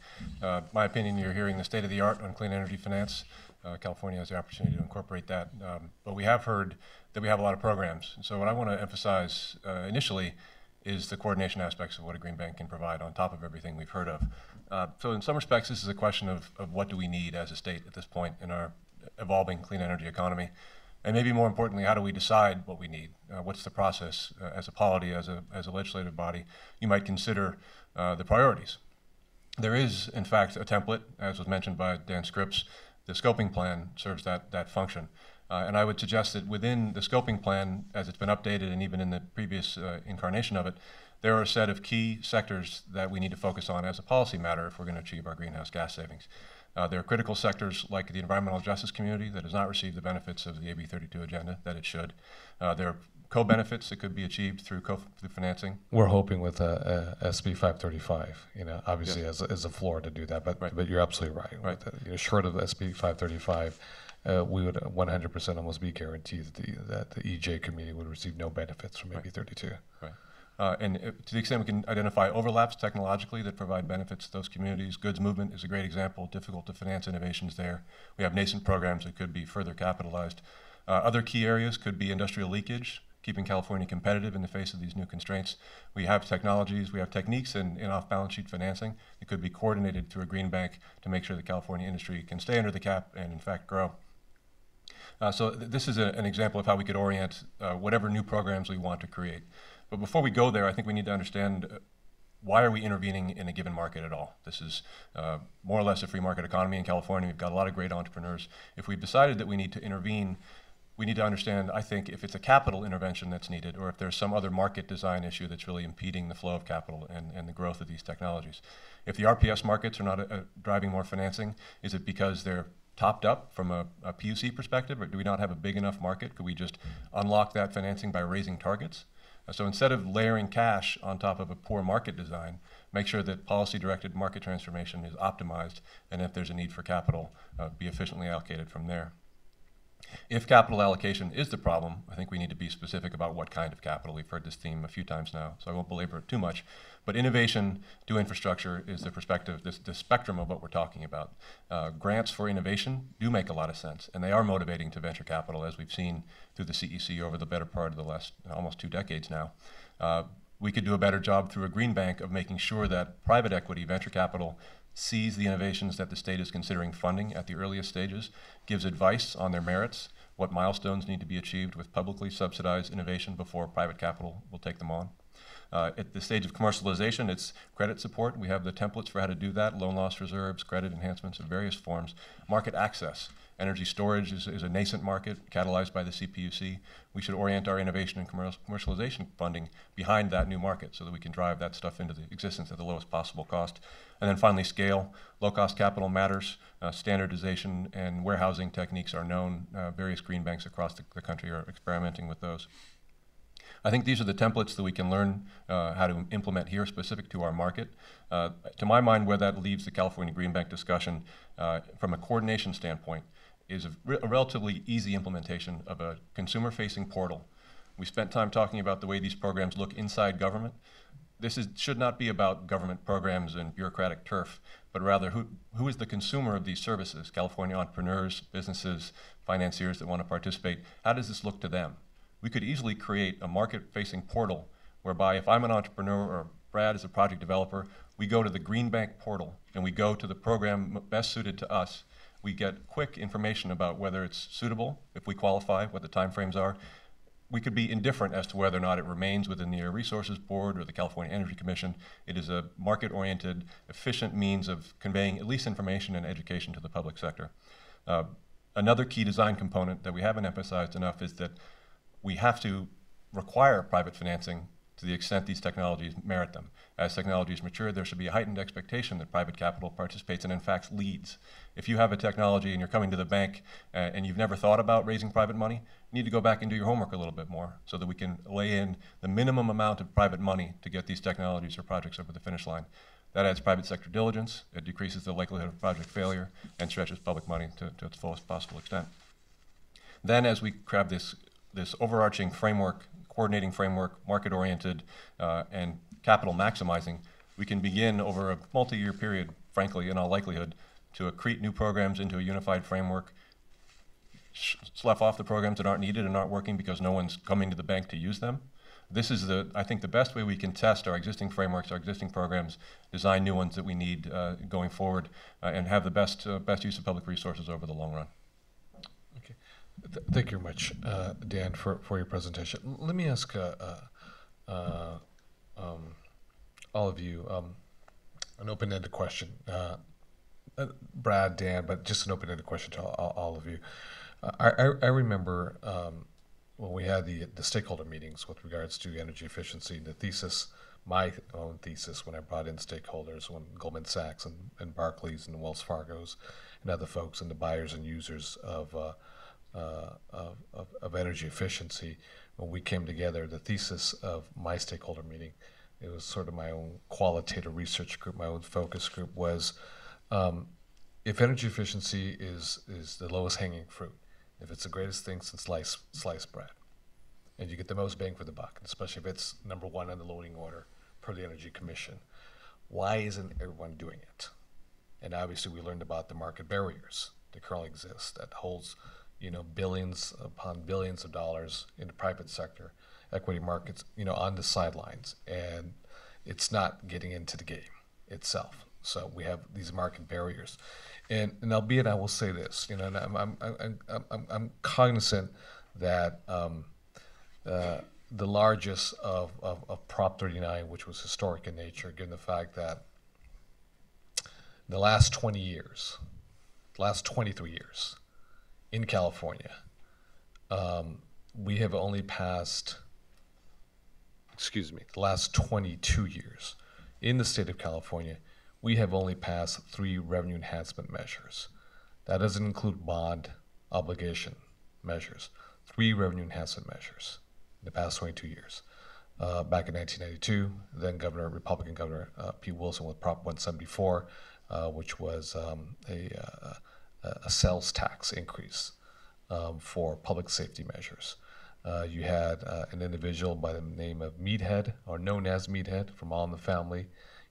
My opinion, you're hearing the state of the art on clean energy finance. California has the opportunity to incorporate that. But we have heard that we have a lot of programs. So what I want to emphasize initially is the coordination aspects of what a green bank can provide on top of everything we've heard of. So in some respects, this is a question of what do we need as a state at this point in our evolving clean energy economy. And maybe more importantly, how do we decide what we need? What's the process as a polity, as a legislative body? You might consider the priorities. There is, in fact, a template, as was mentioned by Dan Scripps. The scoping plan serves that function. And I would suggest that within the scoping plan, as it's been updated and even in the previous incarnation of it, there are a set of key sectors that we need to focus on as a policy matter if we're going to achieve our greenhouse gas savings. There are critical sectors like the environmental justice community that does not receive the benefits of the AB 32 agenda that it should. There are co-benefits that could be achieved through financing. We're hoping with SB 535, obviously yes, as a floor to do that, but you're absolutely right. Right. Short of SB 535, we would 100% almost be guaranteed that the EJ community would receive no benefits from AB 32. Right. And to the extent we can identify overlaps technologically that provide benefits to those communities, goods movement is a great example, difficult to finance innovations there. We have nascent programs that could be further capitalized. Other key areas could be industrial leakage, keeping California competitive in the face of these new constraints. We have technologies, we have techniques in off-balance sheet financing that could be coordinated through a green bank to make sure the California industry can stay under the cap and in fact grow. So this is an example of how we could orient whatever new programs we want to create. But before we go there, I think we need to understand why are we intervening in a given market at all? This is more or less a free market economy in California. We've got a lot of great entrepreneurs. If we've decided that we need to intervene, we need to understand, I think, if it's a capital intervention that's needed or if there's some other market design issue that's really impeding the flow of capital and the growth of these technologies. If the RPS markets are not driving more financing, is it because they're topped up from a PUC perspective, or do we not have a big enough market? Could we just unlock that financing by raising targets? So instead of layering cash on top of a poor market design, make sure that policy-directed market transformation is optimized, and if there's a need for capital, be efficiently allocated from there. If capital allocation is the problem, I think we need to be specific about what kind of capital. We've heard this theme a few times now, so I won't belabor it too much. But innovation to infrastructure is the perspective, the spectrum of what we're talking about. Grants for innovation do make a lot of sense, and they are motivating to venture capital, as we've seen through the CEC over the better part of the last almost 2 decades now. We could do a better job through a green bank of making sure that private equity, venture capital, sees the innovations that the state is considering funding at the earliest stages, gives advice on their merits, what milestones need to be achieved with publicly subsidized innovation before private capital will take them on. At the stage of commercialization, it's credit support. We have the templates for how to do that, loan loss reserves, credit enhancements of various forms. Market access. Energy storage is a nascent market catalyzed by the CPUC. We should orient our innovation and commercialization funding behind that new market so that we can drive that stuff into the existence at the lowest possible cost. And then finally, scale. Low-cost capital matters. Standardization and warehousing techniques are known. Various green banks across the country are experimenting with those. I think these are the templates that we can learn how to implement here specific to our market. To my mind, where that leaves the California Green Bank discussion from a coordination standpoint is a relatively easy implementation of a consumer-facing portal. We spent time talking about the way these programs look inside government. This should not be about government programs and bureaucratic turf, but rather who is the consumer of these services? California entrepreneurs, businesses, financiers that want to participate. How does this look to them? We could easily create a market-facing portal whereby if I'm an entrepreneur or Brad is a project developer, we go to the Green Bank portal and we go to the program best suited to us. We get quick information about whether it's suitable, if we qualify, what the timeframes are. We could be indifferent as to whether or not it remains within the Air Resources Board or the California Energy Commission. It is a market-oriented, efficient means of conveying at least information and education to the public sector. Another key design component that we haven't emphasized enough is that we have to require private financing to the extent these technologies merit them. As technologies mature, there should be a heightened expectation that private capital participates and in fact leads. If you have a technology and you're coming to the bank and you've never thought about raising private money, you need to go back and do your homework a little bit more so that we can lay in the minimum amount of private money to get these technologies or projects over the finish line. That adds private sector diligence, it decreases the likelihood of project failure, and stretches public money to its fullest possible extent. Then as we grab this overarching framework, coordinating framework, market-oriented, and capital maximizing, we can begin over a multi-year period, frankly, in all likelihood, to accrete new programs into a unified framework, slough off the programs that aren't needed and aren't working because no one's coming to the bank to use them. This is, I think, the best way we can test our existing frameworks, our existing programs, design new ones that we need going forward, and have the best use of public resources over the long run. Okay. Thank you very much, Dan, for your presentation. Let me ask all of you an open-ended question. Brad, Dan, but just an open-ended question to all of you. I remember when we had the stakeholder meetings with regards to energy efficiency, the thesis, my own thesis when I brought in stakeholders, when Goldman Sachs and Barclays and Wells Fargo's and other folks and the buyers and users of energy efficiency, when we came together, the thesis of my stakeholder meeting, it was sort of my own qualitative research group, my own focus group, was if energy efficiency is the lowest hanging fruit, if it's the greatest thing since sliced bread, and you get the most bang for the buck, especially if it's number one on the loading order per the Energy Commission, why isn't everyone doing it? And obviously we learned about the market barriers that currently exist that holds billions upon billions of dollars in the private sector, equity markets, on the sidelines, and it's not getting into the game itself. So we have these market barriers, and albeit I will say this, and I'm cognizant that the largest of Prop 39, which was historic in nature, given the fact that the last 20 years, last 23 years in California, we have only passed, the last 22 years in the state of California, we have only passed 3 revenue enhancement measures. That doesn't include bond obligation measures. 3 revenue enhancement measures in the past 22 years. back in 1992. Then Republican Governor Pete Wilson with Prop 174, which was a sales tax increase for public safety measures. You had an individual by the name of Meathead, or known as Meathead, from All in the Family,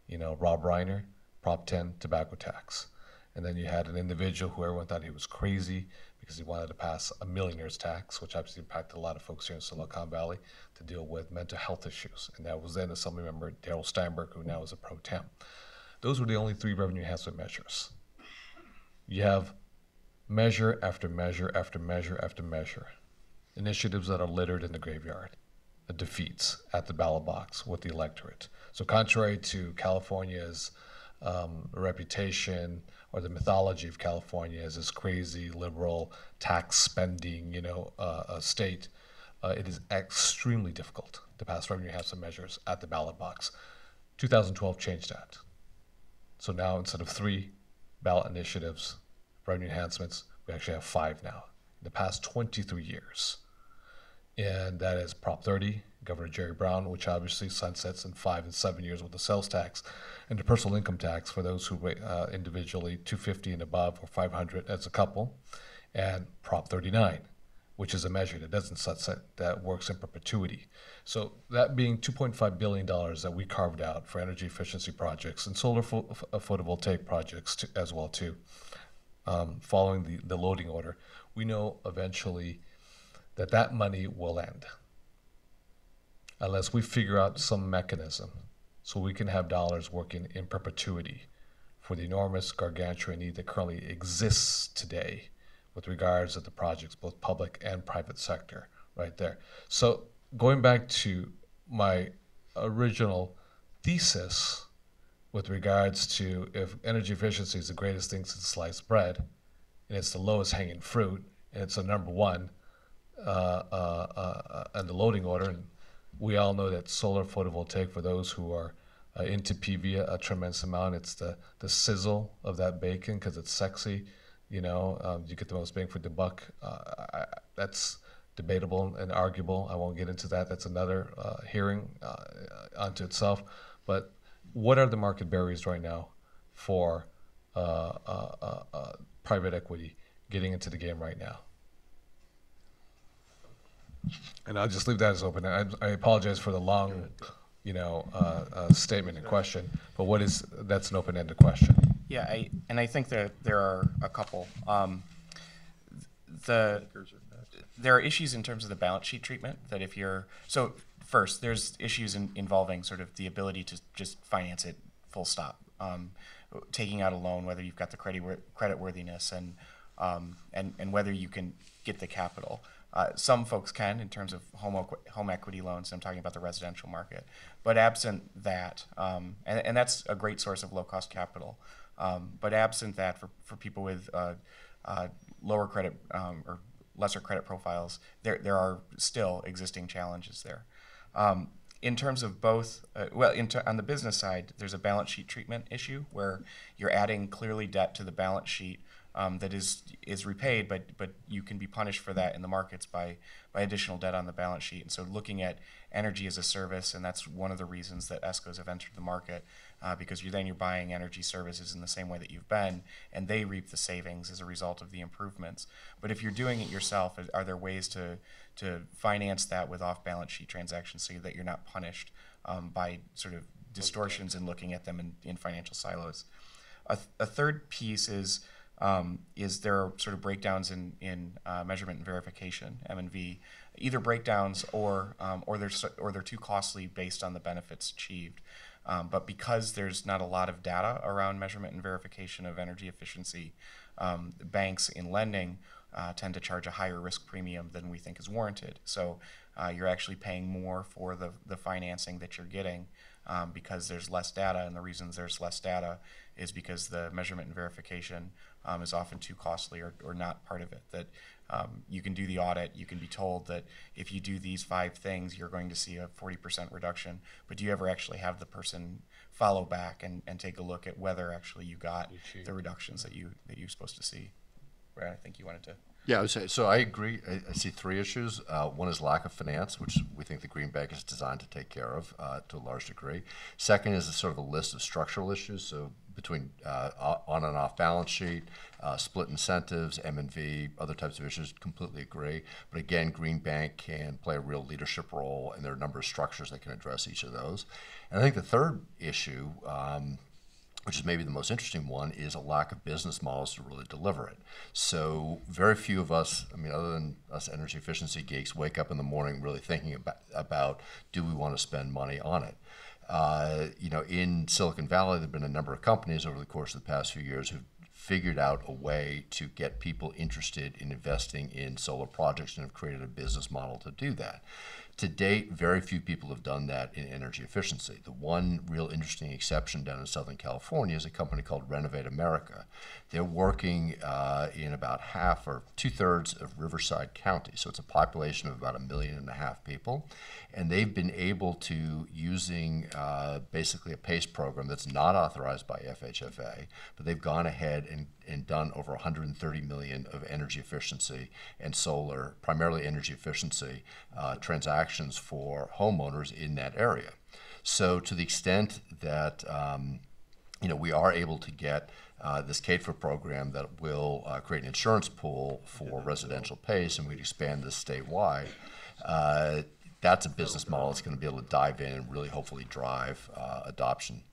Rob Reiner, Prop 10 tobacco tax. And then you had an individual who everyone thought he was crazy because he wanted to pass a millionaire's tax, which obviously impacted a lot of folks here in Silicon Valley, to deal with mental health issues. And that was then Assembly Member Darrell Steinberg, who now is a pro tem. Those were the only 3 revenue enhancement measures. You have measure after measure after measure after measure, initiatives that are littered in the graveyard, defeats at the ballot box with the electorate. So contrary to California's reputation, or the mythology of California as this crazy liberal tax spending, state, it is extremely difficult to pass revenue enhancement measures at the ballot box. 2012 changed that. So now instead of 3 ballot initiatives, revenue enhancements, we actually have 5 now in the past 23 years. And that is Prop 30, Governor Jerry Brown, which obviously sunsets in 5 and 7 years with the sales tax, and the personal income tax for those who individually $250 and above, or $500 as a couple, and Prop 39, which is a measure that doesn't sunset, that works in perpetuity. So that being $2.5 billion that we carved out for energy efficiency projects and solar photovoltaic projects as well too, following the loading order, we know eventually that money will end unless we figure out some mechanism so we can have dollars working in perpetuity for the enormous gargantuan need that currently exists today with regards to the projects, both public and private sector, right there. So going back to my original thesis with regards to if energy efficiency is the greatest thing since sliced bread, and it's the lowest hanging fruit, and it's the number one and the loading order, and we all know that solar photovoltaic, for those who are into PV, a tremendous amount. It's the sizzle of that bacon because it's sexy. You get the most bang for the buck. That's debatable and arguable. I won't get into that. That's another hearing unto itself. But what are the market barriers right now for private equity getting into the game right now? And I'll just leave that as open. I apologize for the long, statement and question. But that's an open-ended question. Yeah, I think that there are a couple. There are issues in terms of the balance sheet treatment that so first, there's issues involving sort of the ability to just finance it full stop. Taking out a loan, whether you've got the credit worthiness and whether you can get the capital. Some folks can in terms of home equity loans. I'm talking about the residential market. But absent that, and that's a great source of low-cost capital, but absent that for people with lower credit or lesser credit profiles, there are still existing challenges there. In terms of both, on the business side, there's a balance sheet treatment issue where you're adding clearly debt to the balance sheet that is repaid, but you can be punished for that in the markets by additional debt on the balance sheet. And so looking at energy as a service, and that's one of the reasons that ESCOs have entered the market, because you're buying energy services in the same way that you've been, and they reap the savings as a result of the improvements. But if you're doing it yourself, are there ways to finance that with off-balance sheet transactions so that you're not punished by sort of distortions in looking at them in financial silos? A third piece is there are sort of breakdowns in measurement and verification, M&V, either breakdowns or they're too costly based on the benefits achieved. But because there's not a lot of data around measurement and verification of energy efficiency, banks in lending tend to charge a higher risk premium than we think is warranted. So you're actually paying more for the financing that you're getting because there's less data, and the reasons there's less data is because the measurement and verification is often too costly or not part of it. That you can do the audit, you can be told that if you do these 5 things, you're going to see a 40% reduction, but do you ever actually have the person follow back and take a look at whether actually you got the reductions that you're supposed to see? Brad, I think you wanted to. Yeah, I would say, so I agree. I see three issues. One is lack of finance, which we think the Green Bank is designed to take care of to a large degree. Second is a sort of a list of structural issues, so between on and off balance sheet, split incentives, M&V, other types of issues, completely agree. But again, Green Bank can play a real leadership role, and there are a number of structures that can address each of those. And I think the third issue, which is maybe the most interesting one, is a lack of business models to really deliver it. So very few of us, I mean, other than us energy efficiency geeks, wake up in the morning really thinking about do we want to spend money on it? You know, in Silicon Valley, there have been a number of companies over the course of the past few years who've figured out a way to get people interested in investing in solar projects and have created a business model to do that. To date, very few people have done that in energy efficiency. The one real interesting exception down in Southern California is a company called Renovate America. They're working in about half or 2/3 of Riverside County. So it's a population of about 1.5 million people. And they've been able to, using basically a PACE program that's not authorized by FHFA, but they've gone ahead and done over 130 million of energy efficiency and solar, primarily energy efficiency, transactions for homeowners in that area. So to the extent that you know, we are able to get this CATFA program that will create an insurance pool for residential PACE, and we'd expand this statewide, that's a business model that's going to be able to dive in and really hopefully drive adoption.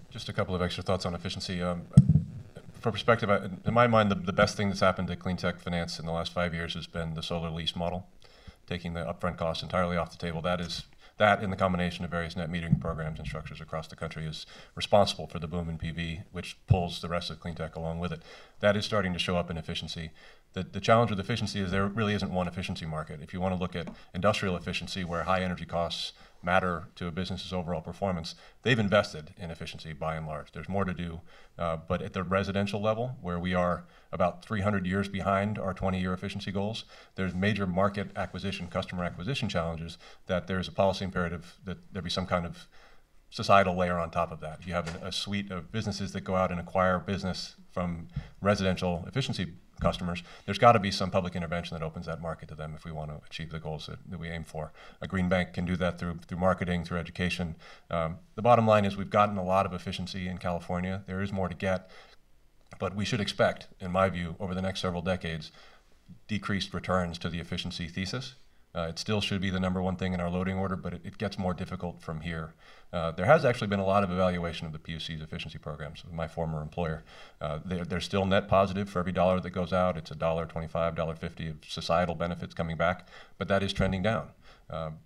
Just a couple of extra thoughts on efficiency. For perspective, in my mind, the best thing that's happened to clean tech finance in the last 5 years has been the solar lease model, taking the upfront costs entirely off the table. That, in the combination of various net metering programs and structures across the country, is responsible for the boom in PV, which pulls the rest of clean tech along with it. That is starting to show up in efficiency. The challenge with efficiency is there really isn't one efficiency market. If you want to look at industrial efficiency, where high energy costs matter to a business's overall performance, they've invested in efficiency by and large. There's more to do, but at the residential level, where we are about 300 years behind our 20-year efficiency goals, there's major market acquisition, customer acquisition challenges that there's a policy imperative that there be some kind of societal layer on top of that. If you have a suite of businesses that go out and acquire business from residential efficiency customers, there's got to be some public intervention that opens that market to them if we want to achieve the goals that we aim for. A Green Bank can do that through marketing, through education. The bottom line is we've gotten a lot of efficiency in California. There is more to get, but we should expect, in my view, over the next several decades, decreased returns to the efficiency thesis. It still should be the #1 thing in our loading order, but it gets more difficult from here. There has actually been a lot of evaluation of the PUC's efficiency programs with my former employer. They're still net positive for every dollar that goes out. It's $1.25, $1.50 of societal benefits coming back, but that is trending down.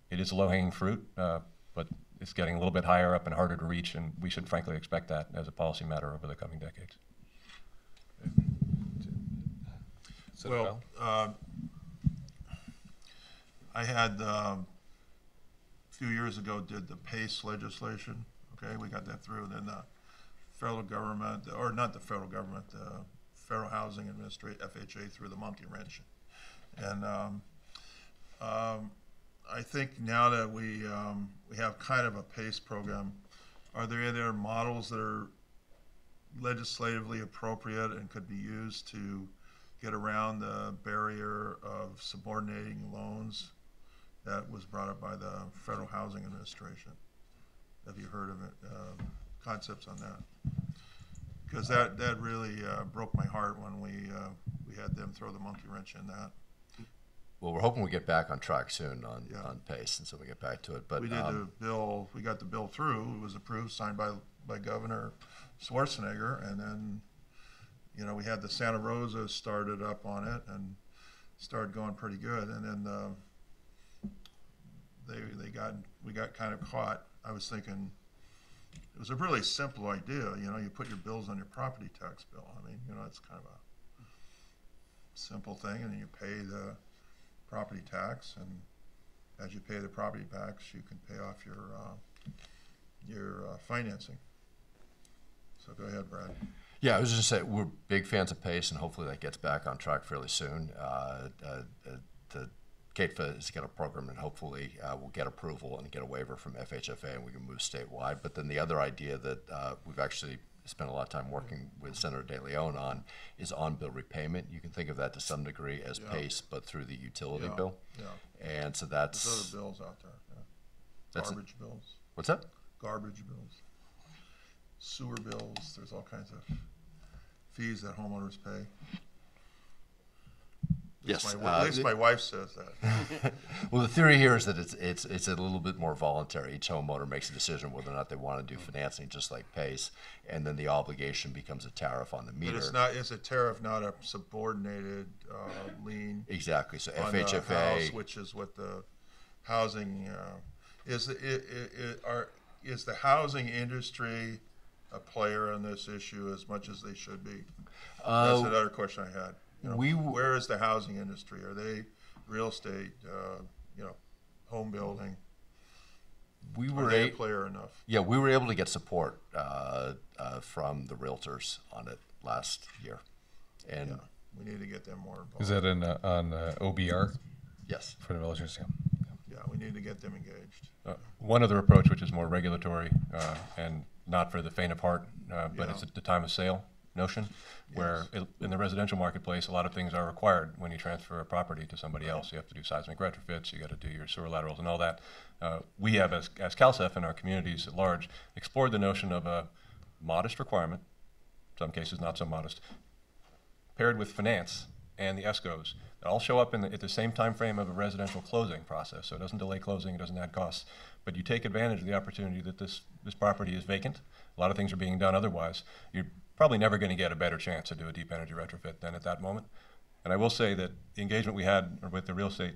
It is a low-hanging fruit, but it's getting a little bit higher up and harder to reach, and we should frankly expect that as a policy matter over the coming decades. Well, I had a few years ago did the PACE legislation. Okay, we got that through. Then the federal government, or not the federal government, the Federal Housing Administration, FHA, threw the monkey wrench. And I think now that we have kind of a PACE program, are there any other models that are legislatively appropriate and could be used to get around the barrier of subordinating loans that was brought up by the Federal Housing Administration? Have you heard of it? Concepts on that? Because that really broke my heart when we had them throw the monkey wrench in that. Well, we're hoping we get back on track soon on PACE, and so we get back to it. But we did the bill. We got the bill through. It was approved, signed by Governor Schwarzenegger, and then, you know, we had the Santa Rosa started up on it and started going pretty good, and then we got kind of caught. I was thinking it was a really simple idea. You know, you put your bills on your property tax bill. I mean, you know, it's kind of a simple thing, and you pay the property tax, and as you pay the property tax, you can pay off your financing. So go ahead, Brad. Yeah, I was just going to say, we're big fans of PACE, and hopefully that gets back on track fairly soon. The CATFA has got a program, and hopefully we'll get approval and get a waiver from FHFA, and we can move statewide. But then the other idea that we've actually spent a lot of time working with Senator De Leon on is on-bill repayment. You can think of that to some degree as PACE, but through the utility bill. Yeah. And so that's... There's other bills out there. Yeah. That's Garbage bills. What's that? Garbage bills. Sewer bills. There's all kinds of fees that homeowners pay. Yes. At least my wife says that. Well, the theory here is that it's a little bit more voluntary. Each homeowner makes a decision whether or not they want to do financing, just like PACE, and then the obligation becomes a tariff on the meter. But it's a tariff, not a subordinated lien. Exactly. So on the FHFA, house, which is what the housing is. Is the housing industry a player in this issue as much as they should be? That's another question I had. Where is the housing industry? Are they real estate, home building? Are they a player enough? Yeah, we were able to get support from the realtors on it last year. And we need to get them more involved. Is that on OBR? Yes. For the realtors, Yeah, we need to get them engaged. One other approach, which is more regulatory and not for the faint of heart, but it's at the time of sale notion, where in the residential marketplace, a lot of things are required when you transfer a property to somebody else. You have to do seismic retrofits, you got to do your sewer laterals and all that. We have, as CalCEF in our communities at large, explored the notion of a modest requirement, some cases not so modest, paired with finance and the ESCOs. They all show up at the same time frame of a residential closing process, so it doesn't delay closing, it doesn't add costs, but you take advantage of the opportunity that this property is vacant. A lot of things are being done otherwise. You're probably never going to get a better chance to do a deep energy retrofit than at that moment. And I will say that the engagement we had with the real estate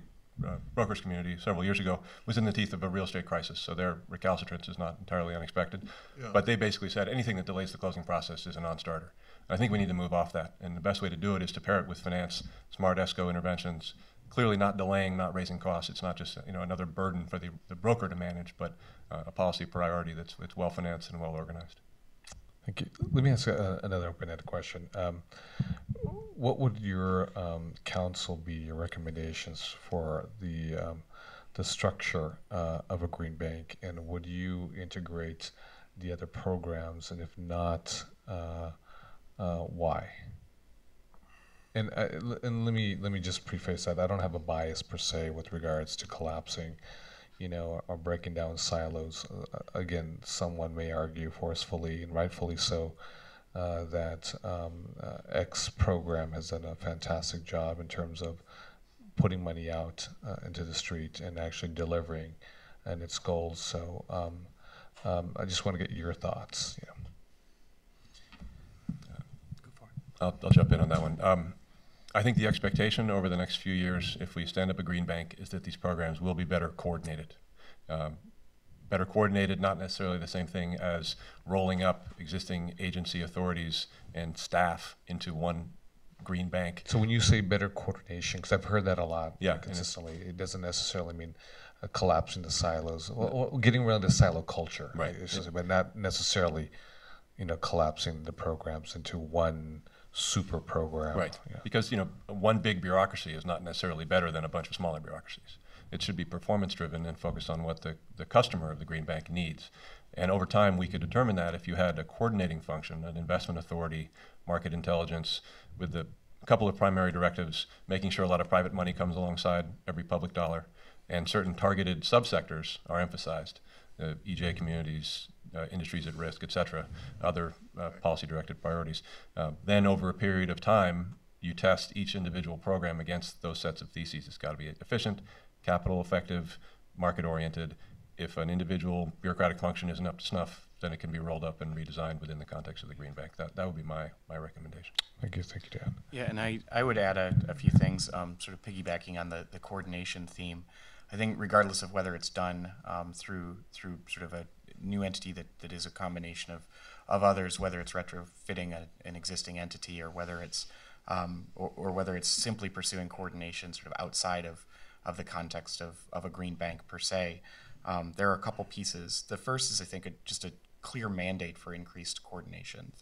brokers community several years ago was in the teeth of a real estate crisis, so their recalcitrance is not entirely unexpected. But they basically said anything that delays the closing process is a non-starter. I think we need to move off that, and the best way to do it is to pair it with finance, smart ESCO interventions, clearly not delaying, not raising costs. It's not just another burden for the broker to manage, but a policy priority that's well financed and well organized. Thank you. Let me ask another open-ended question. What would your council be, your recommendations for the structure of a green bank, and would you integrate the other programs, and if not, why? And let me just preface that I don't have a bias per se with regards to collapsing, or breaking down silos. Again, someone may argue forcefully and rightfully so that X program has done a fantastic job in terms of putting money out into the street and actually delivering and its goals. So I just want to get your thoughts. I'll jump in on that one. I think the expectation over the next few years, if we stand up a green bank, is that these programs will be better coordinated. Better coordinated, not necessarily the same thing as rolling up existing agency authorities and staff into one green bank. So when you say better coordination, because I've heard that a lot consistently, it doesn't necessarily mean collapsing the silos, well, getting rid of the silo culture, right? But not necessarily, collapsing the programs into one super program. Right, because one big bureaucracy is not necessarily better than a bunch of smaller bureaucracies. It should be performance driven and focused on what the customer of the green bank needs. And over time, we could determine that if you had a coordinating function, an investment authority, market intelligence, with a couple of primary directives, making sure a lot of private money comes alongside every public dollar, and certain targeted subsectors are emphasized, EJ communities, industries at risk, et cetera, other policy-directed priorities. Then over a period of time, you test each individual program against those sets of theses. It's got to be efficient, capital effective, market-oriented. If an individual bureaucratic function isn't up to snuff, then it can be rolled up and redesigned within the context of the green bank. That would be my recommendation. Thank you, Dan. Yeah, and I would add a few things, sort of piggybacking on the coordination theme. I think regardless of whether it's done through sort of a new entity that is a combination of others, whether it's retrofitting an existing entity or whether it's or whether it's simply pursuing coordination sort of outside of the context of a green bank per se, there are a couple pieces. The first is, I think, just a clear mandate for increased coordination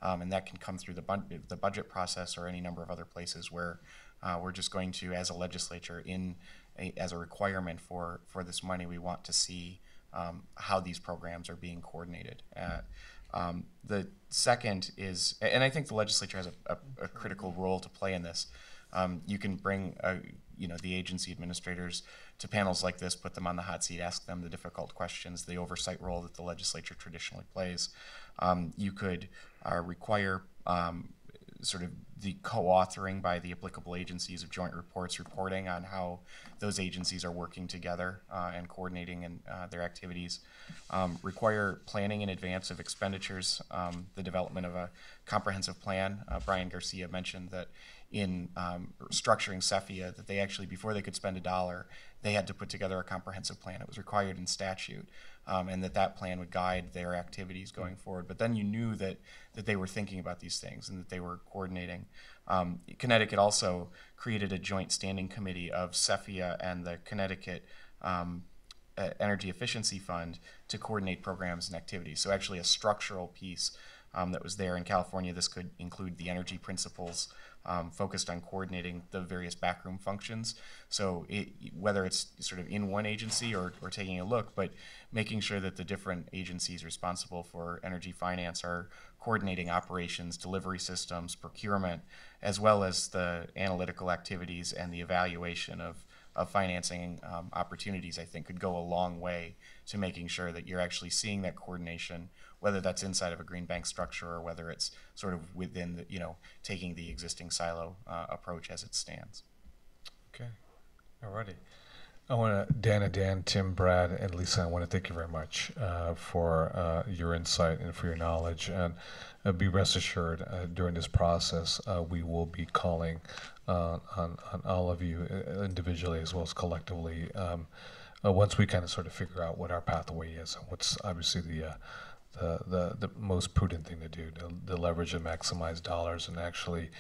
and that can come through the budget process or any number of other places where we're just going to, as a legislature, as a requirement for this money, we want to see how these programs are being coordinated. The second is, and I think the legislature has a critical role to play in this. You can bring the agency administrators to panels like this, put them on the hot seat, ask them the difficult questions, the oversight role that the legislature traditionally plays. You could require sort of the co-authoring by the applicable agencies of joint reports reporting on how those agencies are working together and coordinating in their activities. Require planning in advance of expenditures, the development of a comprehensive plan. Brian Garcia mentioned that in structuring CEFIA, that they actually, before they could spend a dollar, they had to put together a comprehensive plan. It was required in statute, and that plan would guide their activities going forward. But then you knew that they were thinking about these things and that they were coordinating. Connecticut also created a joint standing committee of CEFIA and the Connecticut Energy Efficiency Fund to coordinate programs and activities. So actually a structural piece that was there. In California, this could include the energy principles focused on coordinating the various backroom functions. So whether it's sort of in one agency or taking a look, but making sure that the different agencies responsible for energy finance are coordinating operations, delivery systems, procurement, as well as the analytical activities and the evaluation of financing opportunities, I think could go a long way to making sure that you're actually seeing that coordination, whether that's inside of a green bank structure or whether it's sort of within the, taking the existing silo approach as it stands. Okay, alrighty. I want to, Dan, Tim, Brad, and Lisa, I want to thank you very much for your insight and for your knowledge. And be rest assured, during this process, we will be calling on all of you individually as well as collectively once we kind of sort of figure out what our pathway is and what's obviously the most prudent thing to do, to leverage and maximize dollars and actually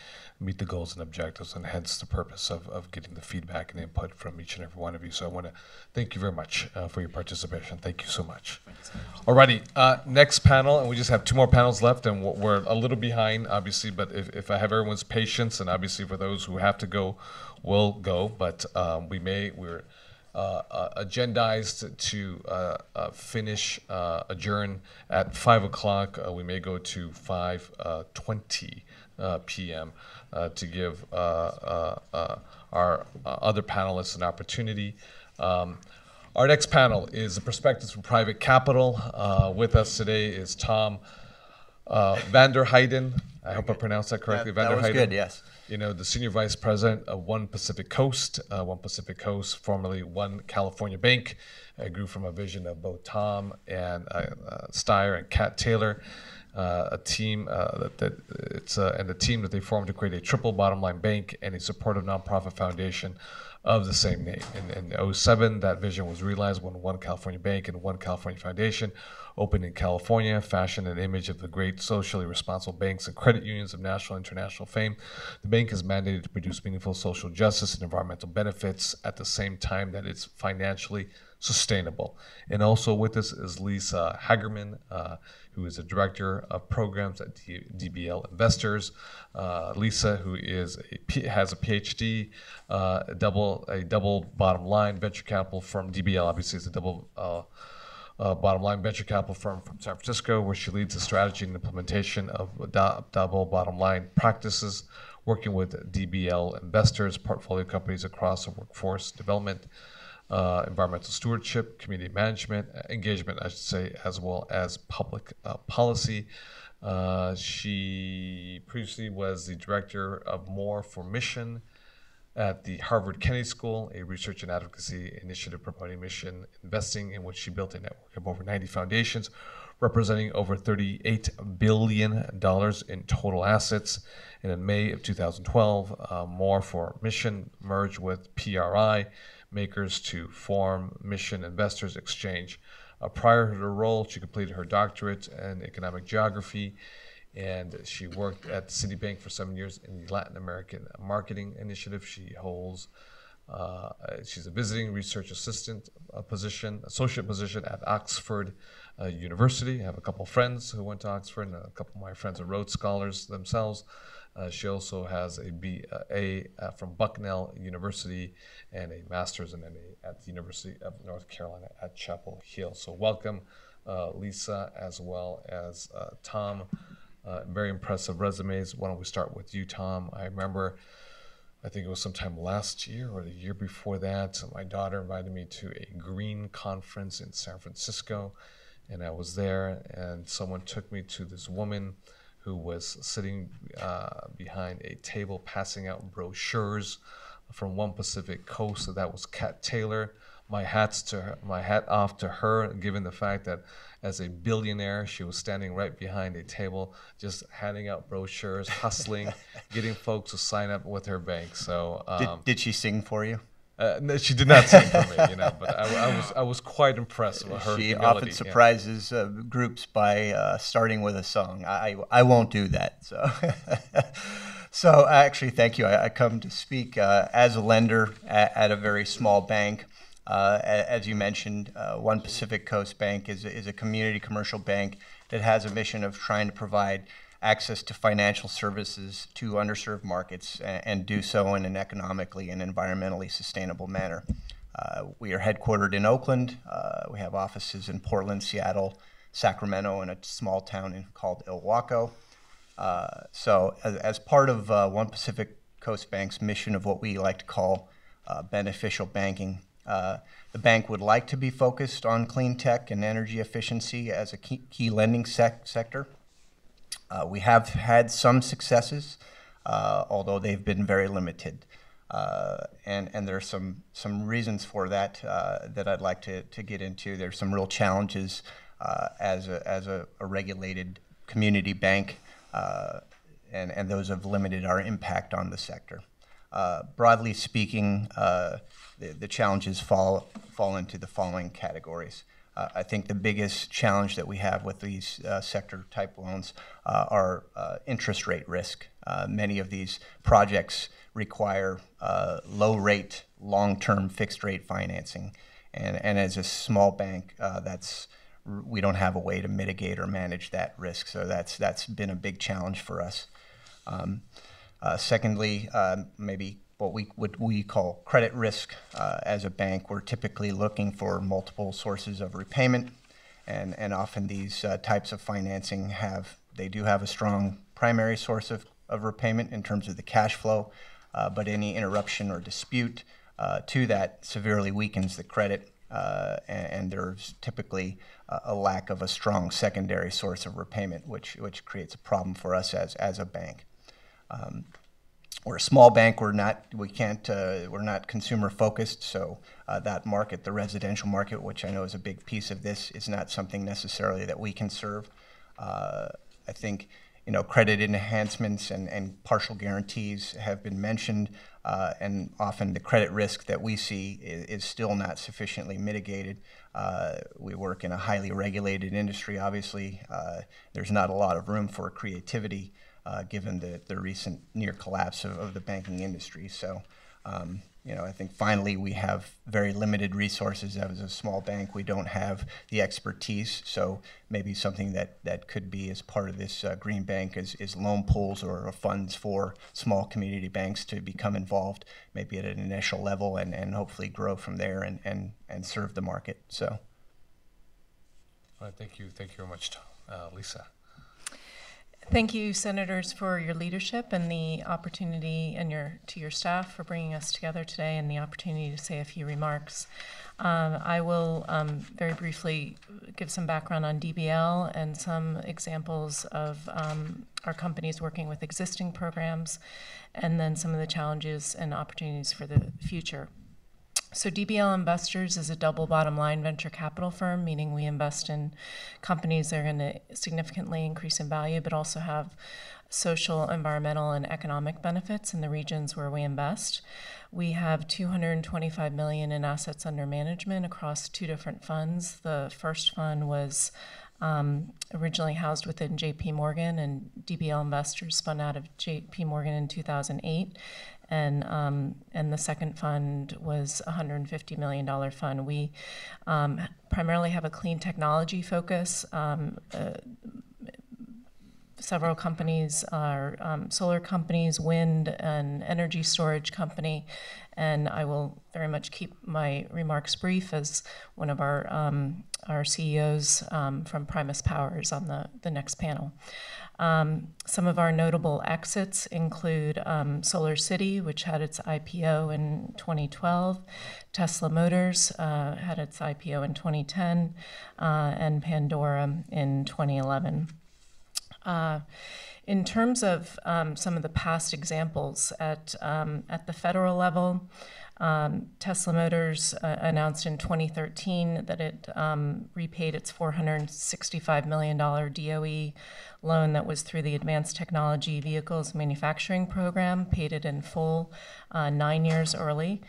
meet the goals and objectives, and hence the purpose of getting the feedback and input from each and every one of you. So I want to thank you very much for your participation. Thank you so much. Alrighty, next panel, and we just have 2 more panels left, and we're a little behind, obviously, but if I have everyone's patience, and obviously for those who have to go, will go, but we're agendized to finish, adjourn at 5 o'clock. We may go to 5:20 p.m. To give our other panelists an opportunity. Our next panel is the Perspectives from Private Capital. With us today is Tom Vanderheiden. I hope I pronounced that correctly. That was good, yes. The Senior Vice President of One Pacific Coast, formerly One California Bank. I grew from a vision of both Tom and Steyer and Kat Taylor, a team and the team that they formed to create a triple bottom line bank and a supportive nonprofit foundation of the same name. In 2007, that vision was realized when One California Bank and One California Foundation opened in California, fashioned an image of the great socially responsible banks and credit unions of national and international fame. The bank is mandated to produce meaningful social justice and environmental benefits at the same time that it's financially sustainable. And also with us is Lisa Hagerman, who is a director of programs at DBL Investors. Lisa, who has a PhD, a double bottom line venture capital firm. DBL obviously is a double bottom line venture capital firm from San Francisco, where she leads the strategy and implementation of double bottom line practices, working with DBL Investors, portfolio companies across the workforce development, environmental stewardship, community management, engagement, I should say, as well as public policy. She previously was the director of More for Mission at the Harvard Kennedy School, a research and advocacy initiative promoting mission investing, in which she built a network of over 90 foundations, representing over $38 billion in total assets. And in May of 2012, More for Mission merged with PRI makers to form Mission Investors Exchange. Prior to her role, she completed her doctorate in economic geography, and she worked at Citibank for 7 years in the Latin American Marketing Initiative. She holds, she's a visiting research associate position at Oxford University. I have a couple friends who went to Oxford, and a couple of my friends are Rhodes Scholars themselves. She also has a BA from Bucknell University and a master's and MA at the University of North Carolina at Chapel Hill. So welcome, Lisa, as well as Tom. Very impressive resumes. Why don't we start with you, Tom? I remember, I think it was sometime last year or the year before that, my daughter invited me to a green conference in San Francisco, and I was there, and someone took me to this woman who was sitting behind a table passing out brochures from One Pacific Coast. So that was Kat Taylor. My hat off to her, given the fact that as a billionaire, she was standing right behind a table, just handing out brochures, hustling, getting folks to sign up with her bank. So did she sing for you? No, she did not sing for me, but I was quite impressed with her. She humility, often surprises groups by starting with a song. I won't do that. So, so actually, thank you. I come to speak as a lender at a very small bank. As you mentioned, One Pacific Coast Bank is a community commercial bank that has a mission of trying to provide access to financial services to underserved markets and do so in an economically and environmentally sustainable manner. We are headquartered in Oakland. We have offices in Portland, Seattle, Sacramento, and a small town called Ilwaco. So as part of One Pacific Coast Bank's mission of what we like to call beneficial banking, the bank would like to be focused on clean tech and energy efficiency as a key lending sector. We have had some successes, although they've been very limited. And there are some reasons for that that I'd like to get into. There's some real challenges as a regulated community bank, and those have limited our impact on the sector. Broadly speaking, the challenges fall into the following categories. I think the biggest challenge that we have with these sector-type loans are interest rate risk. Many of these projects require low-rate, long-term fixed-rate financing, and as a small bank, we don't have a way to mitigate or manage that risk. So that's been a big challenge for us. Secondly, maybe what we call credit risk. As a bank, we're typically looking for multiple sources of repayment, and often these types of financing do have a strong primary source of repayment in terms of the cash flow, but any interruption or dispute to that severely weakens the credit, and there's typically a lack of a strong secondary source of repayment, which creates a problem for us as a bank. We're a small bank. We're not consumer focused. So that market, the residential market, which I know is a big piece of this, is not something necessarily that we can serve. I think credit enhancements and partial guarantees have been mentioned, and often the credit risk that we see is still not sufficiently mitigated. We work in a highly regulated industry. Obviously, there's not a lot of room for creativity, given the recent near collapse of the banking industry. So, I think finally we have very limited resources. As a small bank, we don't have the expertise. So maybe something that could be as part of this green bank is loan pools or funds for small community banks to become involved, maybe at an initial level, and hopefully grow from there and serve the market. So. All right, thank you very much, Tom. Lisa. Thank you, Senators, for your leadership and the opportunity, and to your staff for bringing us together today and the opportunity to say a few remarks. I will very briefly give some background on DBL and some examples of our companies working with existing programs, and then some of the challenges and opportunities for the future. So DBL Investors is a double bottom line venture capital firm, meaning we invest in companies that are going to significantly increase in value, but also have social, environmental, and economic benefits in the regions where we invest. We have $225 million in assets under management across 2 different funds. The first fund was originally housed within JP Morgan, and DBL Investors spun out of JP Morgan in 2008. And the second fund was a $150 million fund. We primarily have a clean technology focus, several companies are solar companies, wind, and energy storage company. And I will very much keep my remarks brief, as one of our CEOs from Primus Power is on the next panel. Some of our notable exits include Solar City, which had its IPO in 2012, Tesla Motors had its IPO in 2010, and Pandora in 2011. In terms of some of the past examples at the federal level, Tesla Motors announced in 2013 that it repaid its $465 million DOE loan that was through the Advanced Technology Vehicles Manufacturing Program, paid it in full 9 years early.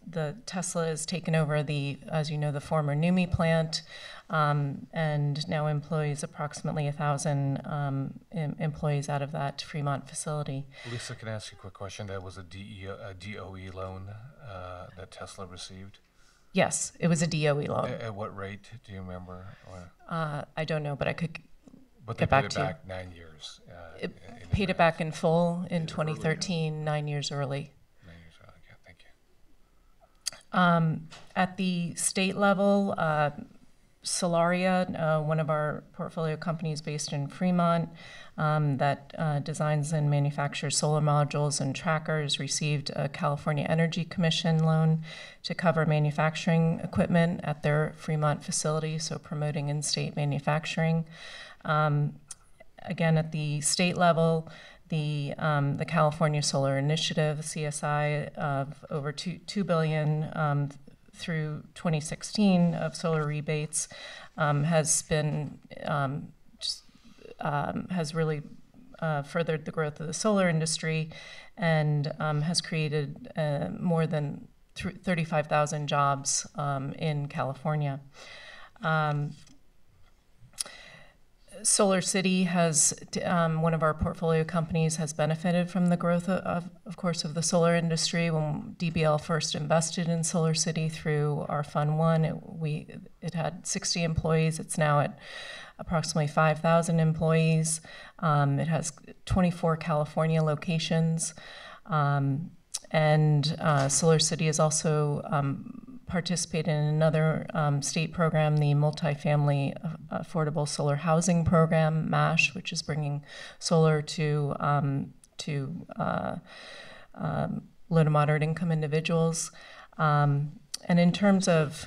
The Tesla has taken over as you know, the former NUMMI plant, and now employs approximately 1,000 employees out of that Fremont facility. Lisa, can I ask you a quick question? That was a DOE loan that Tesla received? Yes, it was a DOE loan. At what rate, do you remember? I don't know, but I could But get they paid back it to you. back 9 years. It paid it back in full in 2013, 9 years early. 9 years early, yeah, thank you. At the state level, Solaria, one of our portfolio companies based in Fremont, that designs and manufactures solar modules and trackers, received a California Energy Commission loan to cover manufacturing equipment at their Fremont facility, so promoting in-state manufacturing. Again, at the state level, the California Solar Initiative, CSI, of over $2 billion through 2016 of solar rebates has been has really furthered the growth of the solar industry, and has created more than 35,000 jobs in California. Solar City has, one of our portfolio companies, has benefited from the growth of course, of the solar industry. When DBL first invested in Solar City through our Fund 1, it had 60 employees. It's now at approximately 5,000 employees. It has 24 California locations. And Solar City has also participated in another state program, the Multifamily Affordable Solar Housing Program, MASH, which is bringing solar to low to moderate income individuals. And in terms of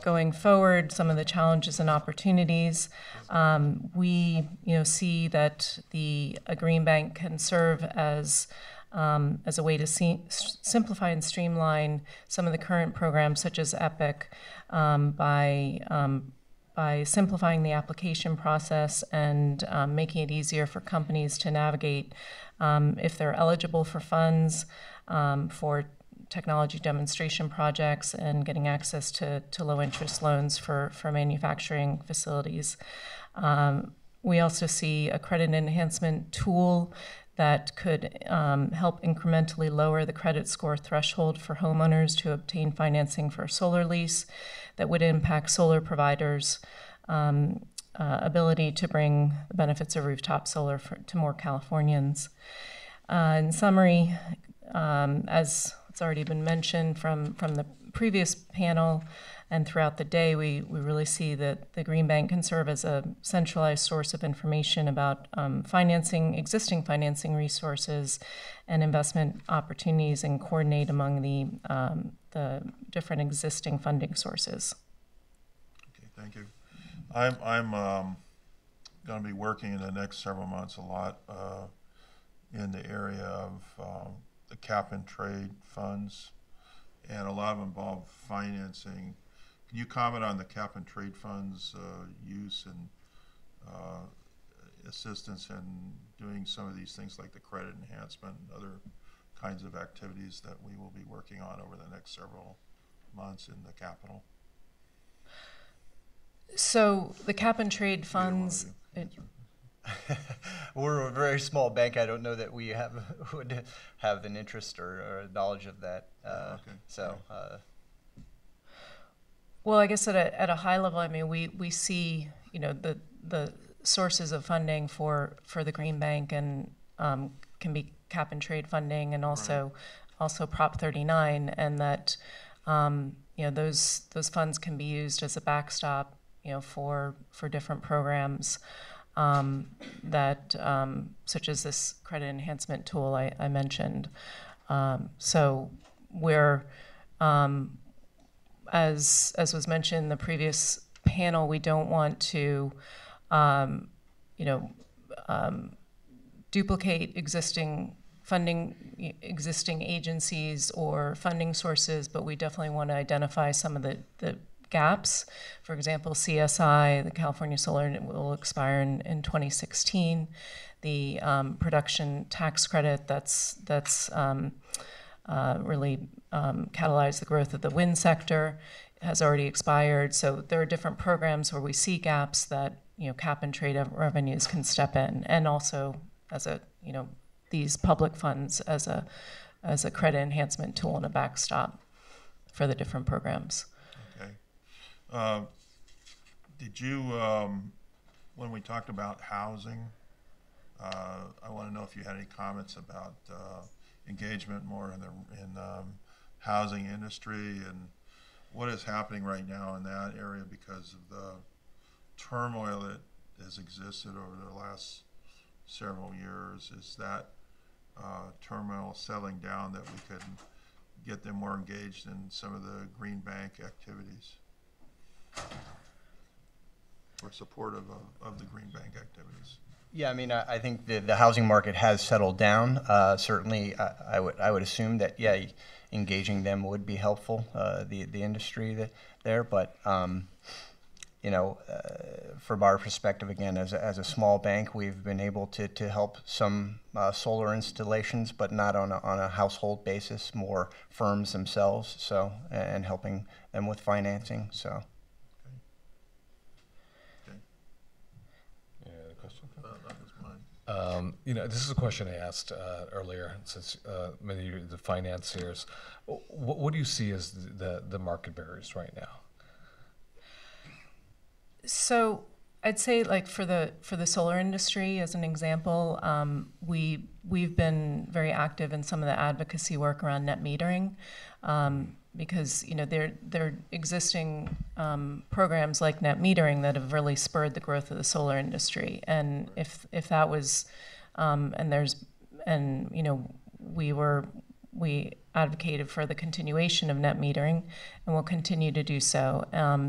going forward, some of the challenges and opportunities, we see that a green bank can serve as a way to simplify and streamline some of the current programs, such as EPIC, by simplifying the application process and making it easier for companies to navigate if they're eligible for funds for technology demonstration projects, and getting access to low-interest loans for manufacturing facilities. We also see a credit enhancement tool that could help incrementally lower the credit score threshold for homeowners to obtain financing for a solar lease, that would impact solar providers' ability to bring the benefits of rooftop solar to more Californians. In summary, as it's already been mentioned from the previous panel and throughout the day, we really see that the Green Bank can serve as a centralized source of information about existing financing resources and investment opportunities, and coordinate among the different existing funding sources. Okay, thank you. I'm going to be working in the next several months a lot in the area of the cap and trade funds, and a lot of them involve financing. Can you comment on the cap and trade funds use and assistance in doing some of these things like the credit enhancement and other kinds of activities that we will be working on over the next several months in the Capitol? So the cap and trade funds. We're a very small bank. I don't know that we would have an interest or knowledge of that. Okay. So. Well, I guess at a high level, I mean, we see, you know, the sources of funding for the Green Bank and can be cap and trade funding and also Prop 39, and that you know, those funds can be used as a backstop, you know, for different programs that such as this credit enhancement tool I mentioned. So we're as was mentioned in the previous panel, we don't want to, you know, duplicate existing agencies or funding sources, but we definitely want to identify some of the gaps. For example, CSI, the California Solar, will expire in 2016. The production tax credit that's really catalyzed the growth of the wind sector has already expired. So there are different programs where we see gaps that, you know, cap and trade revenues can step in, and also as a, you know, these public funds as a credit enhancement tool and a backstop for the different programs. Okay. Did you, when we talked about housing, I want to know if you had any comments about engagement more in the housing industry and what is happening right now in that area because of the turmoil that has existed over the last several years. Is that turmoil settling down that we could get them more engaged in some of the Green Bank activities or supportive of the Green Bank activities? Yeah, I mean, I think the housing market has settled down. Certainly, I would assume that, yeah, engaging them would be helpful, the industry there. But you know, from our perspective, again, as a small bank, we've been able to help some solar installations, but not on a household basis, more firms themselves. So, and helping them with financing. So. You know, this is a question I asked earlier, since many of the financiers. What do you see as the market barriers right now? So I'd say, like, for the solar industry, as an example, we've been very active in some of the advocacy work around net metering, because, you know, there are existing programs like net metering that have really spurred the growth of the solar industry. And if that was, and you know, we advocated for the continuation of net metering, and will continue to do so.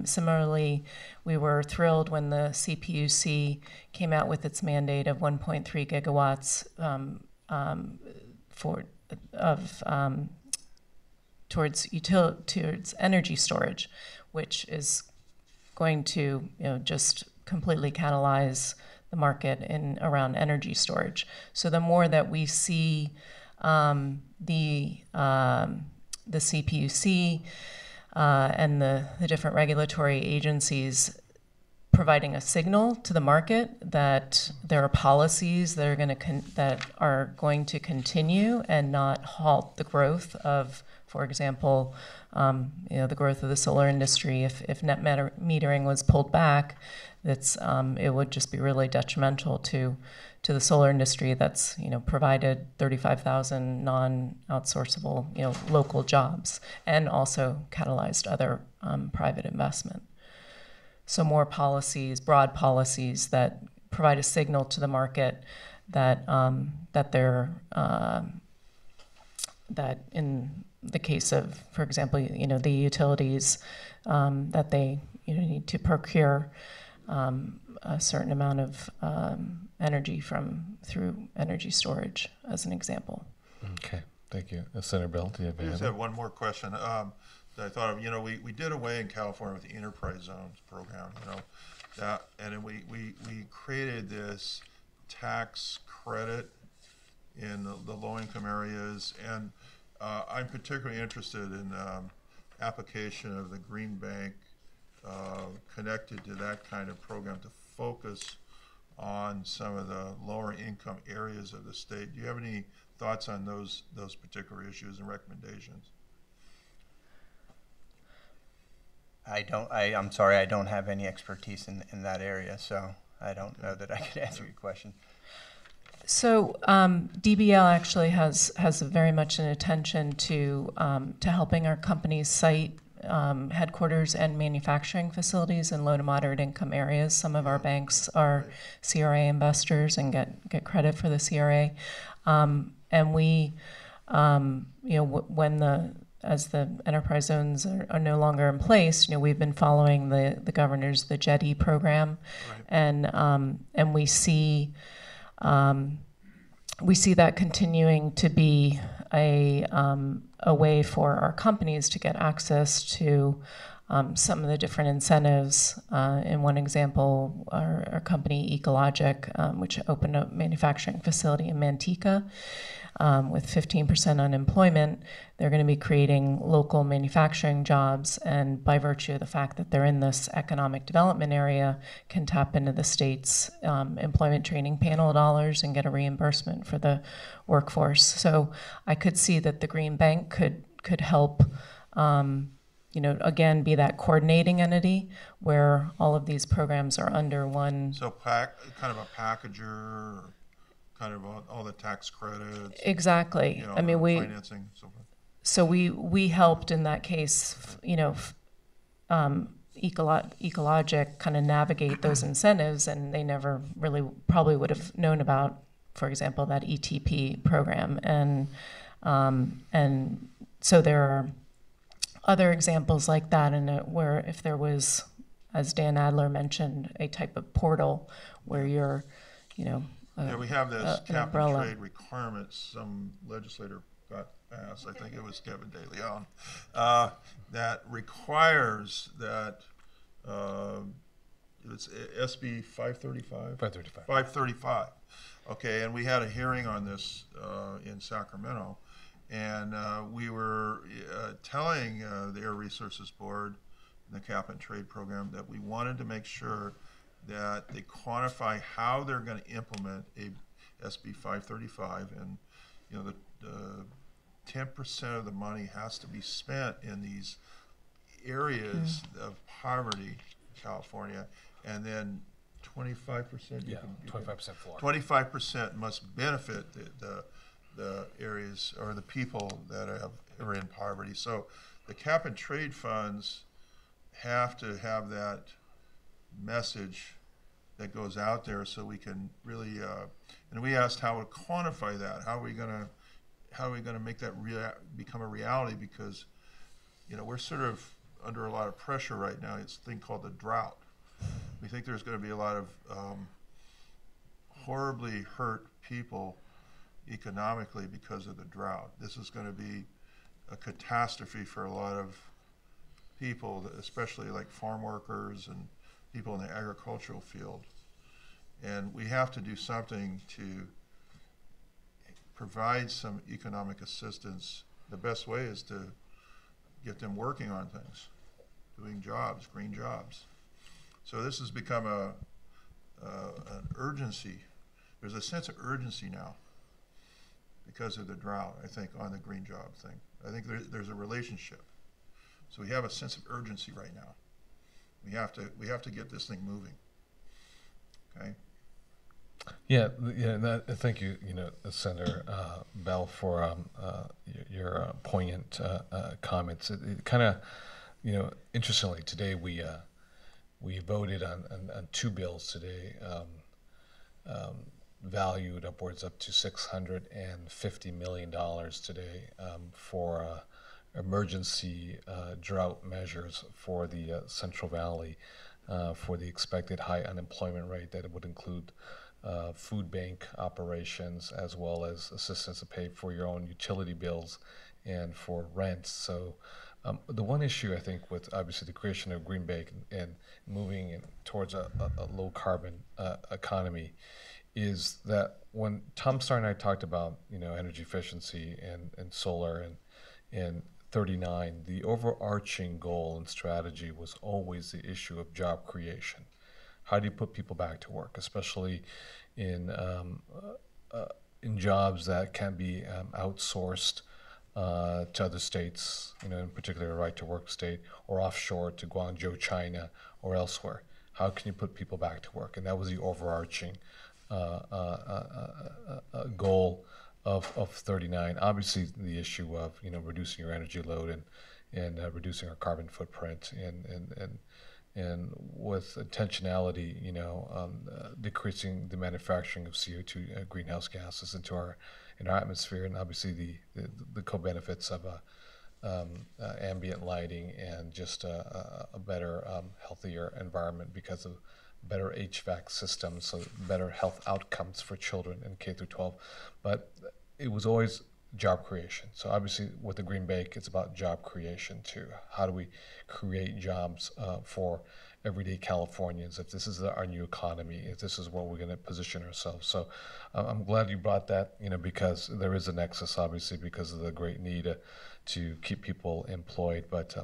Similarly, we were thrilled when the CPUC came out with its mandate of 1.3 gigawatts towards energy storage, which is going to, you know, just completely catalyze the market around energy storage. So the more that we see the CPUC and the different regulatory agencies providing a signal to the market that there are policies that are going to continue and not halt the growth of, for example, you know, the growth of the solar industry. If net metering was pulled back, it would just be really detrimental to the solar industry that's, you know, provided 35,000 non-outsourceable, you know, local jobs, and also catalyzed other private investment. So more policies, broad policies that provide a signal to the market that that in the case of, for example, you know, the utilities, that they, you know, need to procure a certain amount of energy through energy storage, as an example. Okay, thank you. Senator Bill, do you have I just have one more question that I thought of. You know, we did away in California with the Enterprise Zones program, you know, and then we created this tax credit in the low-income areas, and I'm particularly interested in application of the Green Bank connected to that kind of program to focus on some of the lower income areas of the state. Do you have any thoughts on those particular issues and recommendations? I'm sorry, I don't have any expertise in that area, so I don't know that I could answer your question. So DBL actually has very much an attention to helping our companies site headquarters and manufacturing facilities in low to moderate income areas. Some of our banks are CRA investors and get credit for the CRA, and we, as the enterprise zones are no longer in place, we've been following the governor's the JETI program, right. And we see that continuing to be a way for our companies to get access to some of the different incentives. In one example, our company Ecologic, which opened a manufacturing facility in Manteca with 15% unemployment, they're going to be creating local manufacturing jobs, and by virtue of the fact that they're in this economic development area, can tap into the state's employment training panel dollars and get a reimbursement for the workforce. So I could see that the Green Bank could help, again, be that coordinating entity where all of these programs are under one. So kind of a packager, kind of all the tax credits. Exactly. I mean, financing, so forth. So we helped in that case, Ecologic kind of navigate those incentives, and they never really probably would have known about, for example, that ETP program. And so there are other examples like that, where if there was, as Dan Adler mentioned, a type of portal where you're, we have this cap and trade requirements some legislator got passed, I think it was Kevin De Leon, that requires that it's SB 535? 535. 535. Okay, and we had a hearing on this in Sacramento, and we were telling the Air Resources Board and the Cap and Trade Program that we wanted to make sure that they quantify how they're going to implement a SB 535, and the 10% of the money has to be spent in these areas of poverty in California, and then 25%. 25% floor. 25% must benefit the areas or the people that are in poverty. So the cap and trade funds have to have that message that goes out there, so we can really. And we asked how to quantify that. How are we going to make that become a reality? Because we're sort of under a lot of pressure right now. It's a thing called the drought. We think there's going to be a lot of horribly hurt people economically because of the drought. This is going to be a catastrophe for a lot of people, especially like farm workers and people in the agricultural field. And we have to do something to provide some economic assistance. The best way is to get them working on things, doing jobs, green jobs. So this has become an urgency. There's a sense of urgency now because of the drought, I think, on the green job thing. I think there's a relationship. So we have a sense of urgency right now. We have to get this thing moving. Okay. Thank you, Senator Bell, for your poignant comments. It kind of, interestingly, today we voted on two bills today, valued upwards up to $650 million today for emergency drought measures for the Central Valley for the expected high unemployment rate. That it would include food bank operations, as well as assistance to pay for your own utility bills and for rents. So the one issue, I think, with obviously the creation of Green Bank and moving towards a low carbon economy, is that when Tom Starr and I talked about energy efficiency and solar and 39, the overarching goal and strategy was always the issue of job creation. How do you put people back to work, especially in jobs that can be outsourced to other states, in particular a right-to-work state, or offshore to Guangzhou, China, or elsewhere? How can you put people back to work? And that was the overarching goal of 39. Obviously, the issue of reducing your energy load and reducing our carbon footprint and with intentionality, decreasing the manufacturing of CO2 greenhouse gases into our atmosphere, and obviously the co-benefits of ambient lighting and just a better, healthier environment because of better HVAC systems, so better health outcomes for children in K through 12. But it was always job creation. So obviously with the Green Bank, it's about job creation too. How do we create jobs for everyday Californians if this is our new economy, if this is where we're going to position ourselves? So I'm glad you brought that, because there is a nexus, obviously, because of the great need to keep people employed. But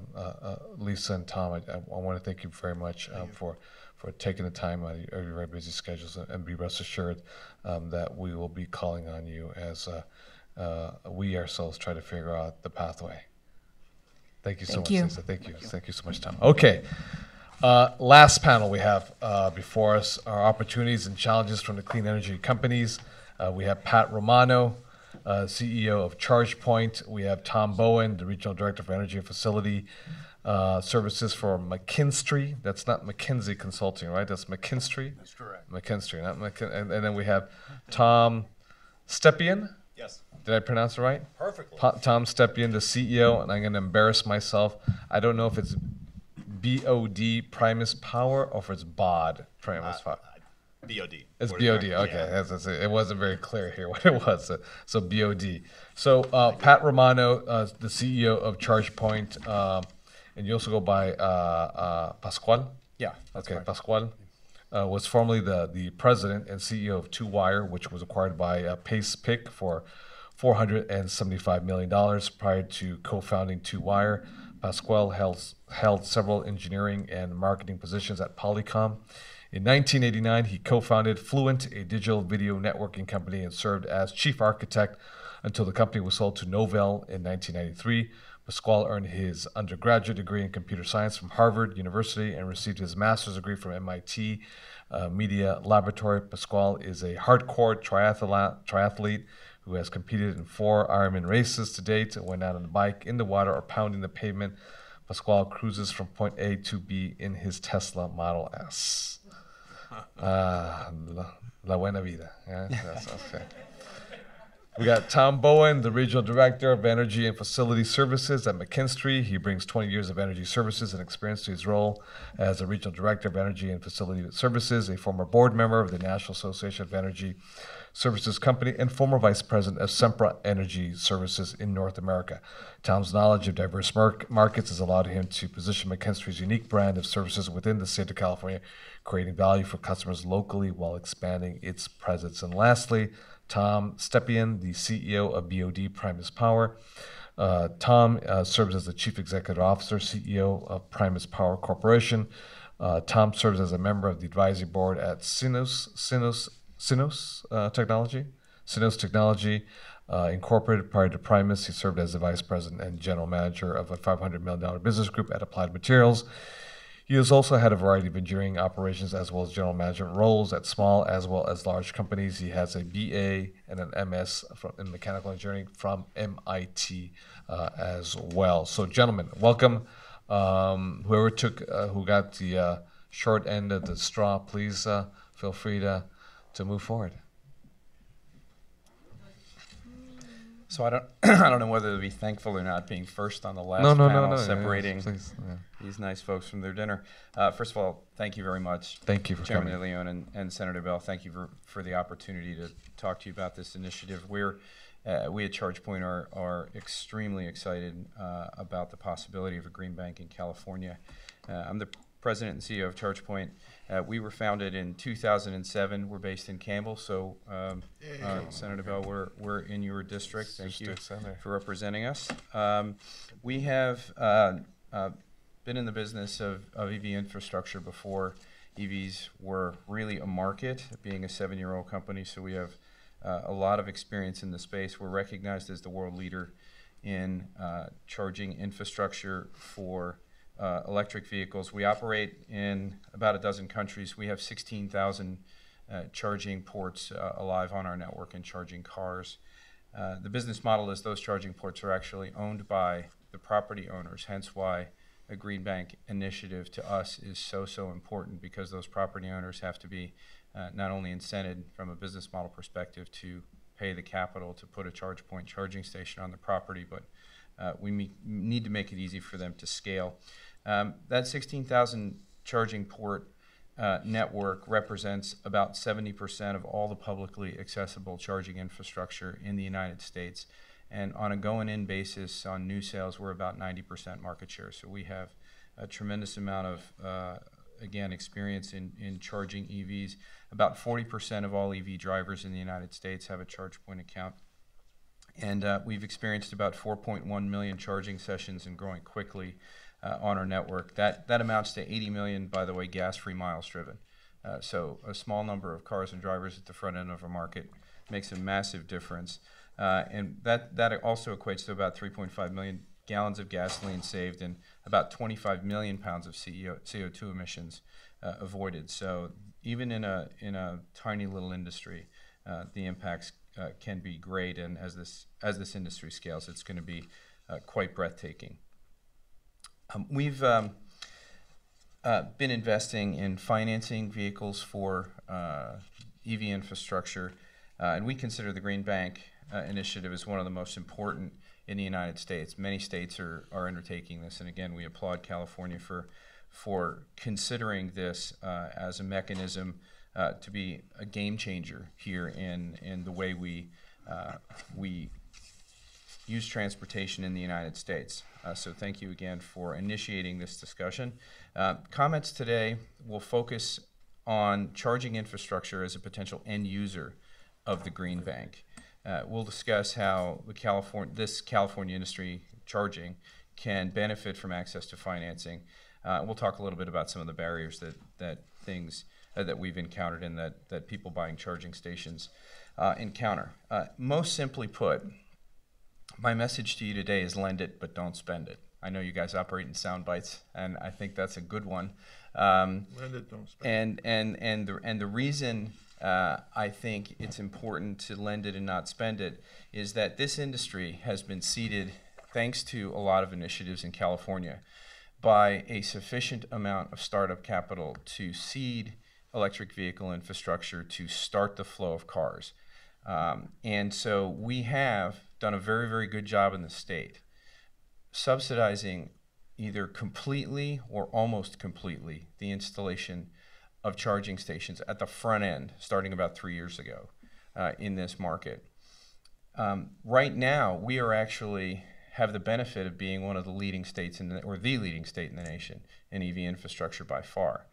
Lisa and Tom, I want to thank you very much for taking the time out of your very busy schedules, and be rest assured that we will be calling on you as we ourselves try to figure out the pathway. Thank you so much, Lisa. Thank you. Thank you so much, Tom. Okay. Last panel we have before us are opportunities and challenges from the clean energy companies. We have Pat Romano, CEO of ChargePoint. We have Tom Bowen, the Regional Director for Energy and Facility Services for McKinstry. That's not McKinsey Consulting, right? That's McKinstry? That's correct. McKinstry, not and then we have Tom Stepien. Yes. Did I pronounce it right? Perfectly. Tom Stepien, the CEO, and I'm going to embarrass myself. I don't know if it's BOD Primus Power or if it's BOD Primus Power. BOD. It's BOD. Okay, yeah. that's it. It wasn't very clear here what it was. So BOD. So Pat Romano, the CEO of ChargePoint, and you also go by Pascual. Yeah. That's okay, right. Pascual was formerly the president and CEO of Two Wire, which was acquired by PacePick for $475 million. Prior to co-founding Two Wire, Pascual held several engineering and marketing positions at Polycom. In 1989, he co-founded Fluent, a digital video networking company, and served as chief architect until the company was sold to Novell in 1993. Pascual earned his undergraduate degree in computer science from Harvard University and received his master's degree from MIT Media Laboratory. Pascual is a hardcore triathlete who has competed in 4 Ironman races to date, went out on the bike, in the water, or pounding the pavement. Pascual cruises from point A to B in his Tesla Model S. La buena vida. Yeah, that's okay. We got Tom Bowen, the Regional Director of Energy and Facility Services at McKinstry. He brings 20 years of energy services and experience to his role as the Regional Director of Energy and Facility Services, a former board member of the National Association of Energy Services Company, and former Vice President of Sempra Energy Services in North America. Tom's knowledge of diverse markets has allowed him to position McKinstry's unique brand of services within the state of California, creating value for customers locally while expanding its presence. And lastly, Tom Stepien, the CEO of BOD Primus Power. Tom serves as the Chief Executive Officer, CEO of Primus Power Corporation. Tom serves as a member of the advisory board at Synos Technology Incorporated. Prior to Primus, he served as the Vice President and General Manager of a $500 million business group at Applied Materials. He has also had a variety of engineering operations as well as general management roles at small as well as large companies. He has a BA and an MS in mechanical engineering from MIT as well. So, gentlemen, welcome. Whoever who got the short end of the straw, please feel free to move forward. So I don't know whether to be thankful or not being first on the last panel, separating these nice folks from their dinner. First of all, thank you very much. Thank you for Chairman coming. De Leon and Senator Bell. Thank you for the opportunity to talk to you about this initiative. We at ChargePoint are extremely excited about the possibility of a green bank in California. I'm the president and CEO of ChargePoint. We were founded in 2007. We're based in Campbell, so Senator Bell, we're in your district. Thank you for representing us. We have been in the business of EV infrastructure before EVs were really a market, being a 7-year-old company, so we have a lot of experience in the space. We're recognized as the world leader in charging infrastructure for electric vehicles. We operate in about a dozen countries. We have 16,000 charging ports alive on our network and charging cars. The business model is those charging ports are actually owned by the property owners, hence why a Green Bank initiative to us is so important, because those property owners have to be not only incented from a business model perspective to pay the capital to put a charge point charging station on the property, but we need to make it easy for them to scale. That 16,000 charging port network represents about 70% of all the publicly accessible charging infrastructure in the United States. And on a going-in basis, on new sales, we're about 90% market share. So we have a tremendous amount of, again, experience in charging EVs. About 40% of all EV drivers in the United States have a charge point account. And we've experienced about 4.1 million charging sessions and growing quickly on our network. That amounts to 80 million, by the way, gas-free miles driven. So a small number of cars and drivers at the front end of a market makes a massive difference. And that also equates to about 3.5 million gallons of gasoline saved and about 25 million pounds of CO2 emissions avoided. So even in a tiny little industry, the impacts can be great. And as this industry scales, it's going to be quite breathtaking. We've been investing in financing vehicles for EV infrastructure, and we consider the Green Bank initiative as one of the most important in the United States. Many states are undertaking this, and again, we applaud California for considering this as a mechanism to be a game changer here in the way we use transportation in the United States. So thank you again for initiating this discussion. Comments today will focus on charging infrastructure as a potential end user of the Green Bank. We'll discuss how this California industry charging can benefit from access to financing. We'll talk a little bit about some of the barriers that we've encountered and that people buying charging stations encounter. Most simply put, my message to you today is lend it, but don't spend it. I know you guys operate in sound bites, and I think that's a good one. Lend it, don't spend it. And the reason I think it's important to lend it and not spend it is that this industry has been seeded, thanks to a lot of initiatives in California, by a sufficient amount of startup capital to seed electric vehicle infrastructure to start the flow of cars. And so we have done a very good job in the state subsidizing either completely or almost completely the installation of charging stations at the front end, starting about 3 years ago in this market. Right now, we are actually have the benefit of being one of the leading states or the leading state in the nation in EV infrastructure by far.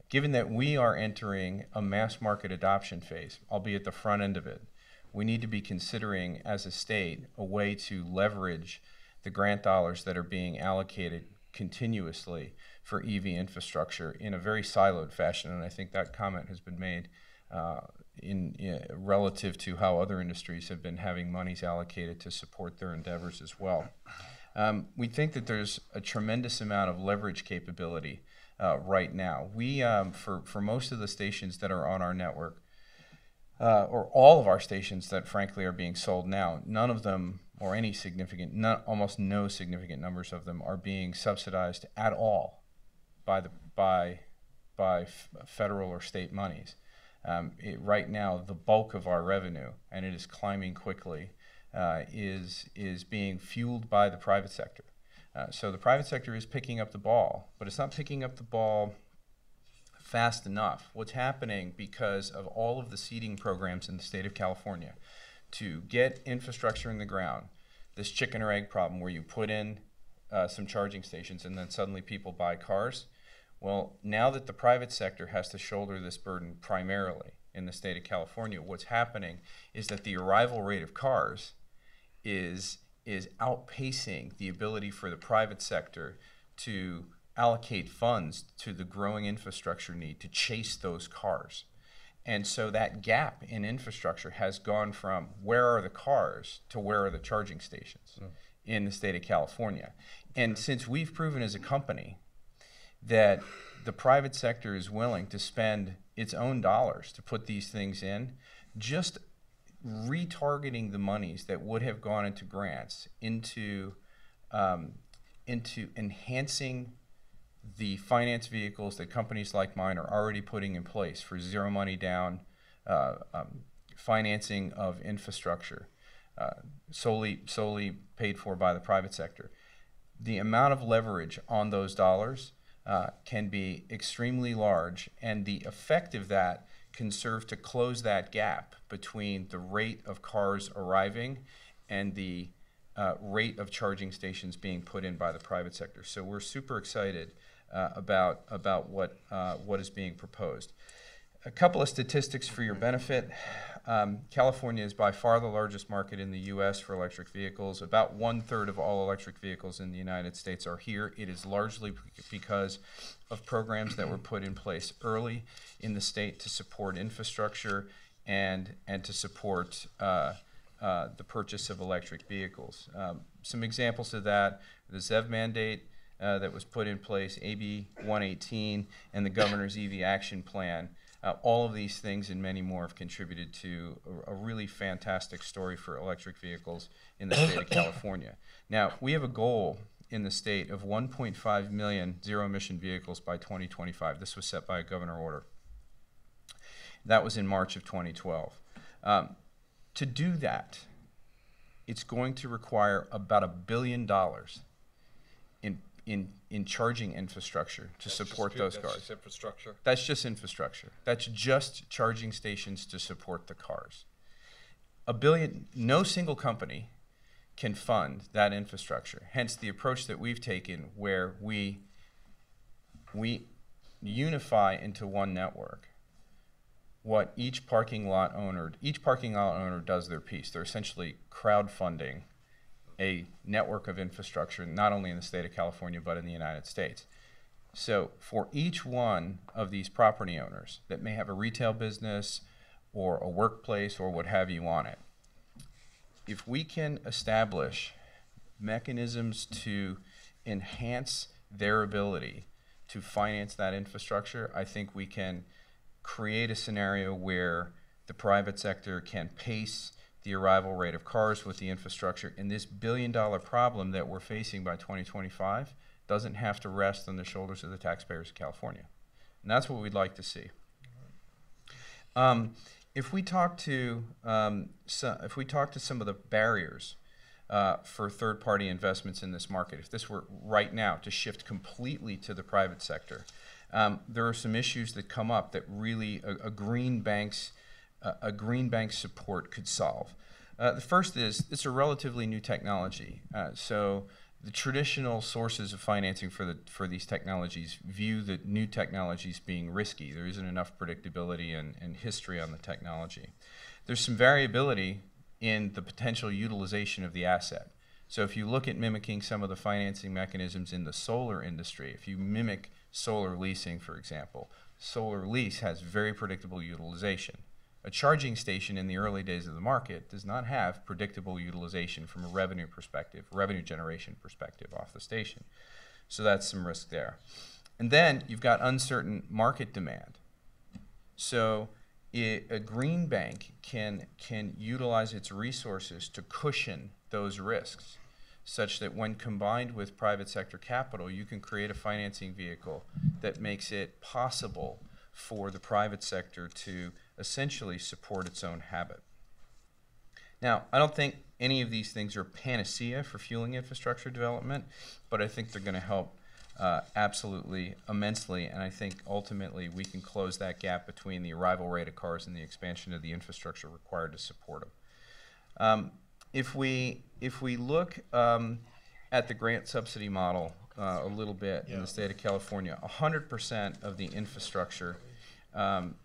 Given that we are entering a mass market adoption phase, albeit the front end of it, we need to be considering as a state a way to leverage the grant dollars that are being allocated continuously for EV infrastructure in a very siloed fashion. And I think that comment has been made relative to how other industries have been having monies allocated to support their endeavors as well. We think that there's a tremendous amount of leverage capability right now. We, for most of the stations that are on our network, or all of our stations that frankly are being sold now, none of them, or any significant, almost no significant numbers of them are being subsidized at all by federal or state monies. Right now, the bulk of our revenue, and it is climbing quickly, is being fueled by the private sector. So the private sector is picking up the ball, but it's not picking up the ball fast enough. What's happening because of all of the seeding programs in the state of California to get infrastructure in the ground, this chicken or egg problem where you put in some charging stations and then suddenly people buy cars. Well, now that the private sector has to shoulder this burden primarily in the state of California, what's happening is that the arrival rate of cars is outpacing the ability for the private sector to allocate funds to the growing infrastructure need to chase those cars. And so that gap in infrastructure has gone from where are the cars to where are the charging stations. in the state of California. And since we've proven as a company that the private sector is willing to spend its own dollars to put these things in, just retargeting the monies that would have gone into grants into enhancing the finance vehicles that companies like mine are already putting in place for zero money down financing of infrastructure, solely paid for by the private sector. The amount of leverage on those dollars can be extremely large, and the effect of that can serve to close that gap between the rate of cars arriving and the rate of charging stations being put in by the private sector. So we're super excited about what is being proposed. A couple of statistics for your benefit. California is by far the largest market in the U.S. for electric vehicles. About 1/3 of all electric vehicles in the United States are here. It is largely because of programs that were put in place early in the state to support infrastructure and to support the purchase of electric vehicles. Some examples of that: the ZEV mandate that was put in place, AB 118, and the Governor's EV Action Plan. All of these things and many more have contributed to a really fantastic story for electric vehicles in the state of California. Now, we have a goal in the state of 1.5 million zero-emission vehicles by 2025. This was set by a governor order. That was in March of 2012. To do that, it's going to require about $1 billion in charging infrastructure to support those cars. That's just infrastructure? That's just infrastructure. That's just charging stations to support the cars. $1 billion, no single company can fund that infrastructure. Hence the approach that we've taken, where we unify into one network what each parking lot owner does their piece. They're essentially crowdfunding a network of infrastructure, not only in the state of California, but in the United States. So for each one of these property owners that may have a retail business or a workplace or what have you on it, if we can establish mechanisms to enhance their ability to finance that infrastructure, I think we can create a scenario where the private sector can pace the arrival rate of cars with the infrastructure, and this billion-dollar problem that we're facing by 2025 doesn't have to rest on the shoulders of the taxpayers of California. And that's what we'd like to see. If we talk to some of the barriers for third-party investments in this market, if this were right now to shift completely to the private sector, there are some issues that come up that really a green bank's support could solve. The first is it's a relatively new technology. So the traditional sources of financing for these technologies view the new technologies being risky. There isn't enough predictability and history on the technology. There's some variability in the potential utilization of the asset. So if you look at mimicking some of the financing mechanisms in the solar industry, if you mimic solar leasing, for example, solar lease has very predictable utilization. A charging station in the early days of the market does not have predictable utilization from a revenue perspective, revenue generation perspective off the station. So that's some risk there. And then you've got uncertain market demand. So a green bank can utilize its resources to cushion those risks, such that when combined with private sector capital, you can create a financing vehicle that makes it possible for the private sector to essentially support its own habit. Now, I don't think any of these things are panacea for fueling infrastructure development, but I think they're going to help absolutely immensely, and I think ultimately we can close that gap between the arrival rate of cars and the expansion of the infrastructure required to support them. If we look at the grant subsidy model a little bit in the state of California, 100% of the infrastructure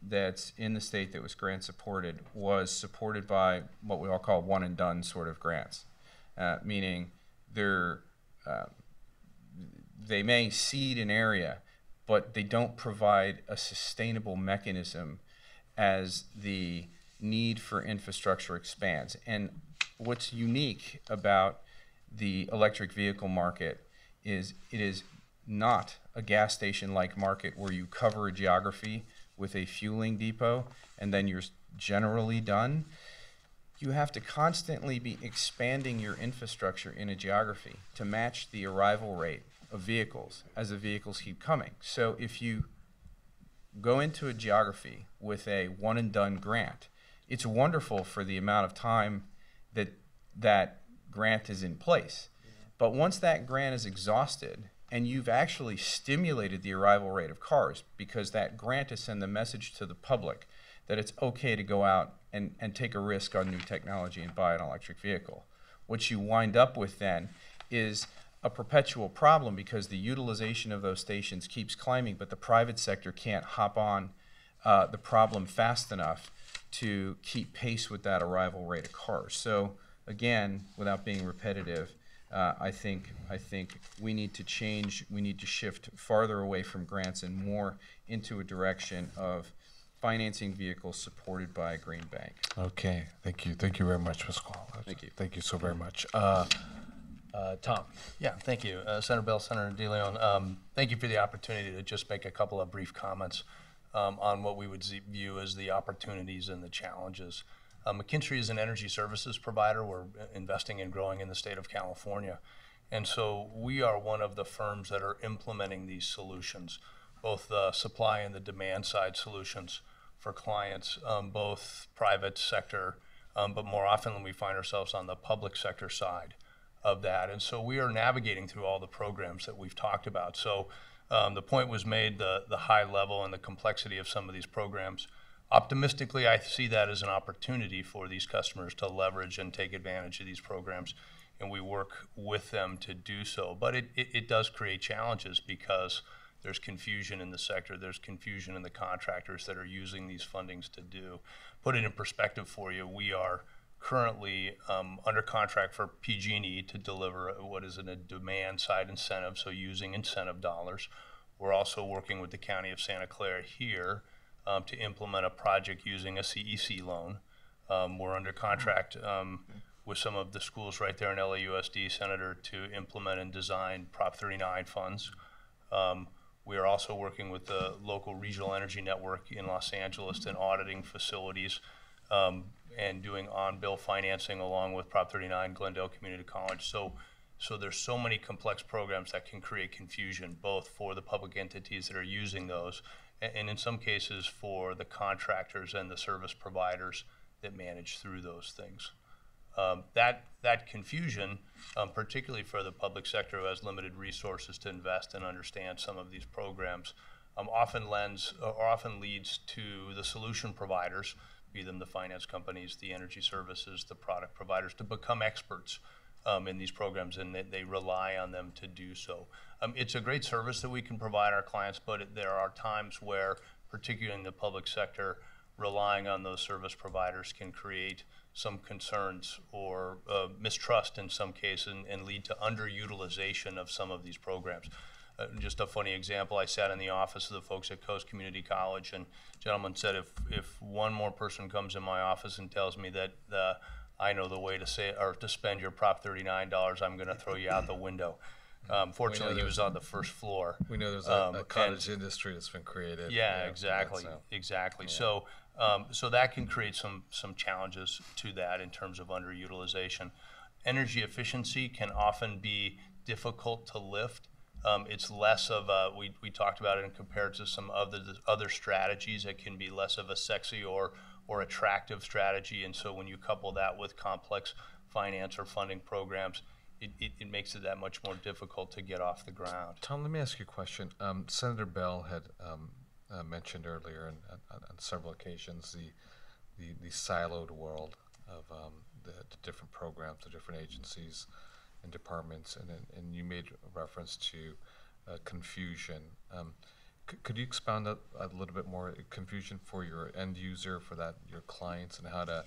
that's in the state that was grant supported was supported by what we all call one and done sort of grants, meaning they may seed an area, but they don't provide a sustainable mechanism as the need for infrastructure expands. And what's unique about the electric vehicle market is it is not a gas station-like market where you cover a geography with a fueling depot and then you're generally done. You have to constantly be expanding your infrastructure in a geography to match the arrival rate of vehicles as the vehicles keep coming. So if you go into a geography with a one-and-done grant, it's wonderful for the amount of time that that grant is in place. But once that grant is exhausted and you've actually stimulated the arrival rate of cars, because that grant to send the message to the public that it's okay to go out and take a risk on new technology and buy an electric vehicle. What you wind up with then is a perpetual problem, because the utilization of those stations keeps climbing, but the private sector can't hop on the problem fast enough to keep pace with that arrival rate of cars. So again, without being repetitive, I think we need to change, we need to shift farther away from grants and more into a direction of financing vehicles supported by a green bank. Okay, thank you very much, Ms. Qual. Thank you. Thank you so very much. Tom. Yeah, thank you. Senator Bell, Senator DeLeon, thank you for the opportunity to just make a couple of brief comments on what we would view as the opportunities and the challenges. McKinstry is an energy services provider. We're investing and growing in the state of California. And so we are one of the firms that are implementing these solutions, both the supply and the demand side solutions for clients, both private sector, but more often we find ourselves on the public sector side of that. And so we are navigating through all the programs that we've talked about. So the point was made, the high level and the complexity of some of these programs. Optimistically, I see that as an opportunity for these customers to leverage and take advantage of these programs, and we work with them to do so. But it does create challenges, because there's confusion in the sector, there's confusion in the contractors that are using these fundings to do. Put it in perspective for you, we are currently under contract for PG&E to deliver what is a demand side incentive, so using incentive dollars. We're also working with the County of Santa Clara here to implement a project using a CEC loan. We're under contract with some of the schools right there in LAUSD, Senator, to implement and design Prop 39 funds. We are also working with the local regional energy network in Los Angeles and auditing facilities and doing on-bill financing along with Prop 39 Glendale Community College. So there's so many complex programs that can create confusion, both for the public entities that are using those, and in some cases for the contractors and the service providers that manage through those things. That confusion, particularly for the public sector who has limited resources to invest and understand some of these programs, often leads to the solution providers, be them the finance companies, the energy services, the product providers, to become experts in these programs, and they rely on them to do so. It's a great service that we can provide our clients, but there are times where, particularly in the public sector, relying on those service providers can create some concerns or mistrust in some cases, and lead to underutilization of some of these programs. Just a funny example, I sat in the office of the folks at Coast Community College, and a gentleman said, if one more person comes in my office and tells me that I know the way to say or to spend your Prop 39 dollars, I'm going to throw you out the window. Fortunately, he was on the first floor. We know there's a cottage industry that's been created. Yeah, exactly. Yeah. So that can create some challenges to that in terms of underutilization. Energy efficiency can often be difficult to lift. It's less of a, we talked about it and compared to some of the other strategies, it can be less of a sexy or attractive strategy. And so when you couple that with complex finance or funding programs, it makes it that much more difficult to get off the ground. Tom, let me ask you a question. Senator Bell had mentioned earlier on several occasions the siloed world of the different programs, the different agencies and departments, and you made reference to confusion. Could you expound a little bit more, confusion for your end user, for your clients, and how to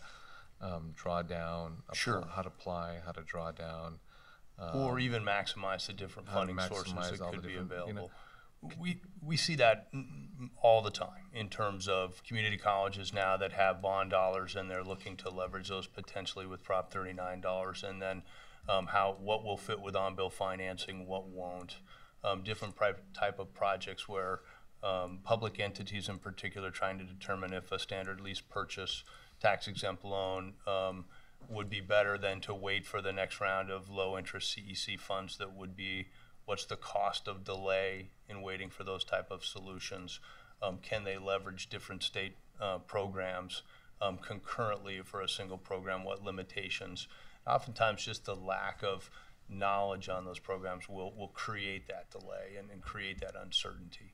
draw down, how to apply, how to draw down, or even maximize the different funding sources that could be available. We see that all the time in terms of community colleges now that have bond dollars, and they're looking to leverage those potentially with Prop 39 dollars, and then what will fit with on-bill financing, what won't, different type of projects where public entities in particular trying to determine if a standard lease purchase tax-exempt loan would be better than to wait for the next round of low-interest CEC funds that would be, what's the cost of delay in waiting for those type of solutions? Can they leverage different state programs concurrently for a single program? What limitations? Oftentimes just the lack of knowledge on those programs will create that delay and create that uncertainty.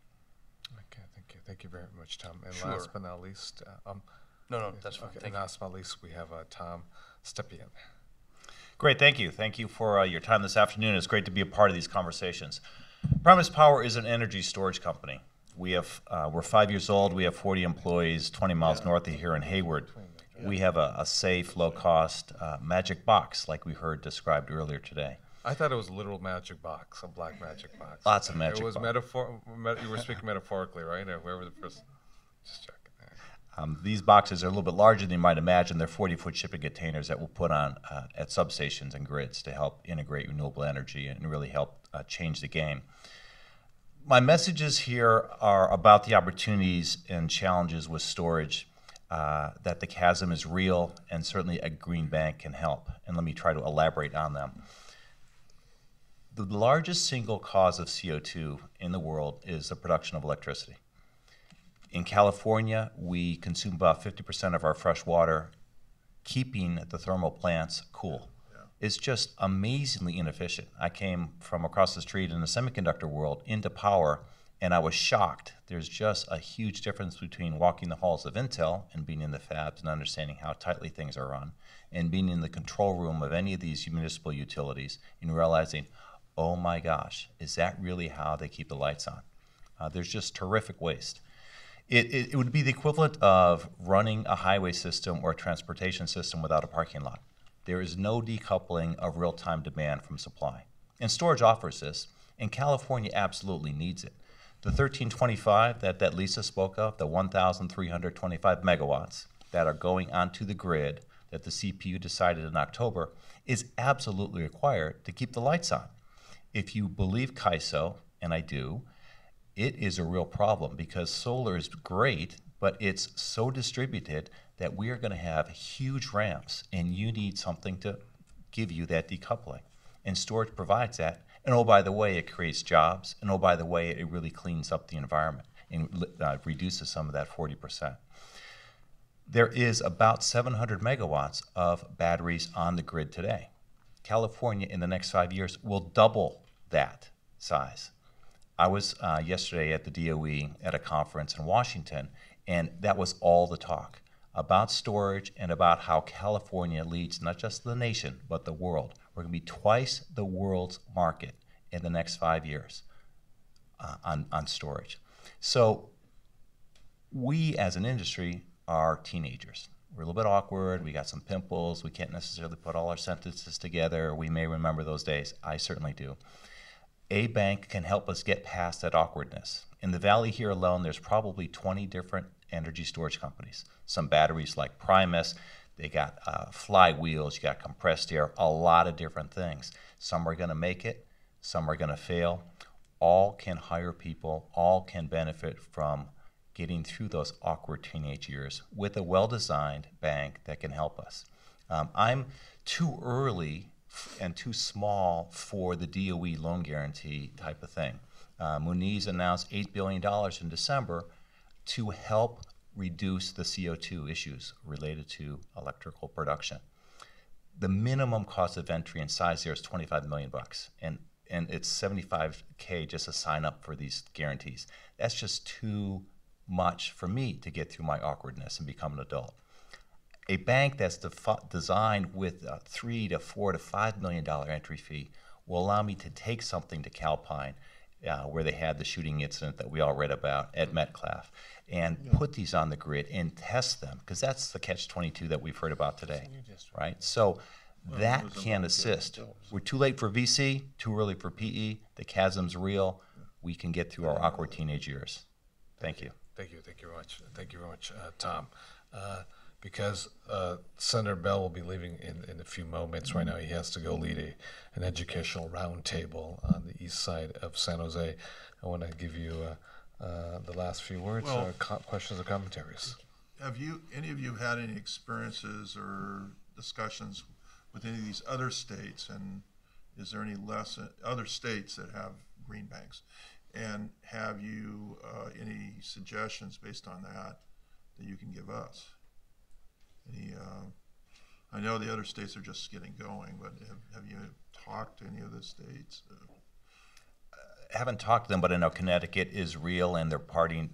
Okay, thank you. Thank you very much, Tom. And Sure. last but not least, No, that's fine. okay, Thank and you. last but not least, we have Tom Stepien. Great, thank you. Thank you for your time this afternoon. It's great to be a part of these conversations. Promise Power is an energy storage company. We're 5 years old. We have 40 employees, 20 miles north of here in Hayward. We have a safe, low-cost magic box, like we heard described earlier today. I thought it was a literal magic box, a black magic box. Lots of magic It was box. you were speaking metaphorically, right? Or whoever the person. Just checking. These boxes are a little bit larger than you might imagine. They're 40-foot shipping containers that we'll put on at substations and grids to help integrate renewable energy and really help change the game. My messages here are about the opportunities and challenges with storage, that the chasm is real, and certainly a green bank can help. And let me try to elaborate on them. The largest single cause of CO2 in the world is the production of electricity. In California, we consume about 50% of our fresh water, keeping the thermal plants cool. It's just amazingly inefficient. I came from across the street in the semiconductor world into power, and I was shocked. There's just a huge difference between walking the halls of Intel and being in the fabs and understanding how tightly things are run, and being in the control room of any of these municipal utilities and realizing, oh my gosh, is that really how they keep the lights on? There's just terrific waste. It would be the equivalent of running a highway system or a transportation system without a parking lot. There is no decoupling of real-time demand from supply. And storage offers this, and California absolutely needs it. The 1325 that Lisa spoke of, the 1,325 megawatts that are going onto the grid that the CPU decided in October, is absolutely required to keep the lights on. If you believe CAISO, and I do, it is a real problem because solar is great, but it's so distributed that we are going to have huge ramps, and you need something to give you that decoupling. And storage provides that. And oh, by the way, it creates jobs. And oh, by the way, it really cleans up the environment and reduces some of that 40%. There is about 700 megawatts of batteries on the grid today. California, in the next 5 years, will double that size. I was yesterday at the DOE at a conference in Washington, and that was all the talk about storage and about how California leads not just the nation, but the world. We're going to be twice the world's market in the next 5 years on storage. So we as an industry are teenagers. We're a little bit awkward. We got some pimples. We can't necessarily put all our sentences together. We may remember those days. I certainly do. A bank can help us get past that awkwardness. In the Valley here alone, there's probably 20 different energy storage companies. Some batteries like Primus, they got flywheels, you got compressed air, a lot of different things. Some are going to make it, some are going to fail. All can hire people, all can benefit from getting through those awkward teenage years with a well-designed bank that can help us. I'm too early and too small for the DOE loan guarantee type of thing. Muniz announced $8 billion in December to help reduce the CO2 issues related to electrical production. The minimum cost of entry and size there is $25 million, and it's $75K just to sign up for these guarantees. That's just too much for me to get through my awkwardness and become an adult. A bank that's designed with a $3 to $4 to $5 million entry fee will allow me to take something to Calpine, where they had the shooting incident that we all read about at Metcalf, and put these on the grid and test them, because that's the catch-22 that we've heard about today, right? So that can assist. We're too late for VC, too early for PE. The chasm's real. We can get through our awkward teenage years. Thank you. Thank you very much. Thank you very much, Tom. because Senator Bell will be leaving in a few moments. Right now, he has to go lead an educational roundtable on the east side of San Jose. I want to give you the last few words, Well, questions or commentaries. Have any of you had any experiences or discussions with any of these other states, and is there any other states that have green banks? And have you any suggestions based on that you can give us? I know the other states are just getting going, but have you talked to any of the states? Haven't talked to them, but I know Connecticut is real, and they're putting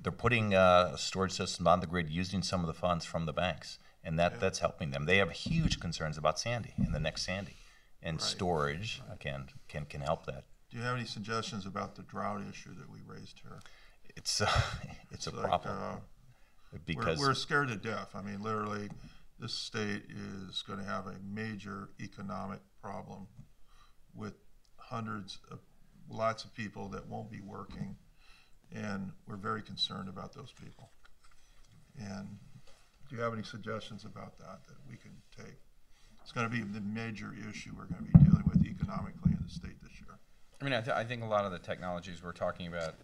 storage systems on the grid using some of the funds from the banks, and that's helping them. They have huge concerns about Sandy and the next Sandy, and storage can help that. Do you have any suggestions about the drought issue that we raised here? It's a problem because we're scared to death. I mean, literally, this state is going to have a major economic problem with lots of people that won't be working, and we're very concerned about those people. And do you have any suggestions about that we can take? It's going to be the major issue we're going to be dealing with economically in the state this year. I mean, I think a lot of the technologies we're talking about,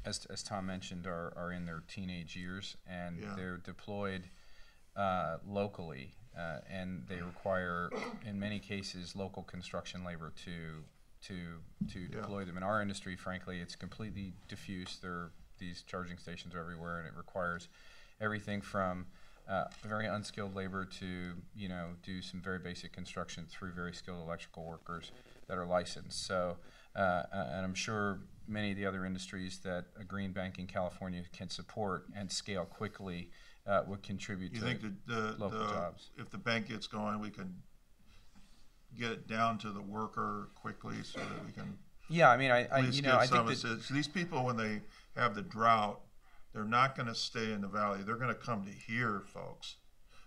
as Tom mentioned, are in their teenage years, and they're deployed locally, and they require, in many cases, local construction labor to deploy them. In our industry, frankly, it's completely diffuse. These charging stations are everywhere, and it requires everything from very unskilled labor to do some very basic construction through very skilled electrical workers that are licensed. So, and I'm sure many of the other industries that a green bank in California can support and scale quickly would contribute to local jobs. If the bank gets going, we can get it down to the worker quickly so that we can. Yeah, I mean, I think that so these people, when they have the drought, they're not going to stay in the valley. They're going to come to here, folks.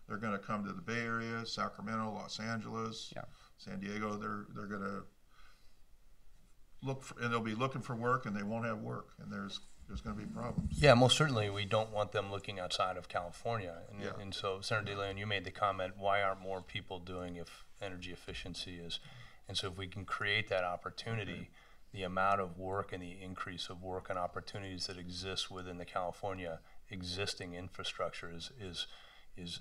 They're going to come to the Bay Area, Sacramento, Los Angeles, San Diego. They're going to look for, and they'll be looking for work, and they won't have work, and there's going to be problems. Yeah, most certainly we don't want them looking outside of California. And so, Senator DeLeon, you made the comment, why aren't more people doing if energy efficiency is? And so if we can create that opportunity, the amount of work and the increase of work and opportunities that exist within the California existing infrastructure is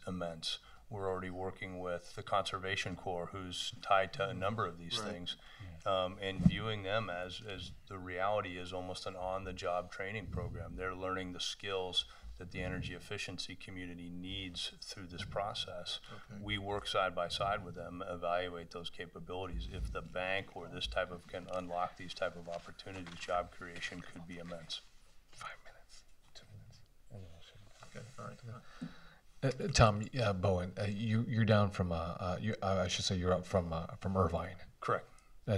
immense. We're already working with the Conservation Corps, who's tied to a number of these things, and viewing them as the reality is almost an on-the-job training program. They're learning the skills that the energy efficiency community needs through this process. We work side by side with them, evaluate those capabilities. If the bank or this type of can unlock these type of opportunities, job creation could be immense. 5 minutes, 2 minutes. Okay, all right. Tom, Bowen, you're down from I should say you're up from Irvine. Correct.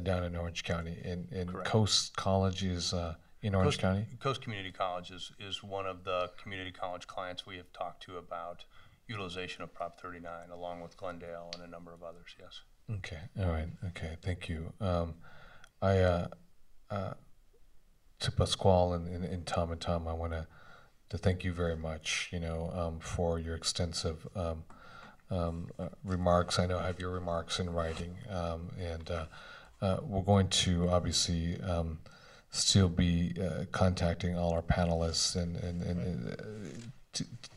Down in Orange County, and Coast College is in Orange County. Coast Community College is one of the community college clients we have talked to about utilization of Prop 39, along with Glendale and a number of others. Yes. Okay. All right. Okay. Thank you. To Pasquale and Tom, I want to thank you very much, for your extensive remarks. I know I have your remarks in writing, and we're going to obviously still be contacting all our panelists and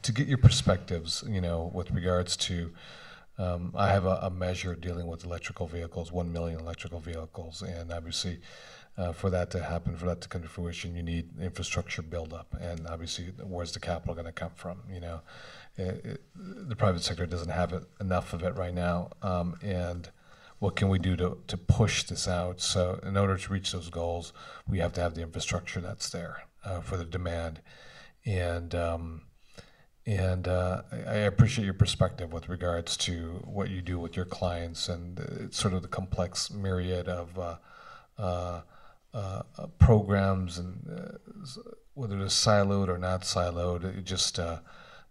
to get your perspectives, with regards to. I have a measure dealing with electrical vehicles, 1 million electrical vehicles, and obviously. For that to happen, for that to come to fruition, you need infrastructure buildup, and obviously, where's the capital going to come from? The private sector doesn't have enough of it right now, and what can we do to push this out? So, in order to reach those goals, we have to have the infrastructure that's there for the demand, and I appreciate your perspective with regards to what you do with your clients and sort of the complex myriad of. Programs and whether it's siloed or not siloed,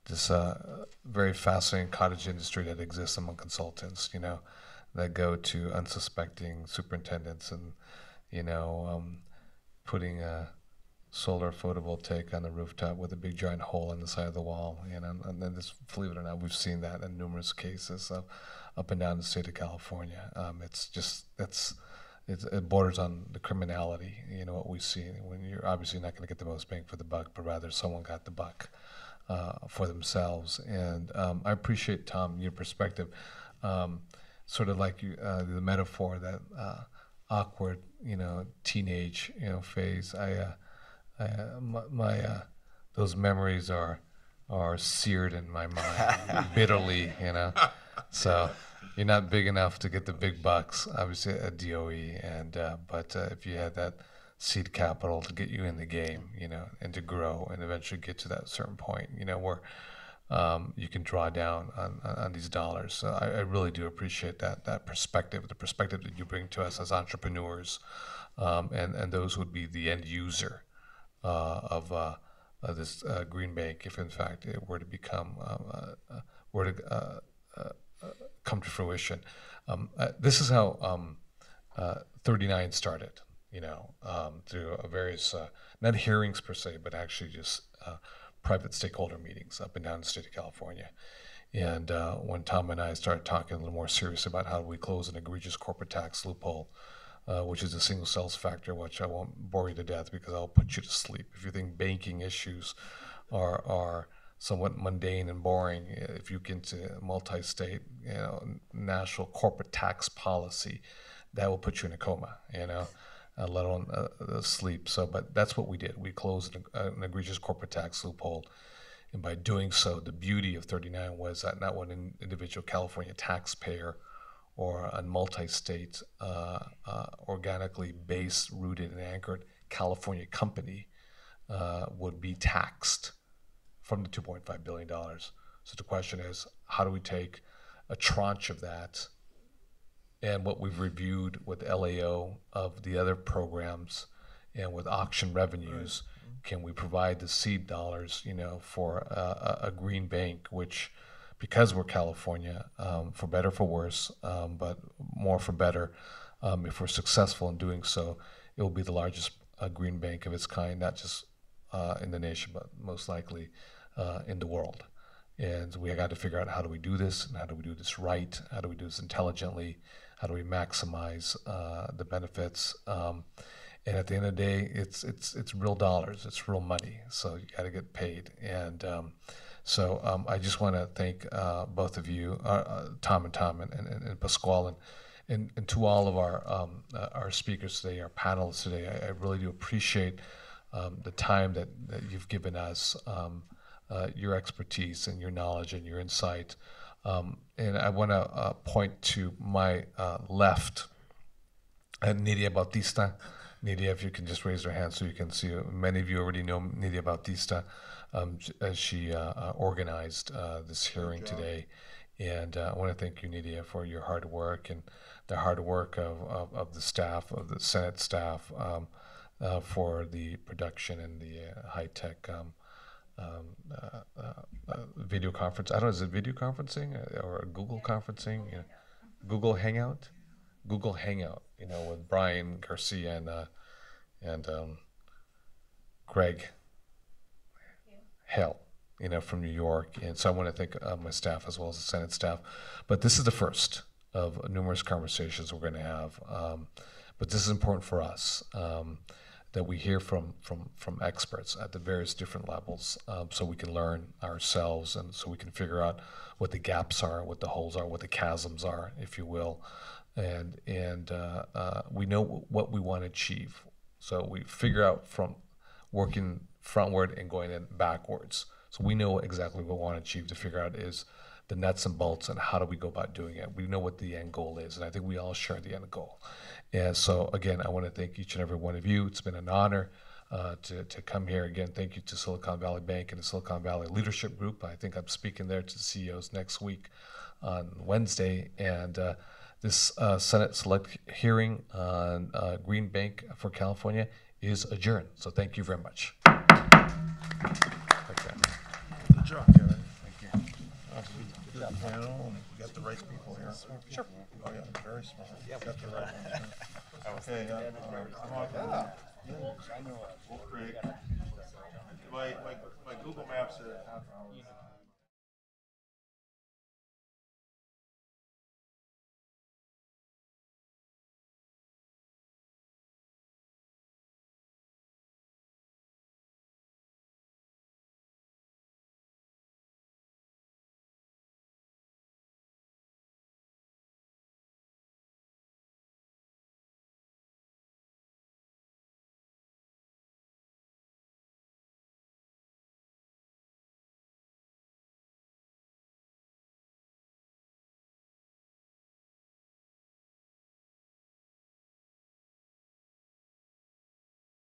this very fascinating cottage industry that exists among consultants, that go to unsuspecting superintendents and, putting solar photovoltaic on the rooftop with a big giant hole in the side of the wall. And then this, believe it or not, we've seen that in numerous cases up and down the state of California. It borders on the criminality, what we see when you're obviously not going to get the most bang for the buck, but rather someone got the buck for themselves. And I appreciate, Tom, your perspective, sort of like the metaphor, that awkward, teenage, phase. Those memories are seared in my mind bitterly, So you're not big enough to get the big bucks, obviously at DOE, but if you had that seed capital to get you in the game, and to grow and eventually get to that certain point, where you can draw down on these dollars. So I really do appreciate that perspective, the perspective that you bring to us as entrepreneurs, and those would be the end user of this green bank, if in fact it were to become come to fruition. This is how 39 started, through various, not hearings per se, but actually just private stakeholder meetings up and down the state of California. And when Tom and I started talking a little more serious about how do we close an egregious corporate tax loophole, which is a single sales factor, which I won't bore you to death because I'll put you to sleep. If you think banking issues are somewhat mundane and boring, if you get into multi-state, national corporate tax policy, that will put you in a coma, let alone sleep. So, but that's what we did. We closed an egregious corporate tax loophole. And by doing so, the beauty of 39 was that not one individual California taxpayer or a multi-state, organically based, rooted, and anchored California company would be taxed from the $2.5 billion. So the question is, how do we take a tranche of that and what we've reviewed with LAO of the other programs and with auction revenues, can we provide the seed dollars, for a green bank, which, because we're California, for better, for worse, but more for better, if we're successful in doing so, it will be the largest green bank of its kind, not just in the nation, but most likely in the world. And we got to figure out, how do we do this, and how do we do this right, how do we do this intelligently, how do we maximize the benefits, and at the end of the day, it's real dollars, it's real money, so you got to get paid. And so I just want to thank both of you, Tom and Pasquale, and to all of our speakers today, our panelists today. I really do appreciate the time that you've given us, your expertise and your knowledge and your insight. And I want to point to my left, Nidia Bautista. Nidia, if you can just raise her hand so you can see. Many of you already know Nidia Bautista, as she organized this hearing today. And I want to thank you, Nidia, for your hard work and the hard work of the staff, of the Senate staff, for the production and the high-tech video conference. I don't know, is it video conferencing or Google conferencing? Google Hangout? Google Hangout, with Brian Garcia and Greg Hale, from New York. And so I want to thank my staff as well as the Senate staff. But this is the first of numerous conversations we're going to have. But this is important for us, that we hear from experts at the various different levels, so we can learn ourselves, and so we can figure out what the gaps are, what the holes are, what the chasms are, if you will. And we know what we want to achieve. So we figure out from working frontward and going in backwards. So we know exactly what we want to achieve. To figure out is the nuts and bolts and how do we go about doing it. We know what the end goal is, and I think we all share the end goal. And so again, I want to thank each and every one of you. It's been an honor to come here. Again, thank you to Silicon Valley Bank and the Silicon Valley Leadership Group. I think I'm speaking there to the CEOs next week on Wednesday. And this Senate Select hearing on Green Bank for California is adjourned. So thank you very much. Good job, Kevin. Thank you. Good panel. We got the right people here. Sure. Oh yeah, very smart. Yeah, got the right ones. Okay. Wolf Creek. My Google Maps said half hour.